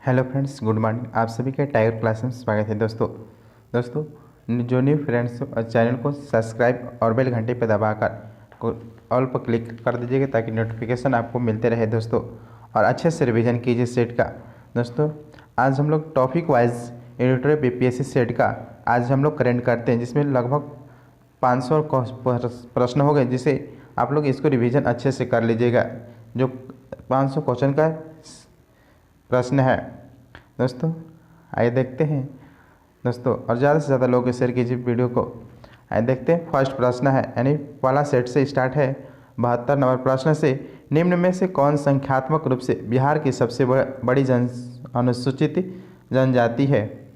Hello friends, good morning. आप सभी के टाइगर क्लास में स्वागत है। दोस्तों जो न्यू फ्रेंड्स चैनल को सब्सक्राइब और बेल घंटे पर दबाकर ऑल पर क्लिक कर दीजिएगा ताकि नोटिफिकेशन आपको मिलते रहे दोस्तों, और अच्छे से रिवीजन कीजिए सेट का। दोस्तों आज हम लोग topic wise editorial BPSC set का आज हम लोग करेंट करते हैं, जिसमें लगभग 500 प्रश्न हो गए, जिसे आप लोग इसको रिवीजन अच्छे से कर लीजिएगा। जो 500 क्वेश्चन का प्रश्न है दोस्तों, आइए देखते हैं दोस्तों, और ज़्यादा से ज़्यादा लोगों को शेयर कीजिए वीडियो को। आइए देखते हैं। फर्स्ट प्रश्न है, यानी पहला सेट से स्टार्ट है। 72 नंबर प्रश्न से, निम्न में से कौन संख्यात्मक रूप से बिहार की सबसे बड़ी अनुसूचित जनजाति है?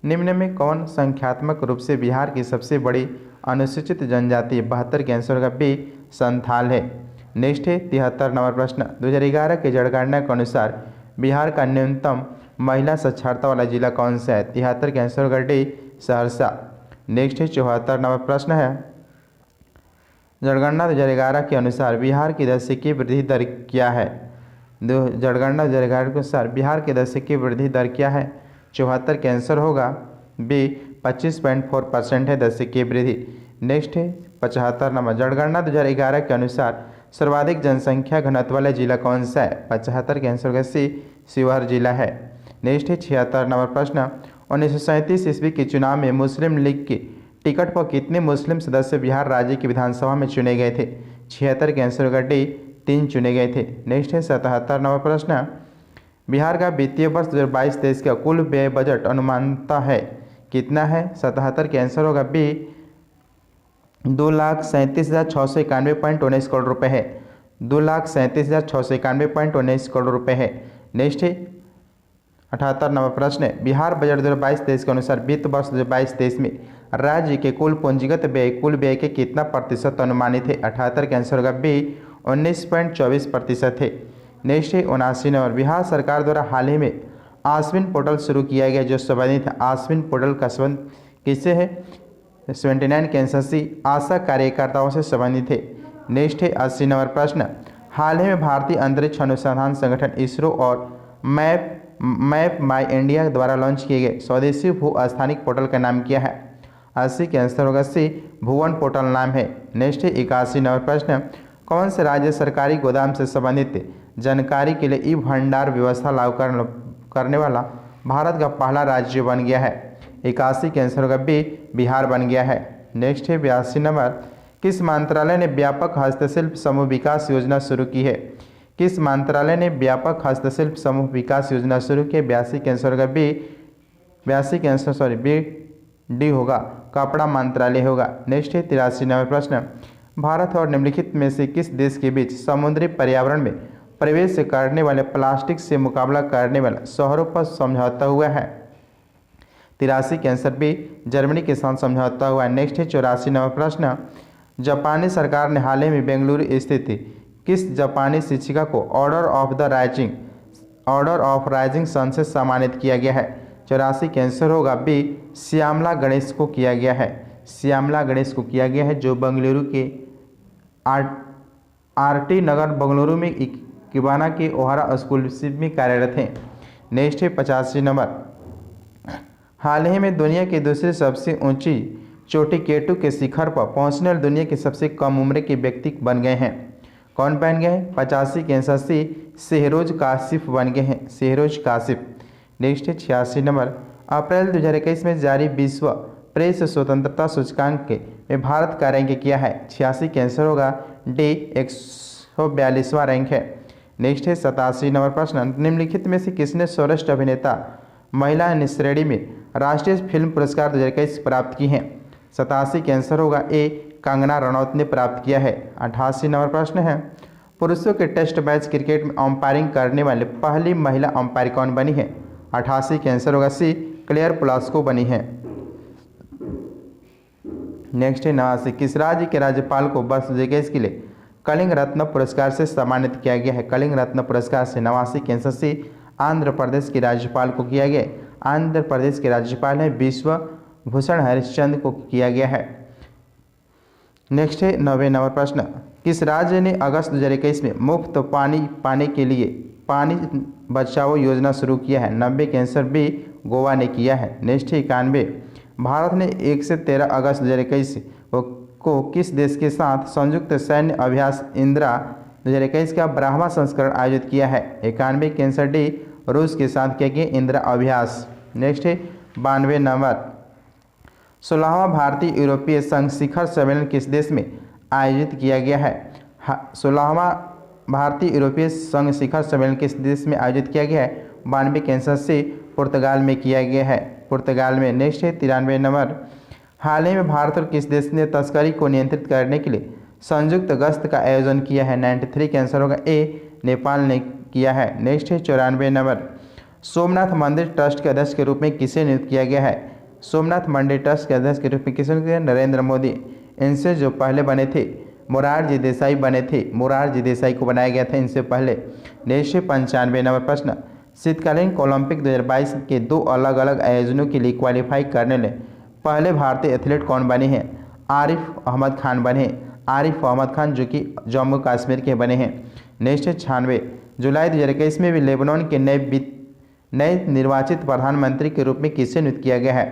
निम्न में कौन संख्यात्मक रूप से बिहार की सबसे बड़ी अनुसूचित जनजाति? 72 के आंसर का बी संथाल है। नेक्स्ट है 73 नंबर प्रश्न, 2011 की जनगणना के अनुसार बिहार का न्यूनतम महिला साक्षरता वाला जिला कौन सा है? 73 के आंसर का डी सहरसा। नेक्स्ट है 74 नंबर प्रश्न है, जनगणना 2011 के अनुसार बिहार की दशकीय वृद्धि दर क्या है? जनगणना 2011 के अनुसार बिहार की दशकीय वृद्धि दर क्या है? 74 के आंसर होगा बी 25.4% है दशकीय वृद्धि। नेक्स्ट है 75 नंबर, जनगणना 2011 के अनुसार सर्वाधिक जनसंख्या घनत्व वाला जिला कौन सा है? 75 के आंसर का सी शिवहर जिला है। नेक्स्ट है 76 नंबर प्रश्न, 1937 ईस्वी के चुनाव में मुस्लिम लीग की टिकट पर कितने मुस्लिम सदस्य बिहार राज्य की विधानसभा में चुने गए थे? 76 के आंसर का डी 3 चुने गए थे। नेक्स्ट है 77 नंबर प्रश्न, बिहार का वित्तीय वर्ष 2022-23 का कुल व्यय बजट अनुमानता है कितना है? 77 के आंसर होगा बी 2,37,691.19 करोड़ रुपए है। 2,37,691.19 करोड़ रुपए है। नेक्स्ट है 78 नंबर प्रश्न है, बिहार बजट 2022-23 के अनुसार वित्त वर्ष 2022-23 में राज्य के कुल पूंजीगत व्यय कुल व्यय के कितना प्रतिशत अनुमानित है? 78 के आंसर होगा बी 19.24% है। नेक्स्ट है 79 नंबर, बिहार सरकार द्वारा हाल ही में आश्विन पोर्टल शुरू किया गया जो संबंधित है। आश्विन पोर्टल का संबंध किससे है? 79 के आंसर सी आशा कार्यकर्ताओं से संबंधित है। नेक्स्ट है 80 नंबर प्रश्न, हाल ही में भारतीय अंतरिक्ष अनुसंधान संगठन इसरो और मैप माई इंडिया द्वारा लॉन्च किए गए स्वदेशी भू स्थानिक पोर्टल का नाम क्या है? 80 के आंसर होगा सी भुवन पोर्टल नाम है। नेक्स्ट है 81 नंबर प्रश्न, कौन से राज्य सरकारी गोदाम से संबंधित जानकारी के लिए ई भंडार व्यवस्था लागू करने वाला भारत का पहला राज्य बन गया है? 81 के आंसर होगा बी बिहार बन गया है। नेक्स्ट है 82 नंबर, किस मंत्रालय ने व्यापक हस्तशिल्प समूह विकास योजना शुरू की है? किस मंत्रालय ने व्यापक हस्तशिल्प समूह विकास योजना शुरू की? 82 के आंसर होगा बी 82 के आंसर बी डी होगा, कपड़ा मंत्रालय होगा। नेक्स्ट है 83 नंबर प्रश्न, भारत और निम्नलिखित में से किस देश के बीच समुद्री पर्यावरण में प्रवेश करने वाले प्लास्टिक से मुकाबला करने वाला शहरों पर समझौता हुआ है? 83 के आंसर बी जर्मनी के साथ समझौता हुआ है। नेक्स्ट है 84 नंबर प्रश्न, जापानी सरकार ने हाल ही में बेंगलुरु स्थित किस जापानी शिक्षिका को ऑर्डर ऑफ राइजिंग सन से सम्मानित किया गया है? 84 के आंसर होगा बी श्यामला गणेश को किया गया है। श्यामला गणेश को किया गया है, जो बेंगलुरु के आरटी नगर बेंगलुरु में किबाना के ओहारा स्कूल में कार्यरत हैं। नेक्स्ट है 85 नंबर, हाल ही में दुनिया की दूसरी सबसे ऊंची चोटी केटू के शिखर पर पहुंचने वाले दुनिया के सबसे कम उम्र के व्यक्ति बन गए हैं। कौन बन गए हैं? 85 के आंसर सी शहरोज काशिफ बन गए हैं, शहरोज काशिफ। नेक्स्ट है 86 नंबर, अप्रैल 2021 में जारी विश्व प्रेस स्वतंत्रता सूचकांक में भारत का रैंक क्या है? 86 के आंसर होगा डी 142वां रैंक है। नेक्स्ट है 87 नंबर प्रश्न, निम्नलिखित में से किसने सर्वश्रेष्ठ अभिनेता महिला श्रेणी में राष्ट्रीय फिल्म पुरस्कार 2021 प्राप्त की हैं? 87 के आंसर होगा ए कंगना रनौत ने प्राप्त किया है। 88 नंबर प्रश्न है, पुरुषों के टेस्ट मैच क्रिकेट में अंपायरिंग करने वाले पहली महिला अंपायर कौन बनी है? 88 के आंसर होगा सी क्लेयर पुलास्को बनी है। नेक्स्ट है 89, किस राज्य के राज्यपाल को वर्ष 2021 के लिए कलिंग रत्न पुरस्कार से सम्मानित किया गया है? कलिंग रत्न पुरस्कार से 89 के आंसर सी आंध्र प्रदेश के राज्यपाल को किया गया। आंध्र प्रदेश के राज्यपाल हैं विश्व भूषण हरिश्चंद्र को किया गया है। नेक्स्ट है 90 नंबर प्रश्न, किस राज्य ने अगस्त 2021 में मुफ्त पानी पाने के लिए पानी बचाओ योजना शुरू किया है? 90 के आंसर बी गोवा ने किया है। नेक्स्ट है 91, भारत ने 1 से 13 अगस्त 2021 को किस देश के साथ संयुक्त सैन्य अभ्यास इंदिरा 2021 का 12वां संस्करण आयोजित किया है? 91 के आंसर डी रूस के साथ किया गया इंदिरा अभ्यास। नेक्स्ट है 92 नंबर, 16वां भारतीय यूरोपीय संघ शिखर सम्मेलन किस देश में आयोजित किया गया है? 16वां भारतीय यूरोपीय संघ शिखर सम्मेलन किस देश में आयोजित किया गया है? 92 के आंसर से पुर्तगाल में किया गया है, पुर्तगाल में। नेक्स्ट है 93 नंबर, हाल ही में भारत और किस देश ने तस्करी को नियंत्रित करने के लिए संयुक्त गश्त का आयोजन किया है? 93 के आंसर होगा ए नेपाल ने किया है। नेक्स्ट है 94 नंबर, सोमनाथ मंदिर ट्रस्ट के अध्यक्ष के रूप में किसे नियुक्त किया गया है? सोमनाथ मंदिर ट्रस्ट के अध्यक्ष के रूप में किसे नियुक्त किया? नरेंद्र मोदी। इनसे जो पहले बने थे मोरारजी देसाई बने थे, मोरारजी देसाई को बनाया गया था इनसे पहले। नेक्स्ट है 95 नंबर प्रश्न, शीतकालीन ओलंपिक 2022 के 2 अलग अलग आयोजनों के लिए क्वालिफाई करने में पहले भारतीय एथलीट कौन बने हैं? आरिफ अहमद खान बने हैं, आरिफ अहमद खान जो कि जम्मू कश्मीर के बने हैं। नेक्स्ट है 96, जुलाई 2021 में भी लेबनान के नए निर्वाचित प्रधानमंत्री के रूप में किसे नियुक्त किया गया है?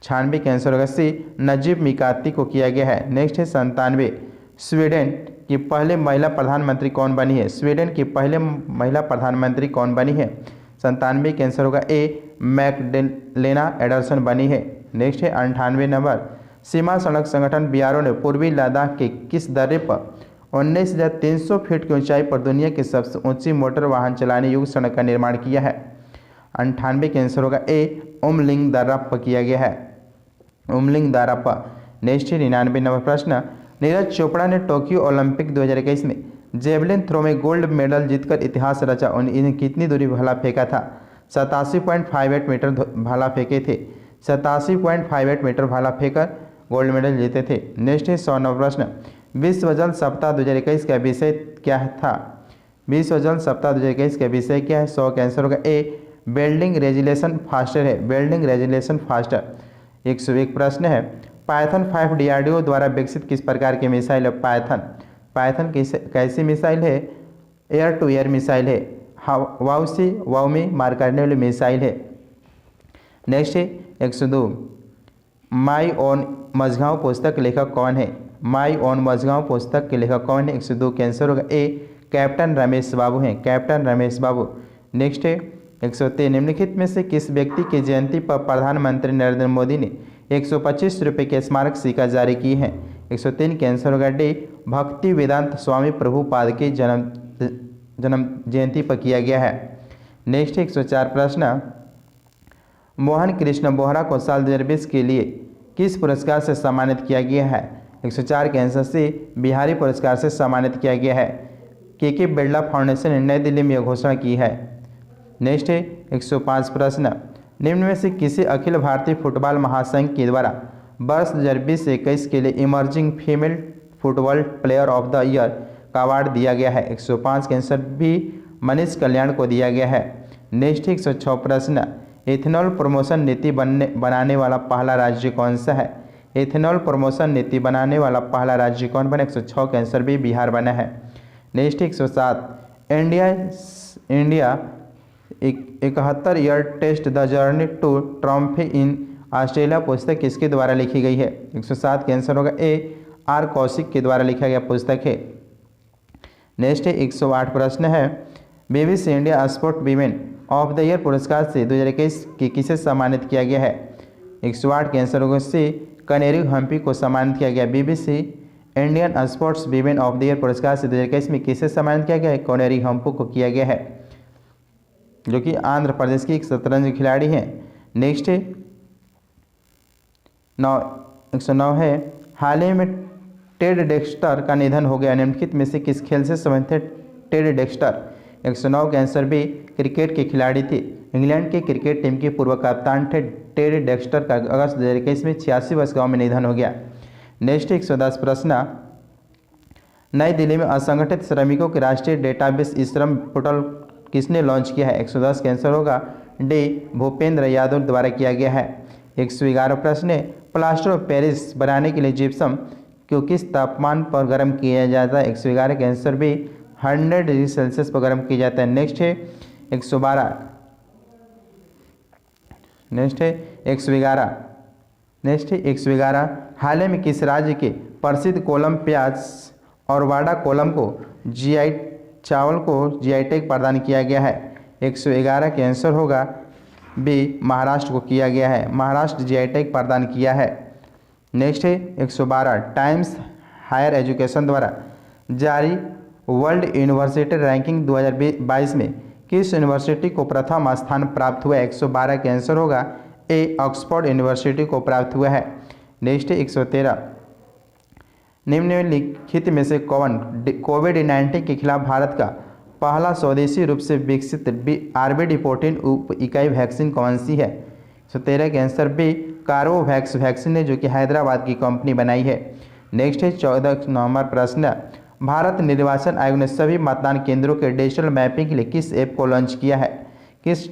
96 के आंसर होगा सी नजीब मिकाती को किया गया है। नेक्स्ट है 97, स्वीडन की पहले महिला प्रधानमंत्री कौन बनी है? स्वीडन की पहले महिला प्रधानमंत्री कौन बनी है? 97 के आंसर होगा ए मैग्डलेना एडरसन बनी है। नेक्स्ट है 98 नंबर, सीमा सड़क संगठन बीआरओ ने पूर्वी लद्दाख के किस दर्रे पर 19,300 फीट की ऊंचाई पर दुनिया की सबसे ऊंची मोटर वाहन चलाने योग्य सड़क का निर्माण किया है? 98 के आंसर होगा ए उमलिंग दर्रा पर किया गया है, उमलिंग दर्रा पर। नेक्स्ट है 99 नंबर प्रश्न, नीरज चोपड़ा ने टोक्यो ओलंपिक 2021 में जेवलिन थ्रो में गोल्ड मेडल जीतकर इतिहास रचा। इन्हें कितनी दूरी भाला फेंका था? 87.58 मीटर भाला फेंके थे, 87.58 मीटर भाला फेंकर गोल्ड मेडल जीते थे। नेक्स्ट है 100 नंबर प्रश्न, विश्व जल सप्ताह 2021 का विषय क्या था? विश्व जल सप्ताह 2021 का विषय क्या है? 100 का आंसर होगा ए बिल्डिंग रेजुलेशन फास्टर है, बिल्डिंग रेजुलेशन फास्टर। 101 प्रश्न है, पाइथन 5 डीआरडीओ द्वारा विकसित किस प्रकार की मिसाइल है? पाइथन कैसी मिसाइल है? एयर टू एयर मिसाइल है, वाव से वाव में मार करने वाली मिसाइल है। नेक्स्ट है 102, माई ऑन मझगांव पुस्तक के लेखक कौन है? माई ऑन मझगांव पुस्तक के लेखक कौन है? 102 के आंसर होगा ए कैप्टन रमेश बाबू हैं, कैप्टन रमेश बाबू। नेक्स्ट है 103, निम्नलिखित में से किस व्यक्ति की जयंती पर प्रधानमंत्री नरेंद्र मोदी ने 125 रुपये के स्मारक सिक्का जारी की है? 103 के आंसर होगा डी भक्ति वेदांत स्वामी प्रभुपाद की जन्म जयंती पर किया गया है। नेक्स्ट 104 प्रश्न, मोहन कृष्ण बोहरा को साल 2020 के लिए किस पुरस्कार से सम्मानित किया गया है? 104 के आंसर से बिहारी पुरस्कार से सम्मानित किया गया है। के बिरला फाउंडेशन ने नई दिल्ली में यह घोषणा की है। नेक्स्ट है 105 प्रश्न, निम्न में से किसी अखिल भारतीय फुटबॉल महासंघ के द्वारा वर्ष 2020-21 के लिए emerging female football player of the year का अवार्ड दिया गया है? 105 के आंसर भी मनीष कल्याण को दिया गया है। नेक्स्ट 106 प्रश्न, इथेनॉल प्रमोशन नीति बनाने वाला पहला राज्य कौन सा है? इथेनॉल प्रमोशन नीति बनाने वाला पहला राज्य कौन बना? 106 के आंसर भी बिहार बना है। Next 107, India 71 year test the journey to triumph in Australia पुस्तक किसके द्वारा लिखी गई है? 107 के आंसर होगा ए आर कौशिक के द्वारा लिखा गया पुस्तक है। नेक्स्ट 108 प्रश्न है, BBC India sport women of the year पुरस्कार से 2021 की किसे सम्मानित किया गया है? 108 के आंसर होगा सी कनेरी हम्पी को सम्मानित किया गया। BBC Indian sports women of the year पुरस्कार से 2021 में किसे सम्मानित किया गया है? कनेरी हम्पी को किया गया है, जो कि आंध्र प्रदेश की एक शतरंज खिलाड़ी हैं। नेक्स्ट 109 है, हाल ही में टेड डेक्स्टर का निधन हो गया। निम्नलिखित में से किस खेल से संबंधित है टेड डेक्स्टर? 109 के आंसर भी क्रिकेट के खिलाड़ी थे। इंग्लैंड के क्रिकेट टीम के पूर्व कप्तान थे टेड डेक्स्टर का अगस्त 2021 में 86 वर्ष गाँव में निधन हो गया। नेक्स्ट 110 प्रश्न, नई दिल्ली में असंगठित श्रमिकों के राष्ट्रीय डेटाबेस ई श्रम पोर्टल किसने लॉन्च किया है? 110 का आंसर होगा डी भूपेंद्र यादव द्वारा किया गया है। 111 प्रश्न है, प्लास्टर ऑफ पेरिस बनाने के लिए जिप्सम को किस तापमान पर गर्म किया जाता है? 111 का आंसर भी 100 डिग्री सेल्सियस पर गर्म किया जाता है। नेक्स्ट है 112, नेक्स्ट है 111, नेक्स्ट है 111। हाल ही में किस राज्य के प्रसिद्ध कोलम प्याज और वाडा कोलम को जीआई चावल को जीआई टैग प्रदान किया गया है? 111 के आंसर होगा बी, महाराष्ट्र को किया गया है। महाराष्ट्र जीआई टैग प्रदान किया है। नेक्स्ट है 112। टाइम्स हायर एजुकेशन द्वारा जारी वर्ल्ड यूनिवर्सिटी रैंकिंग 2022 में किस यूनिवर्सिटी को प्रथम स्थान प्राप्त हुआ है? 112 के आंसर होगा ए, ऑक्सफोर्ड यूनिवर्सिटी को प्राप्त हुआ है। नेक्स्ट है 113। निम्नलिखित में से कौन कोविड-19 के खिलाफ भारत का पहला स्वदेशी रूप से विकसित RBD14 उप इकाई वैक्सीन कौन सी है? 113 के आंसर बी, कार्बोवैक्स वैक्सीन है, जो कि हैदराबाद की कंपनी बनाई है। नेक्स्ट है 14 नंबर प्रश्न। भारत निर्वाचन आयोग ने सभी मतदान केंद्रों के डिजिटल मैपिंग के लिए किस ऐप को लॉन्च किया है? किस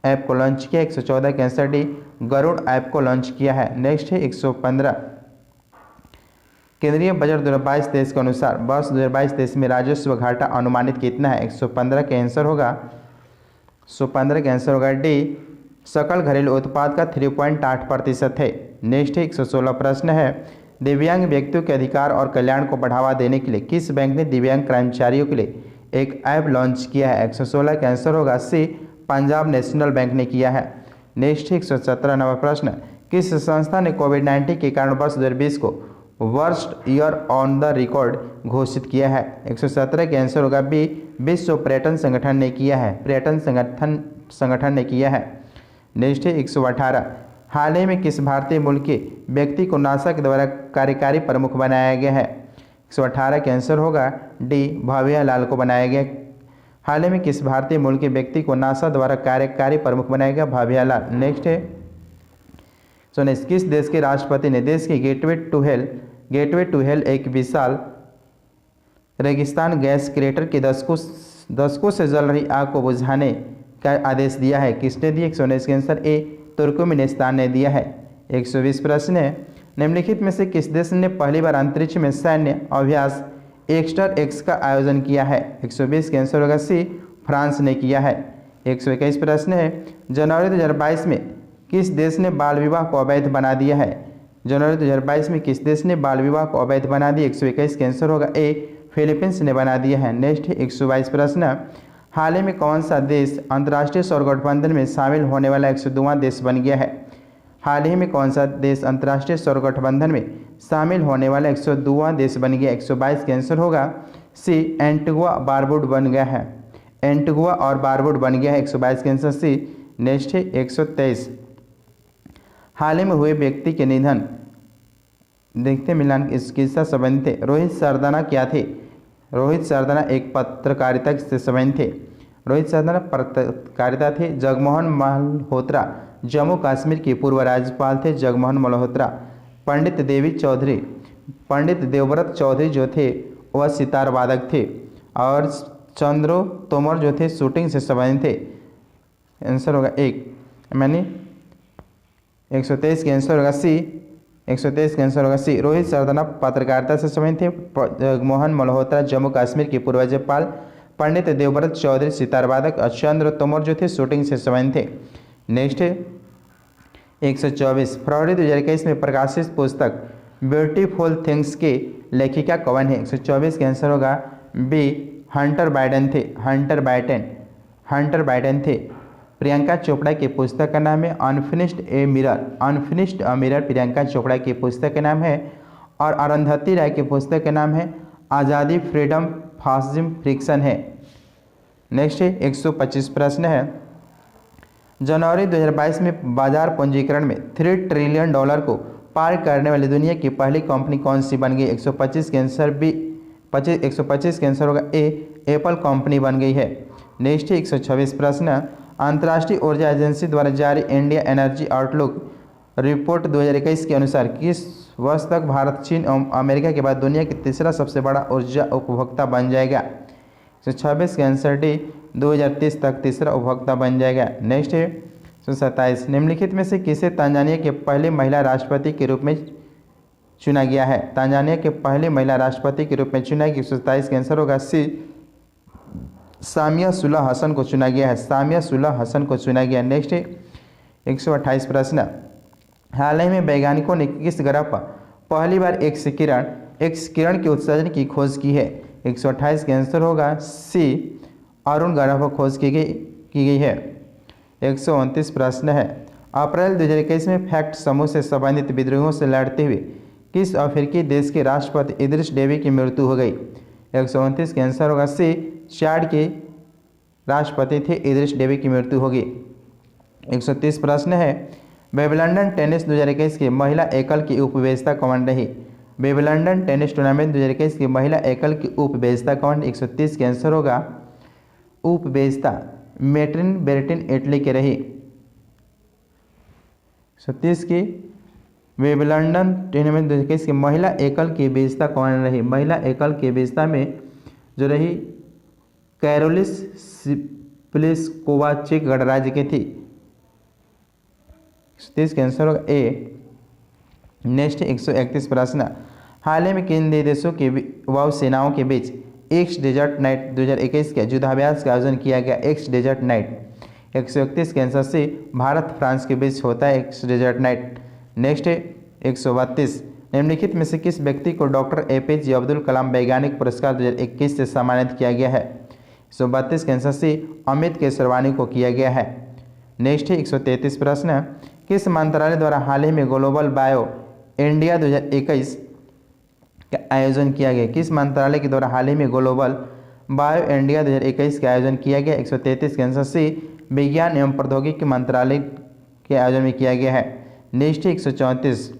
ऐप को लॉन्च किया? 114 के आंसर डी, गरुड़ ऐप को लॉन्च किया है। नेक्स्ट है 115। केंद्रीय बजट 2022-23 के अनुसार वर्ष 2022-23 में राजस्व घाटा अनुमानित कितना है? 115 के आंसर होगा 115 के आंसर होगा डी, सकल घरेलू उत्पाद का 3.8% है। नेक्स्ट है 116 प्रश्न है। दिव्यांग व्यक्तियों के अधिकार और कल्याण को बढ़ावा देने के लिए किस बैंक ने दिव्यांग कर्मचारियों के लिए एक ऐप लॉन्च किया है? 116 का आंसर होगा सी, पंजाब नेशनल बैंक ने किया है। नेक्स्ट 117 नंबर प्रश्न। किस संस्था ने कोविड-19 के कारण वर्ष 2020 को worst year on the record घोषित किया है? 117 के आंसर होगा बी, विश्व पर्यटन संगठन ने किया है। पर्यटन संगठन ने किया है। नेक्स्ट है 118। हाल ही में किस भारतीय मूल के व्यक्ति को नासा के द्वारा कार्यकारी प्रमुख बनाया गया है? 118 के आंसर होगा डी, भव्यालाल को बनाया गया। हाल ही में किस भारतीय मूल के व्यक्ति को नासा द्वारा कार्यकारी प्रमुख बनाया गया? भव्यालाल। नेक्स्ट है किस देश के राष्ट्रपति ने देश की गेटवे टू हेल एक विशाल रेगिस्तान गैस क्रेटर के दशकों से जल रही आग को बुझाने का आदेश दिया है? किसने दिया? 119 के आंसर ए, तुर्कमेनिस्तान ने दिया है। 120 प्रश्न है। निम्नलिखित में से किस देश ने पहली बार अंतरिक्ष में सैन्य अभ्यास एक्स्टर एक्स का आयोजन किया है? 120 के आंसर होगा सी, फ्रांस ने किया है। 121 प्रश्न है। जनवरी 2022 में किस देश ने बाल विवाह को अवैध बना दिया है? जनवरी 2022 में किस देश ने बाल विवाह को अवैध बना दिया? 121 के आंसर होगा ए, फिलीपींस ने बना दिया है। नेक्स्ट 122 प्रश्न। हाल ही में कौन सा देश अंतर्राष्ट्रीय सौर गठबंधन में शामिल होने वाला 102वां देश बन गया है? हाल ही में कौन सा देश अंतर्राष्ट्रीय सौर गठबंधन में शामिल होने वाला 102वां देश बन गया? 122 के आंसर होगा सी, एंटीगुआ बारबूड बन गया है। एंटीगुआ और बारबूड बन गया है। 122 के आंसर सी। नेक्स्ट है 123। हाल ही में हुए व्यक्ति के निधन देखते मिलान इसके साथ संबंधित थे। रोहित सरदाना क्या थे? रोहित सरदाना एक पत्रकारिता से संबंधित थे। रोहित सरदाना पत्रकारिता थे। जगमोहन मल्होत्रा जम्मू कश्मीर के पूर्व राज्यपाल थे। जगमोहन मल्होत्रा। पंडित देवव्रत चौधरी जो थे वह सितार वादक थे। और चंद्रो तोमर जो थे शूटिंग से संबंधित थे। आंसर होगा एक, मैंने 123 के आंसर होगा सी। 123 के आंसर होगा सी। रोहित सरदाना पत्रकारिता से संबंधित थे। जगमोहन मल्होत्रा जम्मू कश्मीर के पूर्व राज्यपाल। पंडित देवव्रत चौधरी सितार वादक और चंद्र तोमर जो थे शूटिंग से संबंधित थे। नेक्स्ट 124। फरवरी 2021 में प्रकाशित पुस्तक ब्यूटीफुल थिंग्स के लेखिका कौन है? 124 के आंसर होगा बी, हंटर बाइडेन थे। हंटर बाइडेन थे। प्रियंका चोपड़ा की पुस्तक का नाम है unfinished a mirror Priyanka Chopra की पुस्तक का नाम है। और अरुंधति राय की पुस्तक का नाम है आज़ादी, फ्रीडम, फासिज्म, फ्रिक्शन है। नेक्स्ट 125 प्रश्न है। जनवरी 2022 में बाजार पूंजीकरण में $3 ट्रिलियन को पार करने वाली दुनिया की पहली कंपनी कौन सी बन गई? 125 के आंसर बी, 125 के आंसर होगा ए, एप्पल कंपनी बन गई है। नेक्स्ट 126 प्रश्न। अंतर्राष्ट्रीय ऊर्जा एजेंसी द्वारा जारी इंडिया एनर्जी आउटलुक रिपोर्ट 2021 के अनुसार किस वर्ष तक भारत चीन और अमेरिका के बाद दुनिया की तीसरा सबसे बड़ा ऊर्जा उपभोक्ता बन जाएगा? 126 के आंसर डी, 2030 तक तीसरा उपभोक्ता बन जाएगा। नेक्स्ट है 127। निम्नलिखित में से किसे तांजानिया के पहले महिला राष्ट्रपति के रूप में चुना गया है? तांजानिया के पहले महिला राष्ट्रपति के रूप में चुना गया। 127 का आंसर होगा सी, सामिया सुलह हसन को चुना गया है, सामिया सुलह हसन को चुना गया। नेक्स्ट है 128 प्रश्न, हाल ही में वैज्ञानिकों ने किस ग्रह पर पहली बार एक्स किरण के उत्सर्जन की खोज की है? 128 का आंसर होगा सी, अरुण ग्रह पर खोज की गई है। 129 प्रश्न है, अप्रैल 2021 में फैक्ट समूह से संबंधित विद्रोहों से लड़ते हुए किस अफ्रीकी देश के राष्ट्रपति इदरिस डेबी की मृत्यु हो गई? 129 का आंसर होगा सी, चाड के राष्ट्रपति थे इदरिस डेबी की मृत्यु होगी। 130 प्रश्न है, विंबलडन टेनिस 2021 की महिला एकल की उपविजेता कौन रही? विंबलडन टेनिस टूर्नामेंट 2021 की महिला एकल की उपविजेता कौन? 130 का आंसर होगा उपविजेता मेट्रिन बेरेटिन इटली के रही। 130 की विंबलडन टूर्नामेंट 2021 की महिला एकल की विजेता कौन रही? महिला एकल की विजेता में जो रही कैरोलिस प्लिस्कोवा चेक गणराज्य की थी। 130 का आंसर होगा ए। नेक्स्ट 131 प्रश्न, हाल ही में किन देशों की वायुसेनाओं के बीच एक्स डेजर्ट नाइट 2021 के युद्धाभ्यास का आयोजन किया गया? X Desert Knight. 131 के आंसर से भारत फ्रांस के बीच होता है एक्स डेजर्ट नाइट। नेक्स्ट है 132, निम्नलिखित में से किस व्यक्ति को डॉक्टर APJ अब्दुल कलाम वैज्ञानिक पुरस्कार 2021 से सम्मानित किया गया है? 132 के आंसर से अमित केसरवानी को किया गया है। नेक्स्ट है 133 प्रश्न, किस मंत्रालय द्वारा हाल ही में ग्लोबल बायो इंडिया 2021 का आयोजन किया गया? किस मंत्रालय के द्वारा हाल ही में ग्लोबल बायो इंडिया 2021 का आयोजन किया गया? 133 के आंसर से विज्ञान एवं प्रौद्योगिकी मंत्रालय के आयोजन में किया गया है। नेक्स्ट 134,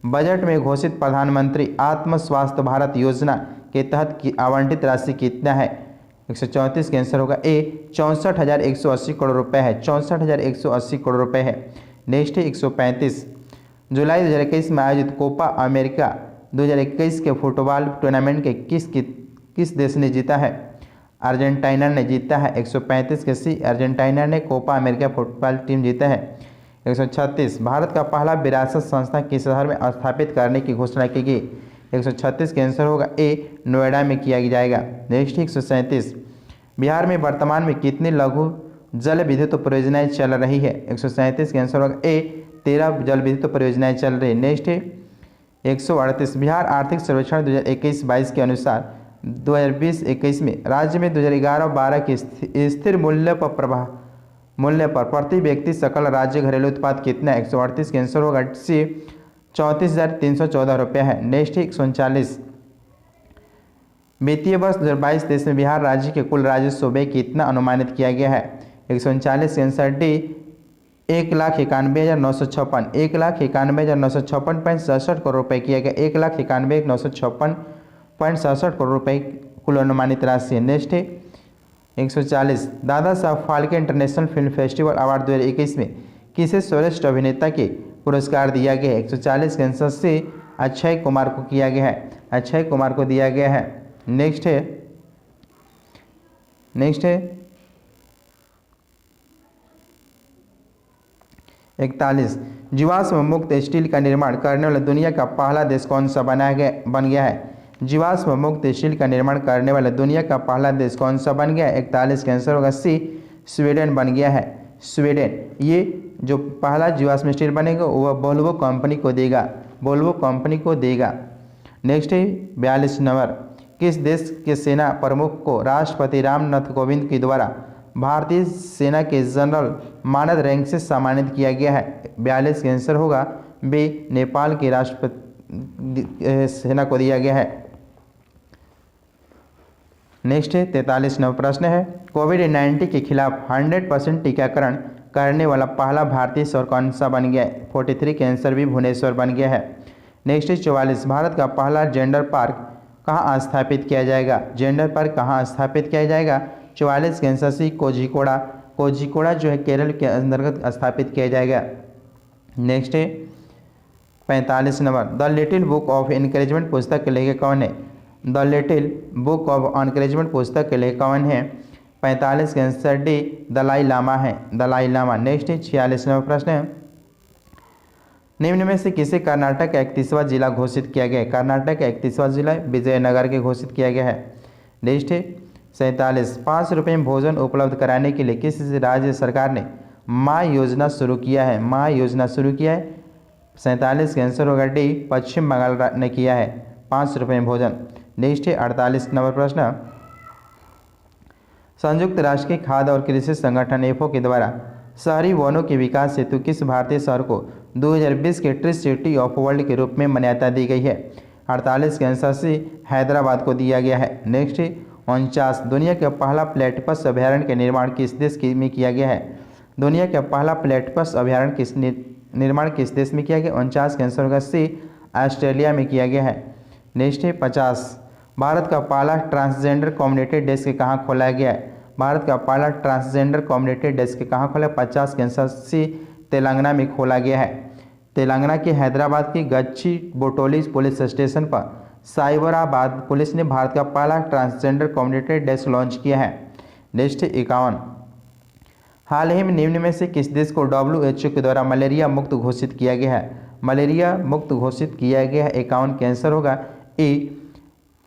बजट में घोषित प्रधानमंत्री आत्म स्वास्थ्य भारत योजना के तहत की आवंटित राशि कितना है? 134 का आंसर होगा ए, 64,180 करोड़ रुपए है, 64,180 करोड़ रुपए है। नेक्स्ट 135, जुलाई 2021 में आयोजित कोपा अमेरिका 2021 के फुटबॉल टूर्नामेंट के किस देश ने जीता है? अर्जेंटीना ने जीता है। 135 के सी, अर्जेंटीना ने कोपा अमेरिका फुटबॉल टीम जीता है। 136, भारत का पहला विरासत संस्था किस शहर में स्थापित करने की घोषणा की गई? 136 का आंसर होगा ए, नोएडा में किया जाएगा। नेक्स्ट 137, बिहार में वर्तमान में कितनी लघु जल विद्युत परियोजनाएं चल रही है? 137 का आंसर होगा ए, 13 जल विद्युत परियोजनाएं चल रही है। नेक्स्ट 138, बिहार आर्थिक सर्वेक्षण 2021-22 के अनुसार 2020-21 में राज्य में 2011-12 के स्थिर मूल्य पर प्रति व्यक्ति सकल राज्य घरेलू उत्पाद कितना है? 138 का आंसर होगा सी, 34,314 रुपये है। नेक्स्ट 139, वित्तीय वर्ष 2022-23 में बिहार राज्य के कुल राजस्व व्यय कितना अनुमानित किया गया है? 139 के आंसर डी, 1,91,956, 1,91,956.67 करोड़ रुपये किया गया। 1,91,956.67 करोड़ रुपये कुल अनुमानित राशि है। Next 140, Dada Saheb Phalke international film festival award 2021 में किसे श्रेष्ठ अभिनेता के पुरस्कार दिया गया है? 140 के आंसर से अक्षय कुमार को किया गया है, अक्षय कुमार को दिया गया है। नेक्स्ट है 41, जीवाश्म मुक्त स्टील का निर्माण करने वाला दुनिया का पहला देश कौन सा बन गया है? जीवाश्म मुक्त स्टील का निर्माण करने वाला दुनिया का पहला देश कौन सा बन गया है? 41 का आंसर होगा सी, स्वीडन बन गया है, स्वीडन। ये जो पहला जीवाश्म स्टील बनेगा वह वोल्वो कंपनी को देगा, वोल्वो कंपनी को देगा। नेक्स्ट है 42 नंबर, किस देश के सेना प्रमुख को राष्ट्रपति रामनाथ कोविंद के द्वारा भारतीय सेना के जनरल मानद रैंक से सम्मानित किया गया है? 42 का आंसर होगा बी, नेपाल के राष्ट्रपति सेना को दिया गया है। नेक्स्ट है 43 नंबर प्रश्न है, कोविड-19 के खिलाफ 100% टीकाकरण करने वाला पहला भारतीय शहर कौन सा बन गया है? 43 के आंसर भी भुवनेश्वर बन गया है। नेक्स्ट है 44, भारत का पहला जेंडर पार्क कहाँ स्थापित किया जाएगा? जेंडर पार्क कहाँ स्थापित किया जाएगा? 44 के आंसर सी, कोझिकोड़ा जो है केरल के अंतर्गत स्थापित किया जाएगा। नेक्स्ट है 45 number, the little book of encouragement पुस्तक के लेखक कौन है? The little book of encouragement पुस्तक के लेखक कौन है? 45 के आंसर डी, दलाई लामा है, दलाई लामा। नेक्स्ट 46 नंबर प्रश्न है, निम्न में से किसे कर्नाटक का 31वां जिला घोषित किया गया है? कर्नाटक का 31वां जिला विजयनगर के घोषित किया गया है। नेक्स्ट 47 ₹5 में भोजन उपलब्ध कराने के लिए किस राज्य सरकार ने माँ योजना शुरू किया है? माँ योजना शुरू किया है। 47 का आंसर होगा डी, पश्चिम बंगाल ने किया है ₹5 में भोजन। नेक्स्ट है 48 नंबर प्रश्न, संयुक्त राष्ट्र के खाद्य और कृषि संगठन एफओ के द्वारा शहरी वनों के विकास हेतु किस भारतीय शहर को 2020 के ट्री सिटी ऑफ वर्ल्ड के रूप में मान्यता दी गई है? 48 के आंसर सी, हैदराबाद को दिया गया है। नेक्स्ट 49, दुनिया का पहला प्लेटिपस अभयारण्य का निर्माण किस देश में किया गया है? दुनिया का पहला प्लेटिपस अभयारण्य किस निर्माण किस देश में किया गया? 49 का आंसर होगा सी, ऑस्ट्रेलिया में किया गया है। नेक्स्ट 50, भारत का पहला ट्रांसजेंडर कम्युनिटी डेस्क कहाँ खोला गया है? भारत का पहला ट्रांसजेंडर कम्युनिटी डेस्क कहाँ खोला? 50 के आंसर सी, तेलंगाना में खोला गया है। तेलंगाना के हैदराबाद की गच्ची बोटोली पुलिस स्टेशन पर साइबराबाद पुलिस ने भारत का पहला ट्रांसजेंडर कम्युनिटी डेस्क लॉन्च किया है। नेक्स्ट 51, हाल ही में निम्न में से किस देश को WHO के द्वारा मलेरिया मुक्त घोषित किया गया है? मलेरिया मुक्त घोषित किया गया है। 51 का आंसर होगा ए,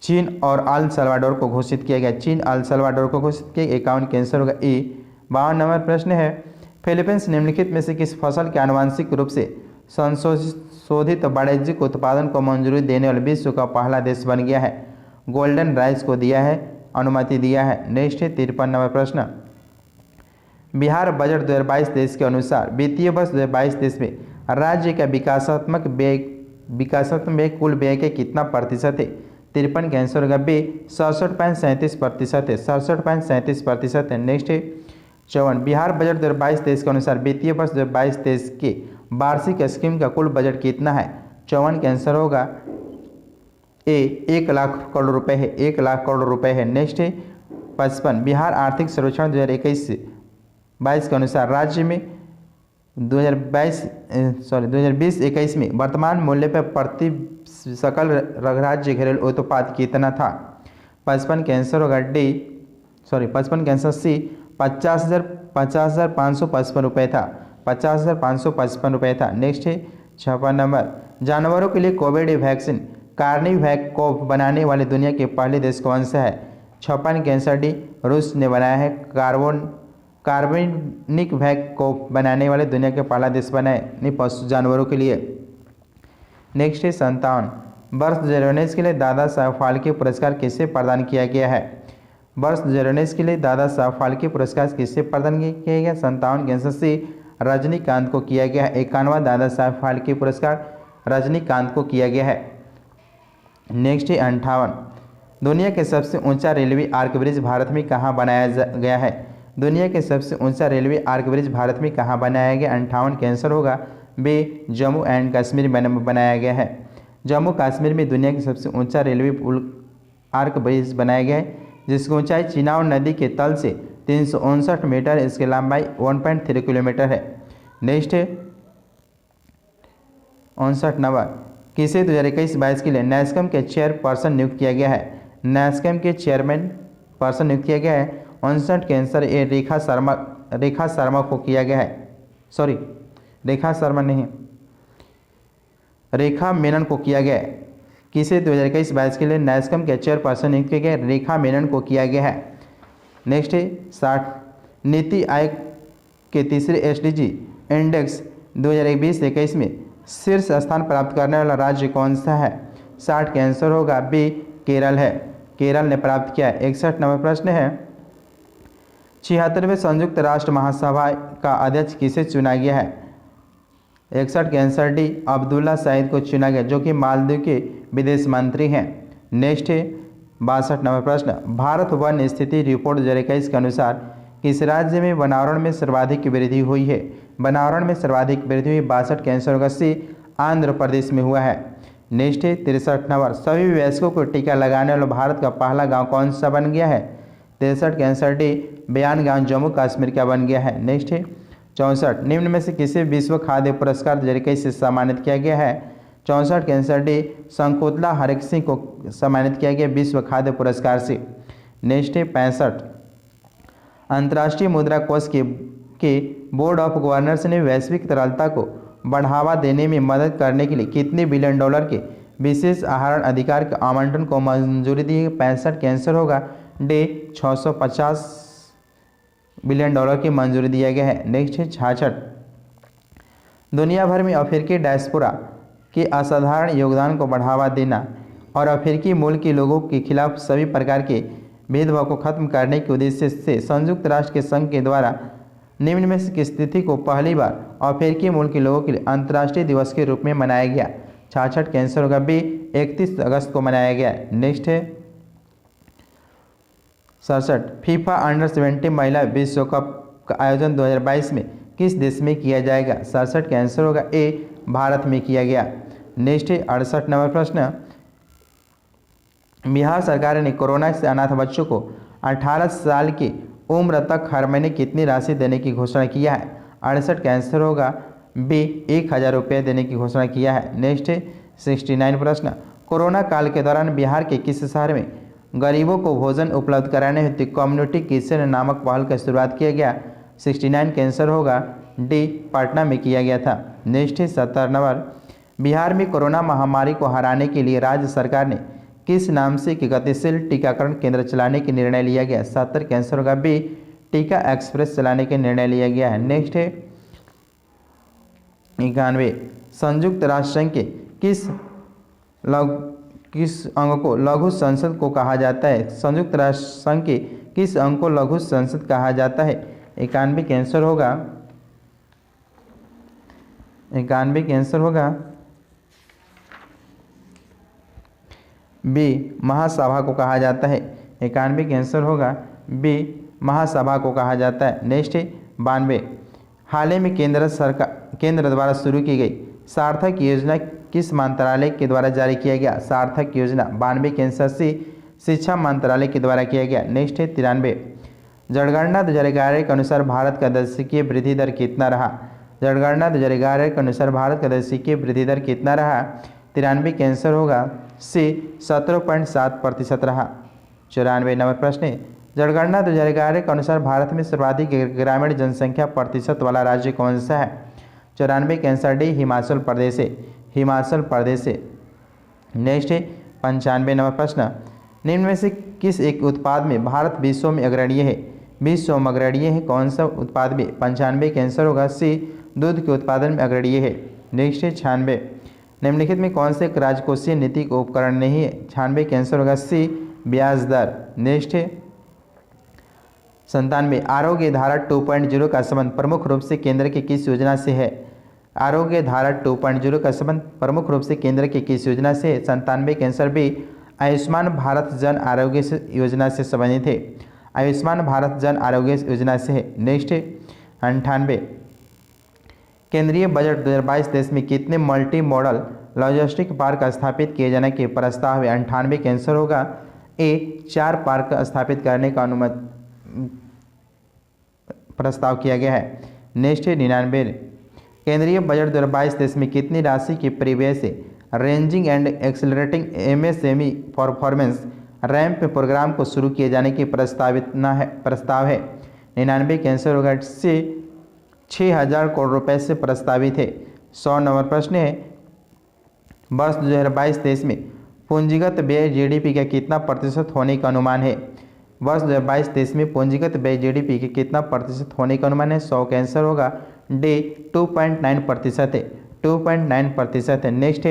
चीन और अल सल्वाडोर को घोषित किया गया। चीन अल सल्वाडोर को घोषित किया। 51 का आंसर होगा ए। 52 नंबर प्रश्न है, फिलीपींस निम्नलिखित में से किस फसल के आनुवांशिक रूप से संशोधित वाणिज्यिक उत्पादन को मंजूरी देने वाले विश्व का पहला देश बन गया है? गोल्डन राइस को दिया है, अनुमति दिया है। नेक्स्ट 53 नंबर प्रश्न, बिहार बजट 2022 देश के अनुसार वित्तीय वर्ष 2022 देश में राज्य का विकासात्मक व्यय कुल व्यय के कितना प्रतिशत है? 53 का आंसर होगा बी, 67.37% है। 67.37% है। नेक्स्ट 54, बिहार बजट 2022 देश के अनुसार वित्तीय वर्ष 2022 देश के वार्षिक स्कीम का कुल बजट कितना है? 54 का आंसर होगा ए, 1 लाख करोड़ रुपए है। 1 लाख करोड़ रुपए है। नेक्स्ट 55, बिहार आर्थिक सर्वेक्षण 2021-22 के अनुसार राज्य में 2020-21 में वर्तमान मूल्य पर प्रति सकल राज्य घरेलू उत्पाद कितना था? 55 का आंसर होगा डी, 55 का आंसर सी, 50,555 रुपये था। 50,555 रुपये था। नेक्स्ट है 56 नंबर, जानवरों के लिए कोविड वैक्सीन कार्निवैक को बनाने वाले दुनिया के पहले देश कौन सा है? 56 का आंसर डी, रूस ने बनाया है। कार्बनिक वैक को बनाने वाले दुनिया के पहला देश बना है नहीं पशु जानवरों के लिए। नेक्स्ट है 57, वर्ष 2019 के लिए दादा साहब फाल्के पुरस्कार किसे प्रदान किया गया है? वर्ष 2019 के लिए दादा साहब फाल्के पुरस्कार किसे प्रदान किया गया? 57 के आंसर सी, रजनीकांत को किया गया है। 51वां दादा साहब फाल्के पुरस्कार रजनीकांत को किया गया है। नेक्स्ट है 58, दुनिया के सबसे ऊंचा रेलवे आर्क ब्रिज भारत में कहाँ बनाया गया है? दुनिया के सबसे ऊंचा रेलवे आर्क ब्रिज भारत में कहाँ बनाया गया? 58 का आंसर होगा बी, जम्मू एंड कश्मीर में बनाया गया है। जम्मू कश्मीर में दुनिया के सबसे ऊंचा रेलवे आर्क ब्रिज बनाया गया है, जिसकी ऊंचाई चिनाब नदी के तल से 359 मीटर, इसकी लंबाई 1.3 किलोमीटर है। नेक्स्ट है 59 नंबर, किसे 2021-22 के लिए नैस्कॉम के चेयरपर्सन नियुक्त किया गया है? नैस्कॉम के चेयरमैन पर्सन नियुक्त किया गया है। 59 के आंसर ए, रेखा शर्मा को किया गया है। सॉरी, रेखा शर्मा नहीं, रेखा मेनन को किया गया है। किसे 2021-22 के लिए नैस्कॉम के चेयरपर्सन नियुक्त किया गया? रेखा मेनन को किया गया है। नेक्स्ट है 60, नीति आयोग के तीसरे SDG इंडेक्स 2020-21 में शीर्ष स्थान प्राप्त करने वाला राज्य कौन सा है? 60 का आंसर होगा बी, केरल है। केरल ने प्राप्त किया है। 61 नंबर प्रश्न है, 76वें संयुक्त राष्ट्र महासभा का अध्यक्ष किसे चुना गया है? 61 के आंसर डी, अब्दुल्ला सईद को चुना गया, जो कि मालदीव के विदेश मंत्री हैं। नेक्स्ट है 62 नंबर प्रश्न, भारत वन स्थिति रिपोर्ट 2021 के अनुसार किस राज्य में वनावरण में सर्वाधिक वृद्धि हुई है? वनावरण में सर्वाधिक वृद्धि हुई। 62 के आंसर होगा सी, आंध्र प्रदेश में हुआ है। नेक्स्ट है 63 नंबर, सभी वयस्कों को टीका लगाने वाला भारत का पहला गाँव कौन सा बन गया है? 63 के आंसर डी, बयान गाँव जम्मू कश्मीर का बन गया है। नेक्स्ट है 64, निम्न में से किसे विश्व खाद्य पुरस्कार 2021 से सम्मानित किया गया है? 64 के आंसर डी, शंकुतला हरेक सिंह को सम्मानित किया गया विश्व खाद्य पुरस्कार से। नेक्स्ट है 65, अंतर्राष्ट्रीय मुद्रा कोष के बोर्ड ऑफ गवर्नर्स ने वैश्विक तरलता को बढ़ावा देने में मदद करने के लिए कितने बिलियन डॉलर के विशेष आहरण अधिकार के आवंटन को मंजूरी दी है? 65 के आंसर होगा डी 650 बिलियन डॉलर की मंजूरी दिया गया है। नेक्स्ट है 66, दुनिया भर में अफ्रीकी डायस्पोरा के असाधारण योगदान को बढ़ावा देना और अफ्रीकी मूल के लोगों के खिलाफ सभी प्रकार के भेदभाव को खत्म करने के उद्देश्य से संयुक्त राष्ट्र के संघ के द्वारा निम्न में से किस तिथि को पहली बार अफ्रीकी मूल के लोगों के लिए अंतर्राष्ट्रीय दिवस के रूप में मनाया गया? 66 कैंसर होगा बी 31 अगस्त को मनाया गया। नेक्स्ट है 67, फीफा अंडर 17 महिला विश्व कप का आयोजन 2022 में किस देश में किया जाएगा? 67 का आंसर होगा ए भारत में किया गया। नेक्स्ट है 68 नंबर प्रश्न, बिहार सरकार ने कोरोना से अनाथ बच्चों को 18 साल की उम्र तक हर महीने कितनी राशि देने की घोषणा किया है? 68 का आंसर होगा बी 1000 रुपये देने की घोषणा किया है। नेक्स्ट है 69 प्रश्न, कोरोना काल के दौरान बिहार के किस शहर में गरीबों को भोजन उपलब्ध कराने हेतु कम्युनिटी किचन नामक पहल का शुरुआत किया गया? 69 का आंसर होगा डी पटना में किया गया था। नेक्स्ट है 70 नंबर, बिहार में कोरोना महामारी को हराने के लिए राज्य सरकार ने किस नाम से एक गतिशील टीकाकरण केंद्र चलाने के निर्णय लिया गया? 70 का आंसर होगा बी टीका एक्सप्रेस चलाने के निर्णय लिया गया है। नेक्स्ट है 91, संयुक्त राष्ट्र संघ के किस अंग को लघु संसद को कहा जाता है? संयुक्त राष्ट्र संघ के किस अंग को लघु संसद कहा जाता है? 91 का आंसर होगा 91 का आंसर होगा बी महासभा को कहा जाता है। 91 का आंसर होगा बी महासभा को कहा जाता है। नेक्स्ट है 92, हाल ही में केंद्र द्वारा शुरू की गई सार्थक योजना किस मंत्रालय के द्वारा जारी किया गया? सार्थक योजना 92 के आंसर सी शिक्षा मंत्रालय के द्वारा किया गया। नेक्स्ट है 93, जनगणना 2011 के अनुसार भारत का दशकीय वृद्धि दर कितना रहा? जनगणना 2011 के अनुसार भारत का दशकीय वृद्धि दर कितना रहा? 93 का आंसर होगा सी 17.7% रहा। 94 नंबर प्रश्न है, जनगणना 2011 के अनुसार भारत में सर्वाधिक ग्रामीण जनसंख्या प्रतिशत वाला राज्य कौन सा है? 94 का आंसर डी हिमाचल प्रदेश है। हिमाचल प्रदेश है। नेक्स्ट है 95 नंबर प्रश्न, निम्न में से किस एक उत्पाद में भारत विश्व में अग्रणीय है? विश्व में अग्रणीय है कौन सा उत्पाद में? 95 का आंसर होगा सी दूध के उत्पादन में अग्रणीय है। नेक्स्ट है 96, निम्नलिखित में कौन से एक राजकोषीय नीति को उपकरण नहीं है? 96 का आंसर होगा सी ब्याज दर। नेक्स्ट है 97, आरोग्य धारा 2.0 का संबंध प्रमुख रूप से केंद्र के किस योजना से है? आरोग्य धारा 2.0 का संबंध प्रमुख रूप से केंद्र के किस योजना से है? 97 का आंसर बी आयुष्मान भारत जन आरोग्य योजना से संबंधित है। आयुष्मान भारत जन आरोग्य योजना से है। नेक्स्ट है 98, केंद्रीय बजट 2022 देश में कितने मल्टी मॉडल लॉजिस्टिक पार्क स्थापित किए जाने के प्रस्ताव है? 98 का आंसर होगा ए 4 पार्क स्थापित करने का प्रस्ताव किया गया है। नेक्स्ट है 99, केंद्रीय बजट 2022 देश में कितनी राशि की परिव्यय से raising and accelerating MSME performance RAMP programme को शुरू किए जाने की प्रस्ताव है? 99 का आंसर होगा सी 6000 करोड़ रुपए से प्रस्तावित है। 100 नंबर प्रश्न है, वर्ष 2022 देश में पूंजीगत व्यय जीडीपी का कितना प्रतिशत होने का अनुमान है? वर्ष 2022 देश में पूंजीगत व्यय जीडीपी के कितना प्रतिशत होने का अनुमान है? 100 का आंसर होगा डी 2.9% है। 2.9% है। नेक्स्ट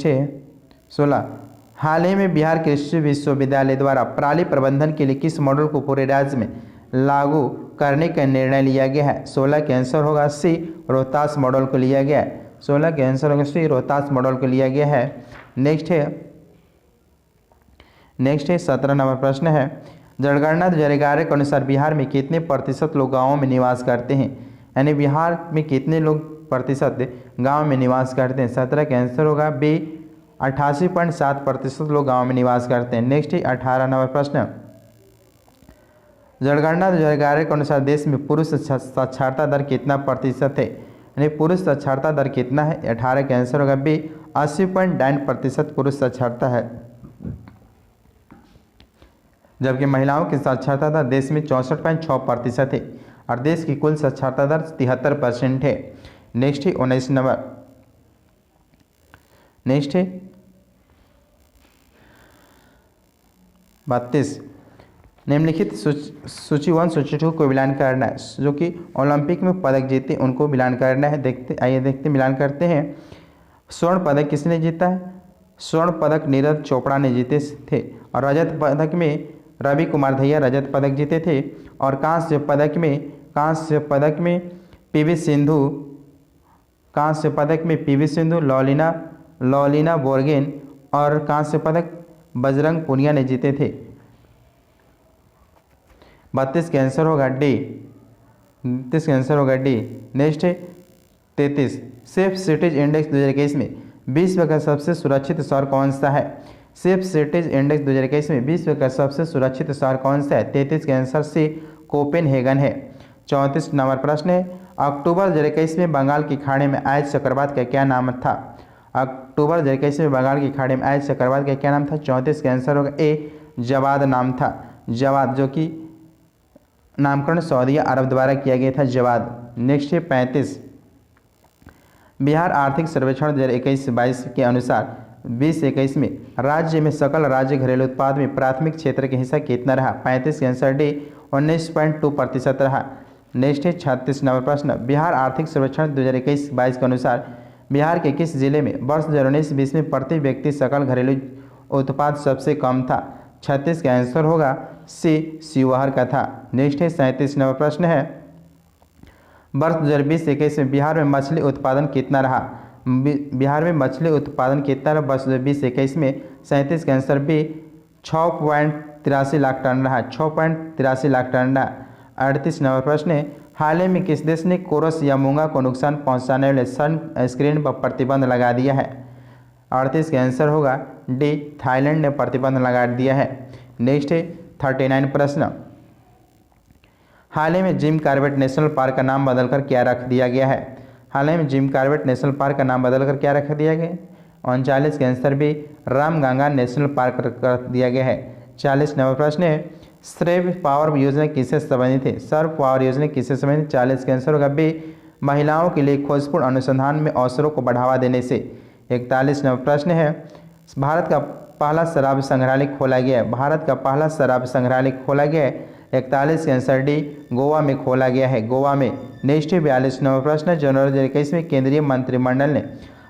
है 16, हाल ही में बिहार कृषि विश्वविद्यालय द्वारा पराली प्रबंधन के लिए किस मॉडल को पूरे राज्य में लागू करने का निर्णय लिया गया है? 16 का आंसर होगा सी रोहतास मॉडल को लिया गया है। 16 का आंसर होगा सी रोहतास मॉडल को लिया गया है। नेक्स्ट है 17 नंबर प्रश्न है, जनगणना 2011 के अनुसार बिहार में कितने प्रतिशत लोग गाँवों में निवास करते हैं? यानी बिहार में कितने लोग प्रतिशत गाँव में निवास करते हैं? 17 का आंसर होगा बी 88.7% लोग गाँव में निवास करते हैं। नेक्स्ट है 18 नंबर प्रश्न, जनगणना 2011 के अनुसार देश में पुरुष साक्षरता दर कितना प्रतिशत है? यानी पुरुष साक्षरता दर कितना है? 18 का आंसर होगा बी 80.9% पुरुष साक्षरता है, जबकि महिलाओं की साक्षरता दर देश में 64.6% है और देश की कुल साक्षरता दर 73% है। नेक्स्ट है 19 नंबर, नेक्स्ट है 32 निम्नलिखित सूची 1 सूची 2 को मिलान करना है, जो कि ओलंपिक में पदक जीते उनको मिलान करना है। आइए देखते मिलान करते हैं। स्वर्ण पदक किसने जीता है? स्वर्ण पदक नीरज चोपड़ा ने जीते थे। और रजत पदक में रवि कुमार दहिया रजत पदक जीते थे। और कांस्य पदक में पीवी सिंधु, लॉलिना बोर्गेन और कांस्य पदक बजरंग पुनिया ने जीते थे। 32 का आंसर होगा डी। 32 का आंसर होगा डी। नेक्स्ट है 33 सेफ सिटीज इंडेक्स 2021 में विश्व का सबसे सुरक्षित शहर कौन सा है? सेफ सिटीज इंडेक्स 2021 में विश्व का सबसे सुरक्षित शहर कौन सा है? 33 का आंसर सी कोपेनहेगन है। 34 नंबर प्रश्न है अक्टूबर 2021 में बंगाल की खाड़ी में आए चक्रवात का क्या नाम था? अक्टूबर 2021 में बंगाल की खाड़ी में आए चक्रवात का क्या नाम था? 34 का आंसर होगा ए जवाद नाम था। जवाद, जो कि नामकरण सऊदी अरब द्वारा किया गया था, जवाद। नेक्स्ट है 35 बिहार आर्थिक सर्वेक्षण 2021-22 के अनुसार 2021 में राज्य में सकल राज्य घरेलू उत्पाद में प्राथमिक क्षेत्र का हिस्सा कितना रहा? 35 का आंसर डी 19.2% रहा। नेक्स्ट है 36 नंबर प्रश्न बिहार आर्थिक सर्वेक्षण 2021-22 के अनुसार बिहार के किस जिले में वर्ष 2019-20 में प्रति व्यक्ति सकल घरेलू उत्पाद सबसे कम था? 36 का आंसर होगा सी शिवहर का था। नेक्स्ट है 37 नंबर प्रश्न है वर्ष 2020-21 में बिहार में मछली उत्पादन कितना रहा? बिहार में मछली उत्पादन कितना रहा वर्ष 2020-21 में? 37 का आंसर बी 6.83 लाख टन रहा। 6.83 लाख टन रहा। 38 नंबर प्रश्न है हाल ही में किस देश ने कोरस या मूंगा को नुकसान पहुंचाने वाले सनस्क्रीन पर प्रतिबंध लगा दिया है? 38 का आंसर होगा डी थाईलैंड ने प्रतिबंध लगा दिया है। नेक्स्ट है 39 प्रश्न हाल ही में जिम कॉर्बेट नेशनल पार्क का नाम बदलकर क्या रख दिया गया है? हाल ही में जिम कॉर्बेट नेशनल पार्क का नाम बदलकर क्या रख दिया गया है? 39 का आंसर भी रामगंगा नेशनल पार्क कर दिया गया है। 40 नंबर प्रश्न है सर्व पावर योजना किससे संबंधित है? सर्व पावर योजना किससे संबंधित? 40 का आंसर होगा बी महिलाओं के लिए खोजपूर्ण अनुसंधान में अवसरों को बढ़ावा देने से। 41 नंबर प्रश्न है भारत का पहला शराब संग्रहालय खोला गया है। भारत का पहला शराब संग्रहालय खोला गया है। 41 का आंसर डी गोवा में खोला गया है, गोवा में। नेक्स्ट 42 नंबर प्रश्न जनवरी 2021 में केंद्रीय मंत्रिमंडल ने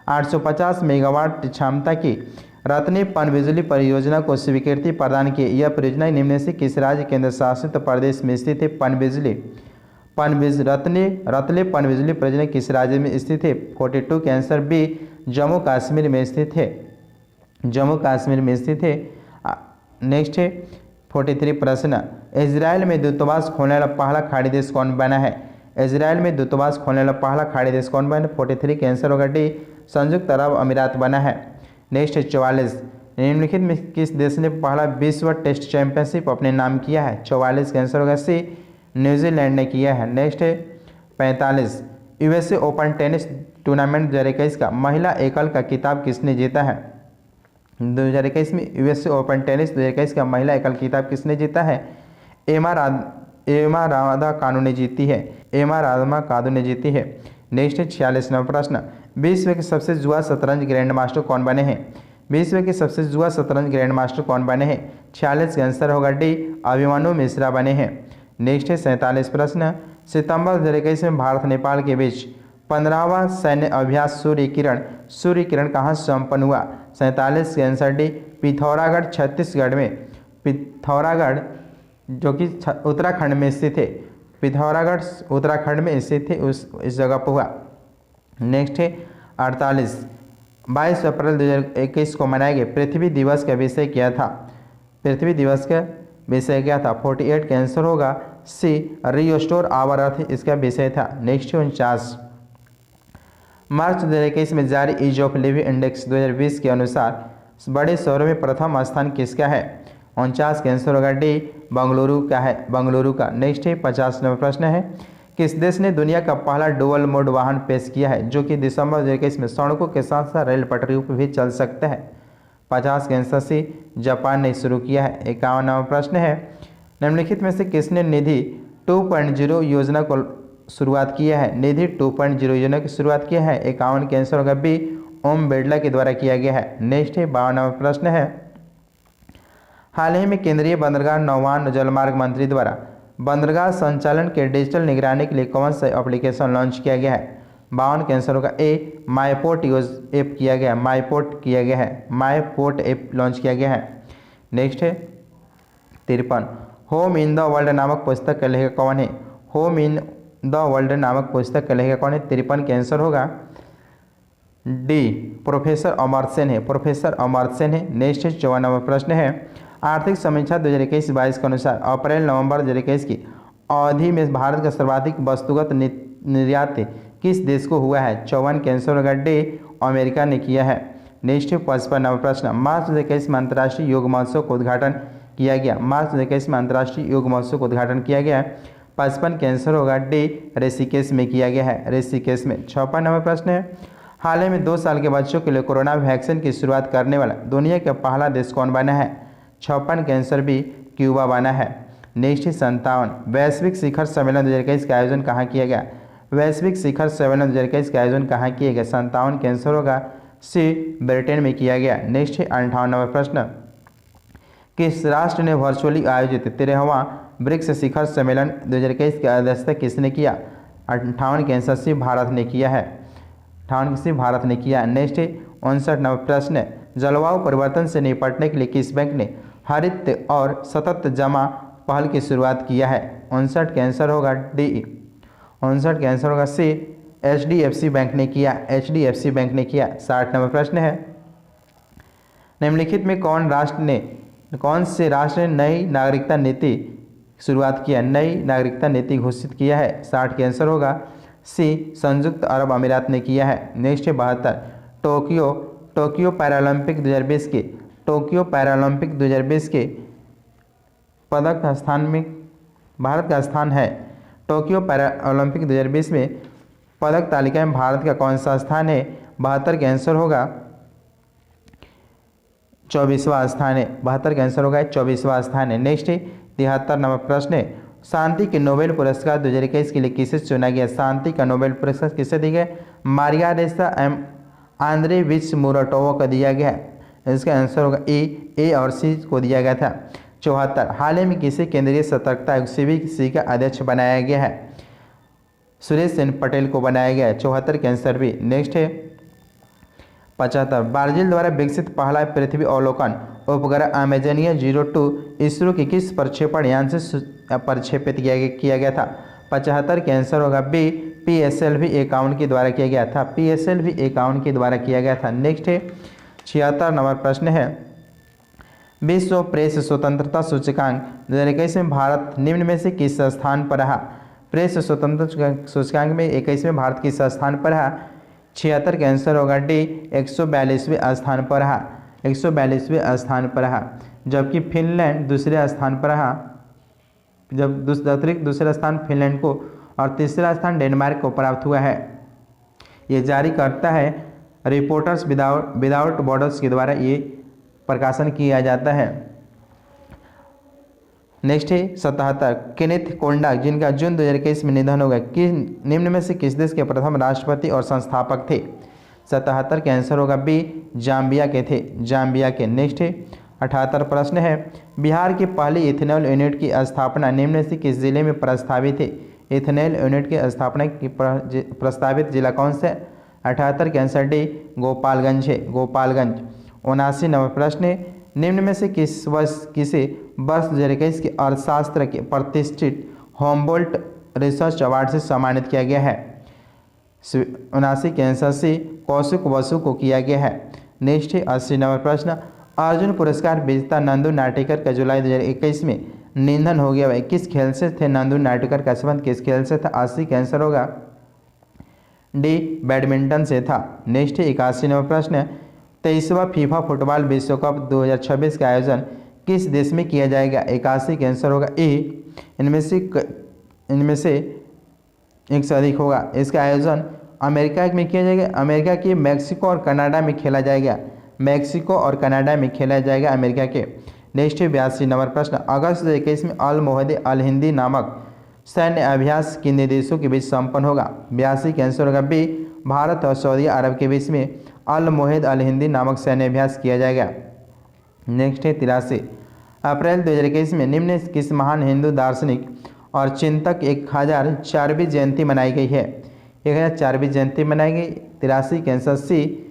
850 मेगावाट क्षमता की रत्नी पनबिजली परियोजना को स्वीकृति प्रदान की। यह परियोजना निम्न से किस राज्य केंद्र शासित प्रदेश में स्थित है? रतले पनबिजली परियोजना किस राज्य में स्थित है? 42 के आंसर बी जम्मू कश्मीर में स्थित है, जम्मू कश्मीर में स्थित है। नेक्स्ट है 43 प्रश्न इजराइल में दूतावास खोलने वाला पहला खाड़ी देश कौन बना है? इजराइल में दूतावास खोलने वाला पहला खाड़ी देश कौन बना? 43 के आंसर होगा डी संयुक्त अरब अमीरात बना है। नेक्स्ट है 44 निम्नलिखित में किस देश ने पहला विश्व टेस्ट चैंपियनशिप अपने नाम किया है? 44 का आंसर होगा सी न्यूजीलैंड ने किया है। नेक्स्ट है 45 यूएसए ओपन टेनिस टूर्नामेंट 2021 का महिला एकल का खिताब किसने जीता है? 2021 में यूएसए ओपन टेनिस 2021 का महिला एकल खिताब किसने जीता है? एमा राधा कानू ने जीती है, एमा राधा कानू ने जीती है। नेक्स्ट है 46 नंबर प्रश्न विश्व के सबसे जुआ शतरंज ग्रैंड मास्टर कौन बने हैं? विश्व के सबसे जुआ शतरंज ग्रैंड मास्टर कौन बने हैं? 46 का आंसर होगा डी अभिमन्यु मिश्रा बने हैं। नेक्स्ट है 47 प्रश्न सितंबर 2021 में भारत नेपाल के बीच 15वां सैन्य अभ्यास सूर्य किरण कहाँ संपन्न हुआ? 47 के आंसर डी पिथौरागढ़ छत्तीसगढ़ में, पिथौरागढ़ जो कि उत्तराखंड में स्थित है, पिथौरागढ़ उत्तराखंड में स्थित है, इस जगह पर हुआ। नेक्स्ट है 48 22 अप्रैल 2021 को मनाए गए पृथ्वी दिवस का विषय क्या था? पृथ्वी दिवस का विषय क्या था? 48 का आंसर होगा सी रिस्टोर आवर अर्थ इसका विषय था। नेक्स्ट 49 मार्च 2021 में जारी ईज ऑफ लिविंग इंडेक्स 2020 के अनुसार बड़े शहरों में प्रथम स्थान किसका है? 49 का आंसर होगा डी बंगलुरु का है, बंगलुरु का। नेक्स्ट है 50 नंबर प्रश्न है किस देश ने दुनिया का पहला डुअल मोड वाहन पेश किया है जो कि दिसंबर 2021 में सड़कों के साथ साथ रेल पटरियों पर भी चल सकता है? 50 के आंसर सी जापान ने शुरू किया है। 51 नंबर प्रश्न है निम्नलिखित में से किसने निधि 2.0 योजना को शुरुआत किया है? निधि 2.0 योजना की शुरुआत किया है। 51 के आंसर होगा बी ओम बिरला के द्वारा किया गया है। नेक्स्ट है 52 नंबर प्रश्न है हाल ही में केंद्रीय बंदरगाह नौवान जलमार्ग मंत्री द्वारा बंदरगाह संचालन के डिजिटल निगरानी के लिए कौन सा एप्लीकेशन लॉन्च किया गया है? 52 के आंसर होगा ए, माईपोर्ट यूज ऐप किया गया, माईपोर्ट किया गया है, माईपोर्ट ऐप लॉन्च किया गया है। नेक्स्ट है 53, होम इन द वर्ल्ड नामक पुस्तक का लेखक कौन है? होम इन द वर्ल्ड नामक पुस्तक का लेखक कौन है? 53 के आंसर होगा डी, प्रोफेसर अमर्त्य सेन है, प्रोफेसर अमर्त्य सेन है। नेक्स्ट है 54 नंबर प्रश्न है, आर्थिक समीक्षा 2021-22 के अनुसार अप्रैल नवंबर 2021 की अवधि में भारत का सर्वाधिक वस्तुगत निर्यात किस देश को हुआ है? 54 के आंसर होगा डी, अमेरिका ने किया है। नेक्स्ट है 55 नंबर प्रश्न, मार्च 2021 में अंतर्राष्ट्रीय योग महोत्सव का उद्घाटन किया गया, मार्च 2021 में अंतर्राष्ट्रीय योग महोत्सव का उद्घाटन किया गया। 55 के आंसर होगा डी, ऋषिकेश में किया गया है, ऋषिकेश में। 56 नंबर प्रश्न है, हाल ही में 2 साल के बच्चों के लिए कोरोना वैक्सीन की शुरुआत करने वाला दुनिया का पहला देश कौन बना है? 56 के आंसर भी क्यूबा बना है। नेक्स्ट है 57, वैश्विक शिखर सम्मेलन 2021 का आयोजन कहाँ किया गया? वैश्विक शिखर सम्मेलन 2021 का आयोजन कहाँ किया गया? 57 के आंसर होगा सी, ब्रिटेन में किया गया। नेक्स्ट है 58 नंबर प्रश्न, किस राष्ट्र ने वर्चुअली आयोजित 13वां ब्रिक्स शिखर सम्मेलन 2021 की अध्यक्षता किसने किया? 58 के आंसर सी, भारत ने किया है, 58 से भारत ने किया। नेक्स्ट है 59 नंबर प्रश्न, जलवायु परिवर्तन से निपटने के लिए किस बैंक ने हरित और सतत जमा पहल की शुरुआत किया है? 59 के आंसर होगा डी, 59 के आंसर होगा सी, HDFC बैंक ने किया, HDFC बैंक ने किया। 60 नंबर प्रश्न है, निम्नलिखित में कौन से राष्ट्र ने नई नागरिकता नीति शुरुआत किया, नई नागरिकता नीति घोषित किया है? 60 के आंसर होगा सी, संयुक्त अरब अमीरात ने किया है। नेक्स्ट है 72, टोक्यो पैरालंपिक 2020 के टोक्यो पैरालंपिक 2020 के पदक स्थान में भारत का स्थान है। टोक्यो पैरालंपिक 2020 में पदक तालिका में भारत का कौन सा स्थान है? 72 के आंसर होगा 24वां स्थान है, 72 का आंसर होगा 24वां स्थान है। नेक्स्ट है 73 नंबर प्रश्न है, शांति के नोबेल पुरस्कार 2021 के लिए किसे चुना गया? शांति का नोबेल पुरस्कार किसे दिया गया? मारिया रेसा एम आंद्रेविच मुराटोवा को दिया गया है। इसका आंसर होगा ए और सी को दिया गया था। 74, हाल ही में किसे केंद्रीय सतर्कता आयोग CBC का अध्यक्ष बनाया गया है? सुरेश सेन पटेल को बनाया गया है। 74 के आंसर भी। नेक्स्ट है 75, ब्राजील द्वारा विकसित पहला पृथ्वी अवलोकन उपग्रह अमेजनिया 02 इसरो की किस प्रक्षेपण यान से प्रक्षेपित किया गया था? 75 के आंसर होगा बी, PSLV 51 के द्वारा किया गया था, PSLV 51 के द्वारा किया गया था। नेक्स्ट है 76 नंबर प्रश्न है, विश्व प्रेस स्वतंत्रता सूचकांक 2021 में भारत निम्न में से किस स्थान पर रहा? प्रेस स्वतंत्रता सूचकांक में 21वें भारत किस स्थान पर रहा? 76 का आंसर होगा डी, 142वें स्थान पर रहा, 142वें स्थान पर रहा। जबकि फिनलैंड दूसरे स्थान पर रहा, जब दूसरा स्थान फिनलैंड को और तीसरा स्थान डेनमार्क को प्राप्त हुआ है। ये जारी करता है रिपोर्टर्स विदाउट बॉर्डर्स के द्वारा ये प्रकाशन किया जाता है। नेक्स्ट है 77, केनेथ कोंडाक जिनका जून 2021 में निधन हो गया, किस निम्न में से किस देश के प्रथम राष्ट्रपति और संस्थापक थे? 77 के आंसर होगा बी, जाम्बिया के थे, जाम्बिया के। नेक्स्ट है 78 प्रश्न है, बिहार की पहली इथेनॉल यूनिट की स्थापना निम्न में से किस जिले में प्रस्तावित है? इथेनॉल यूनिट की स्थापना की प्रस्तावित जिला कौन सा? 78 के आंसर डी, गोपालगंज है, गोपालगंज। 79 नंबर प्रश्न है, निम्न में से किसे वर्ष 2021 के अर्थशास्त्र के प्रतिष्ठित होमबोल्ट रिसर्च अवार्ड से सम्मानित किया गया है? 79 के आंसर सी, कौशिक बसु को किया गया है। नेक्स्ट है 80 नंबर प्रश्न, अर्जुन पुरस्कार विजेता नंदू नाटेकर का जुलाई 2021 में निधन हो गया है, किस खेल से थे? नंदू नाटेकर का संबंध किस खेल से था? 80 का आंसर होगा डी, बैडमिंटन से था। नेक्स्ट है 81 नंबर प्रश्न, 23वां फीफा फुटबॉल विश्व कप 2026 का आयोजन किस देश में किया जाएगा? 81 का आंसर होगा ए, इनमें से एक से अधिक होगा। इसका आयोजन अमेरिका में किया जाएगा, अमेरिका के मैक्सिको और कनाडा में खेला जाएगा, मैक्सिको और कनाडा में खेला जाएगा अमेरिका के। नेक्स्ट है 82 नंबर प्रश्न, अगस्त 2021 में अल मोहदे अल हिंदी नामक सैन्य अभ्यास किन देशों के बीच संपन्न होगा? 82 का आंसर होगा बी, भारत और सऊदी अरब के बीच में अल मोहिद अल हिंदी नामक सैन्य अभ्यास किया जाएगा। नेक्स्ट है 83, अप्रैल 2021 में निम्न किस महान हिंदू दार्शनिक और चिंतक 1004वीं जयंती मनाई गई है? 1004वीं जयंती मनाई गई। 83 कैंसर सी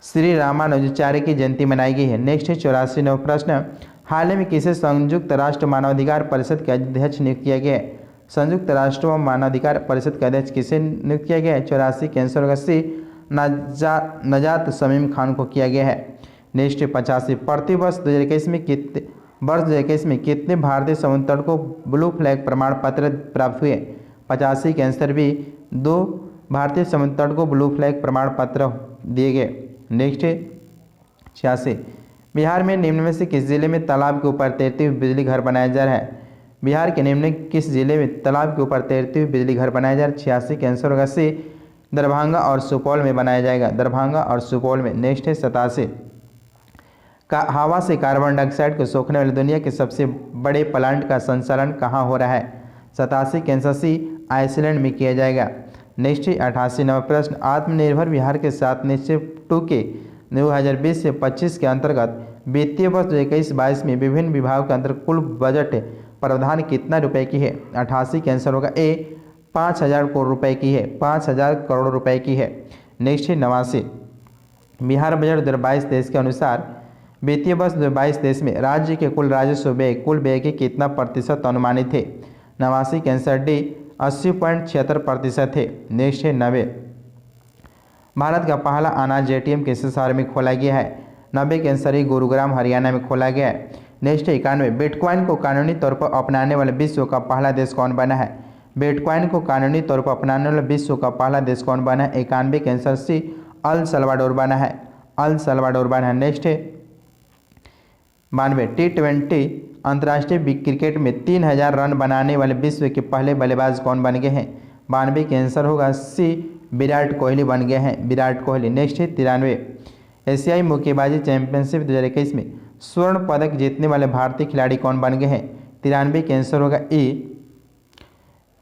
श्री रामानुजाचार्य की जयंती मनाई गई है। नेक्स्ट है 84वां प्रश्न, हाल ही में किसे संयुक्त राष्ट्र मानवाधिकार परिषद के अध्यक्ष नियुक्त किया गया है? संयुक्त राष्ट्र मानवाधिकार परिषद के अध्यक्ष किसे नियुक्त किया गया है? 84 कैंसर होगा सी नजात शमीम खान को किया गया है। नेक्स्ट 85 प्रतिवर्ष 2021 में कितने भारतीय समुद्र तट को ब्लू फ्लैग प्रमाण पत्र प्राप्त हुए? 85 कैंसर भी 2 भारतीय समुद्र तट को ब्लू फ्लैग प्रमाण पत्र दिए गए। नेक्स्ट 86 बिहार में निम्न में से किस जिले में तालाब के ऊपर तैरते हुए बिजली घर बनाया जा रहा है? बिहार के निम्न किस जिले में तालाब के ऊपर तैरते हुए बिजली घर बनाया जा रहा है? 86 कैंसर होगा सी दरभंगा और सुपौल में बनाया जाएगा, दरभंगा और सुपौल में। नेक्स्ट है 87 का हवा से कार्बन डाइऑक्साइड को सोखने वाले दुनिया के सबसे बड़े प्लांट का संचालन कहाँ हो रहा है? 87 कैंसर सी आइसलैंड में किया जाएगा। नेक्स्ट 88 नंबर प्रश्न, आत्मनिर्भर बिहार के साथ निश्चय 2 के 2020 से 25 के अंतर्गत वित्तीय वर्ष 2021-22 में विभिन्न विभागों के अंतर्गत कुल बजट प्रावधान कितना रुपए की है? 88 कैंसर होगा ए 5000 करोड़ रुपए की है, 5000 करोड़ रुपए की है। नेक्स्ट है 89 बिहार बजट 2022 देश के अनुसार वित्तीय वर्ष 2022-23 में राज्य के कुल राजस्व व्यय के कितना प्रतिशत अनुमानित थे? 89 कैंसर डी 80.76% थे। नेक्स्ट है 90 भारत का पहला अनाज एटीएम किस शहर में खोला गया है? 90 कैंसर ही गुरुग्राम हरियाणा में खोला गया है। नेक्स्ट है 91 बिटकॉइन को कानूनी तौर पर अपनाने वाले विश्व का पहला देश कौन बना है? बिटकॉइन को कानूनी तौर पर अपनाने वाला विश्व का पहला देश कौन बना है? 91 कैंसर सी अल सल्वाडोर बना है, अल सल्वाडोर बना है। नेक्स्ट है 92 T20 अंतर्राष्ट्रीय क्रिकेट में 3000 रन बनाने वाले विश्व के पहले बल्लेबाज कौन बन गए हैं? 92 कैंसर होगा सी विराट कोहली बन गए हैं, विराट कोहली। नेक्स्ट है 93 एशियाई मुक्केबाजी चैंपियनशिप 2021 में स्वर्ण पदक जीतने वाले भारतीय खिलाड़ी कौन बन गए हैं? 93 कैंसर होगा ई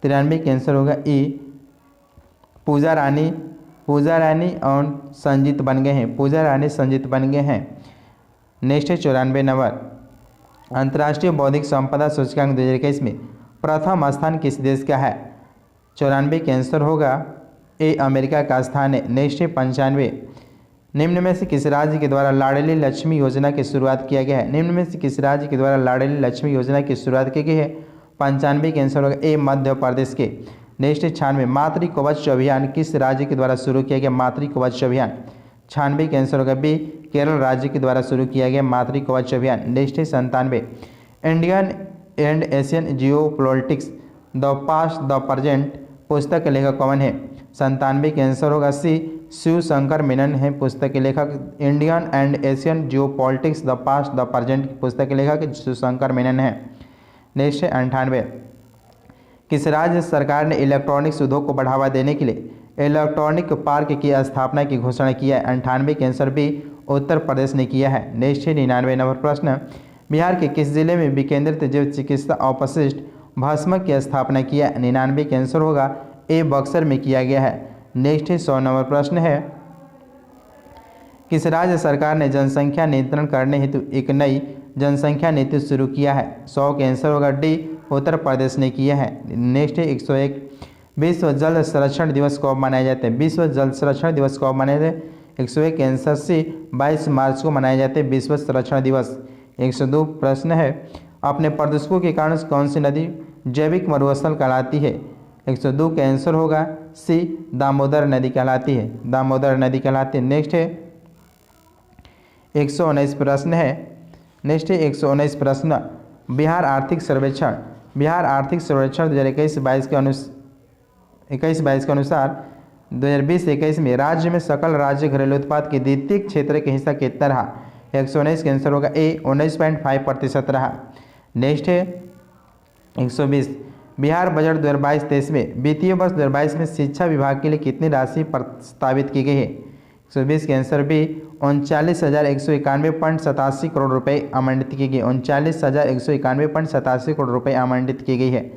93 कैंसर होगा ई पूजा रानी और संजीत बन गए हैं, पूजा रानी संजीत बन गए हैं। नेक्स्ट है 94 नंबर अंतर्राष्ट्रीय बौद्धिक संपदा सूचकांक 2021 में प्रथम स्थान किस देश का है? 94 कैंसर होगा ए अमेरिका का स्थान है। नेक्स्ट है 95 निम्न में से किस राज्य के द्वारा लाडली लक्ष्मी योजना की शुरुआत किया गया है? निम्न में से किस राज्य के द्वारा लाडली लक्ष्मी योजना की शुरुआत की गई है? 95 कैंसर होगा ए मध्य प्रदेश के। नेक्स्ट है 96 मातृ कवच अभियान किस राज्य के द्वारा शुरू किया गया? मातृ कवच अभियान 96 कैंसर होगा बी केरल राज्य के द्वारा शुरू किया गया मातृ कवच अभियान। नेक्स्ट है 97 Indian and Asian Jio politics the past the present पुस्तक के लेखक कौन है? 97 कैंसर होगा सी शिव शंकर मेनन है पुस्तक के लेखक। Indian and Asian Jio politics the past the present पुस्तक के लेखक शिव शंकर मेनन है। नेक्स्ट है 98 किस राज्य सरकार ने इलेक्ट्रॉनिक्स उद्योग को बढ़ावा देने के लिए इलेक्ट्रॉनिक पार्क की स्थापना की घोषणा किया है? 98 कैंसर भी उत्तर प्रदेश ने किया है। नेक्स्ट है 99 नंबर प्रश्न बिहार के किस जिले में विकेंद्रित जैव चिकित्सा अपशिष्ट भस्म की स्थापना किया है? 99 कैंसर होगा ए बक्सर में किया गया है। नेक्स्ट है 100 नंबर प्रश्न है किस राज्य सरकार ने जनसंख्या नियंत्रण करने हेतु एक नई जनसंख्या नीति शुरू किया है? 100 कैंसर होगा डी उत्तर प्रदेश ने किया है। नेक्स्ट है 101 विश्व जल संरक्षण दिवस कब मनाए जाते हैं? विश्व जल संरक्षण दिवस कब मनाए जाते हैं? 101 कैंसर से 22 मार्च को मनाए जाते हैं विश्व संरक्षण दिवस। 102 प्रश्न है अपने प्रदूषकों के कारण कौन सी नदी जैविक मरुस्थल कहलाती है? 102 का आंसर होगा सी दामोदर नदी कहलाती है, दामोदर नदी कहलाती है। नेक्स्ट है 119 प्रश्न है। नेक्स्ट है 119 प्रश्न बिहार आर्थिक सर्वेक्षण 2021-22 के अनुसार 2020-21 में राज्य में सकल राज्य घरेलू उत्पाद के द्वितीय क्षेत्र का हिस्सा कितना रहा? 119 का आंसर होगा ए 19.5% रहा। नेक्स्ट है 120 बिहार बजट 2022-23 में वित्तीय वर्ष 2022 में शिक्षा विभाग के लिए कितनी राशि प्रस्तावित की गई है? 120 के आंसर बी 39,191.87 करोड़ रुपए आवंटित की गई, 39,191.87 करोड़ रुपए आवंटित की गई है।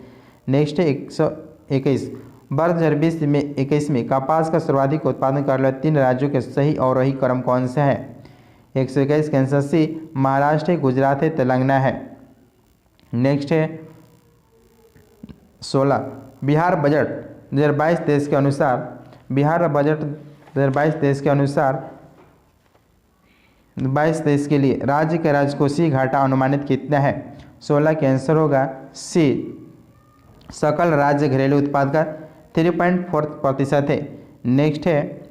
नेक्स्ट है 121 वर्ष 2020-21 में कपास का सर्वाधिक उत्पादन करने वाले 3 राज्यों के सही और रही क्रम कौन सा है? 121 कैंसर सी महाराष्ट्र है, गुजरात है, तेलंगाना है। नेक्स्ट है 16 बिहार बजट 2022 देश के अनुसार, बिहार बजट 2022 देश के अनुसार 22 देश के लिए राज्य का राजकोषीय घाटा अनुमानित कितना है? 16 का आंसर होगा सी, सकल राज्य घरेलू उत्पाद का 3.4% है। नेक्स्ट है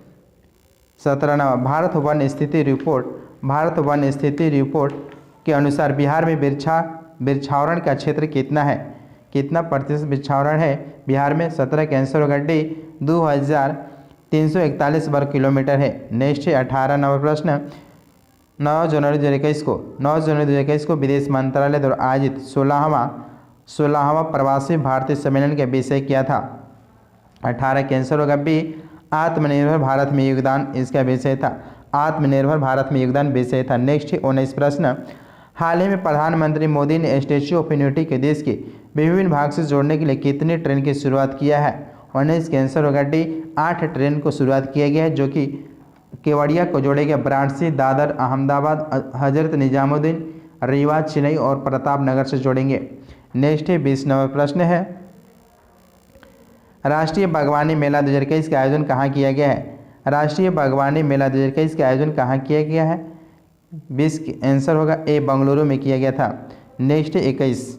17 भारत वन स्थिति रिपोर्ट, भारत वन स्थिति रिपोर्ट के अनुसार बिहार में वृक्षावरण का क्षेत्र कितना है? कितना प्रतिशत वृक्षावरण है बिहार में? 17 का आंसर होगा डी 2341 वर्ग किलोमीटर है। नेक्स्ट है 18 नंबर प्रश्न 9 जनवरी 2021 को विदेश मंत्रालय द्वारा आयोजित 16वां प्रवासी भारतीय सम्मेलन का विषय क्या था? 18 का आंसर होगा बी आत्मनिर्भर भारत में योगदान, इसका विषय था आत्मनिर्भर भारत में योगदान विषय था। नेक्स्ट है 19 प्रश्न हाल ही में प्रधानमंत्री मोदी ने स्टैच्यू ऑफ यूनिटी के देश के विभिन्न भाग से जोड़ने के लिए कितनी ट्रेन की शुरुआत किया है? 19 का आंसर होगा डी 8 ट्रेन को शुरुआत किया गया है, जो कि केवड़िया को जोड़ेगा वाराणसी, दादर, अहमदाबाद, हजरत निजामुद्दीन, रीवा, चेन्नई और प्रतापनगर से जोड़ेंगे। नेक्स्ट है 20 नंबर प्रश्न है राष्ट्रीय बागवानी मेला 2021 का आयोजन कहाँ किया गया है? राष्ट्रीय बागवानी मेला 2021 का आयोजन कहाँ किया गया है? 20 का आंसर होगा ए बंगलुरु में किया गया था। नेक्स्ट है 21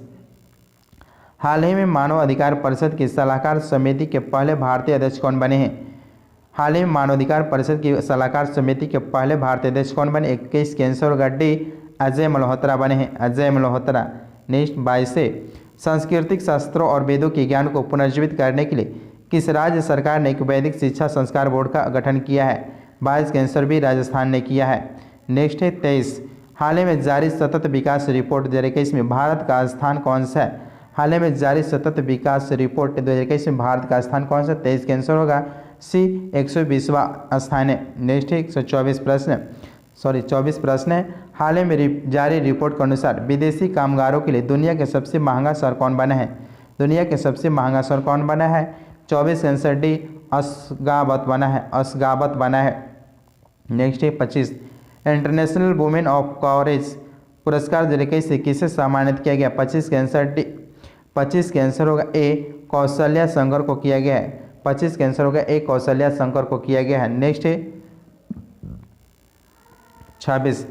हाल ही में मानव अधिकार परिषद की सलाहकार समिति के पहले भारतीय अध्यक्ष कौन बने हैं? हाल ही में मानवाधिकार परिषद की सलाहकार समिति के पहले भारतीय अध्यक्ष कौन बने? 21 का आंसर होगा डी अजय मल्होत्रा बने हैं, अजय मल्होत्रा। नेक्स्ट 22 से सांस्कृतिक शास्त्रों और वेदों के ज्ञान को पुनर्जीवित करने के लिए किस राज्य सरकार ने एक वैदिक शिक्षा संस्कार बोर्ड का गठन किया है? 22 का आंसर भी राजस्थान ने किया है। नेक्स्ट है 23 हाल ही में जारी सतत विकास रिपोर्ट 2021 में भारत का स्थान कौन सा है? हाल ही में जारी सतत विकास रिपोर्ट 2021 में भारत का स्थान कौन सा? 23 का आंसर होगा सी 120वां स्थान है। नेक्स्ट है 24 प्रश्न है हाल ही में जारी रिपोर्ट के अनुसार विदेशी कामगारों के लिए दुनिया के सबसे महंगा शहर कौन बना है? दुनिया के सबसे महंगा शहर कौन बना है? 24 का आंसर डी अशगाबत बना है। नेक्स्ट है 25 इंटरनेशनल वुमेन ऑफ कवरेज पुरस्कार 2021 से किसे सम्मानित किया गया? 25 का आंसर होगा ए कौशल्या शंकर को किया गया है। 25 का आंसर होगा ए कौशल्या शंकर को किया गया है। नेक्स्ट है 26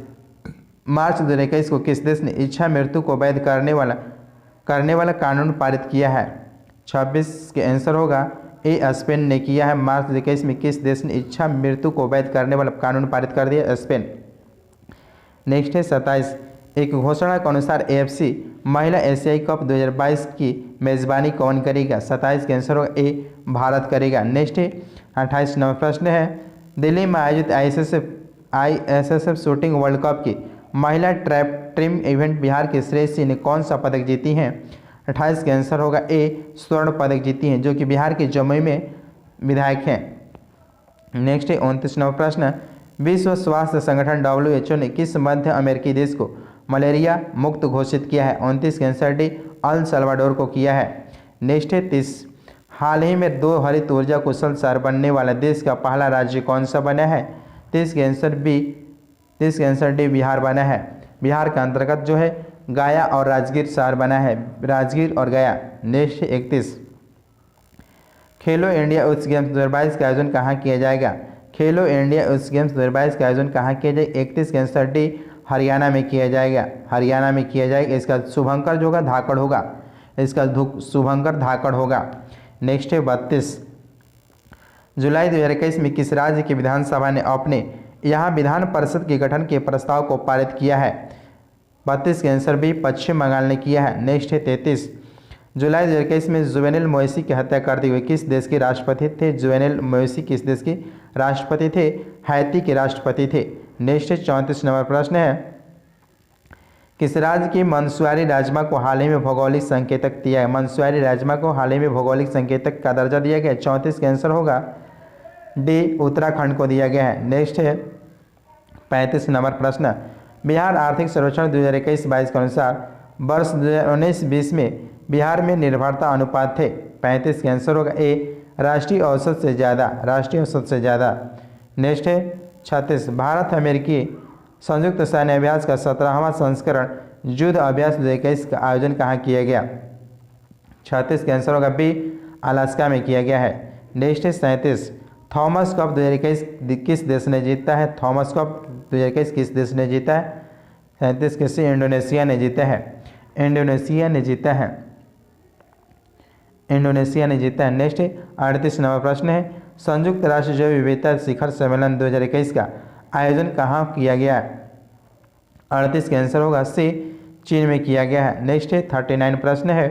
मार्च 2021 को किस देश ने इच्छा मृत्यु को वैध करने वाला कानून पारित किया है? 26 के आंसर होगा ए स्पेन ने किया है। मार्च 2021 में किस देश ने इच्छा मृत्यु को वैध करने वाला कानून पारित कर दिया? स्पेन। नेक्स्ट है 27 एक घोषणा के अनुसार AFC महिला एशियाई कप 2022 की मेजबानी कौन करेगा? 27 का आंसर होगा ए भारत करेगा। नेक्स्ट है 28 नंबर प्रश्न है दिल्ली में आयोजित ISSF शूटिंग वर्ल्ड कप की महिला ट्रैप टीम इवेंट बिहार के श्रेयसी ने कौन सा पदक जीती हैं? 28 का आंसर होगा ए स्वर्ण पदक जीती हैं, जो कि बिहार के जमुई में विधायक हैं। नेक्स्ट है 29 नंबर प्रश्न विश्व स्वास्थ्य संगठन WHO ने किस मध्य अमेरिकी देश को मलेरिया मुक्त घोषित किया है? 29 का आंसर डी अल सल्वाडोर को किया है। नेक्स्ट है 30 हाल ही में 2 हरित ऊर्जा कुशल शहर बनने वाला देश का पहला राज्य कौन सा बना है? 30 का आंसर डी बिहार बना है। बिहार के अंतर्गत जो है गया और राजगीर शहर बना है, राजगीर और गया। नेक्स्ट 31 खेलो इंडिया यूथ गेम्स 2022 का आयोजन कहाँ किया जाएगा? खेलो इंडिया यूथ गेम्स 2022 का आयोजन कहाँ किया जाएगा? 31 का आंसर डी हरियाणा में किया जाएगा, हरियाणा में किया जाएगा। इसका शुभंकर जो होगा धाकड़ होगा, इसका शुभंकर धाकड़ होगा। नेक्स्ट है 32 जुलाई 2021 में किस राज्य की विधानसभा ने अपने यहाँ विधान परिषद के गठन के प्रस्ताव को पारित किया है? 32 का आंसर भी पश्चिम बंगाल ने किया है। नेक्स्ट है 33 जुलाई 2021 में जुवेनिल मोइसी की हत्या करते हुए किस देश के राष्ट्रपति थे? जुवेनिल मोइसी किस देश के राष्ट्रपति थे? हैती के राष्ट्रपति थे। नेक्स्ट 34 नंबर प्रश्न है किस राज्य की मंसूरी राजमा को हाल ही में भौगोलिक संकेतक दिया है? मंसूरी राजमा को हाल ही में भौगोलिक संकेतक का दर्जा दिया गया है। 34 का आंसर होगा डी उत्तराखंड को दिया गया है। नेक्स्ट है 35 नंबर प्रश्न बिहार आर्थिक सर्वेक्षण 2021-22 के अनुसार वर्ष 2019-20 में बिहार में निर्भरता अनुपात थे। 35 का आंसर होगा ए राष्ट्रीय औसत से ज़्यादा, राष्ट्रीय औसत से ज़्यादा। नेक्स्ट है 36 भारत संयुक्त सैन्य अभ्यास का 17वां संस्करण युद्ध अभ्यास 2021 का आयोजन कहाँ किया गया? 36 का आंसर होगा बी, अलास्का में किया गया है। नेक्स्ट है 37, थॉमस कप 2021 किस देश ने जीता है? थॉमस कप 2021 किस देश ने जीता है? 37 किसी इंडोनेशिया ने जीता है। इंडोनेशिया ने जीता है। इंडोनेशिया ने जीता है। नेक्स्ट 38 नंबर प्रश्न है, संयुक्त राष्ट्र जैव विविधता शिखर सम्मेलन 2021 का आयोजन कहाँ किया गया है? 38 का आंसर होगा सी, चीन में किया गया है। नेक्स्ट 39 प्रश्न है,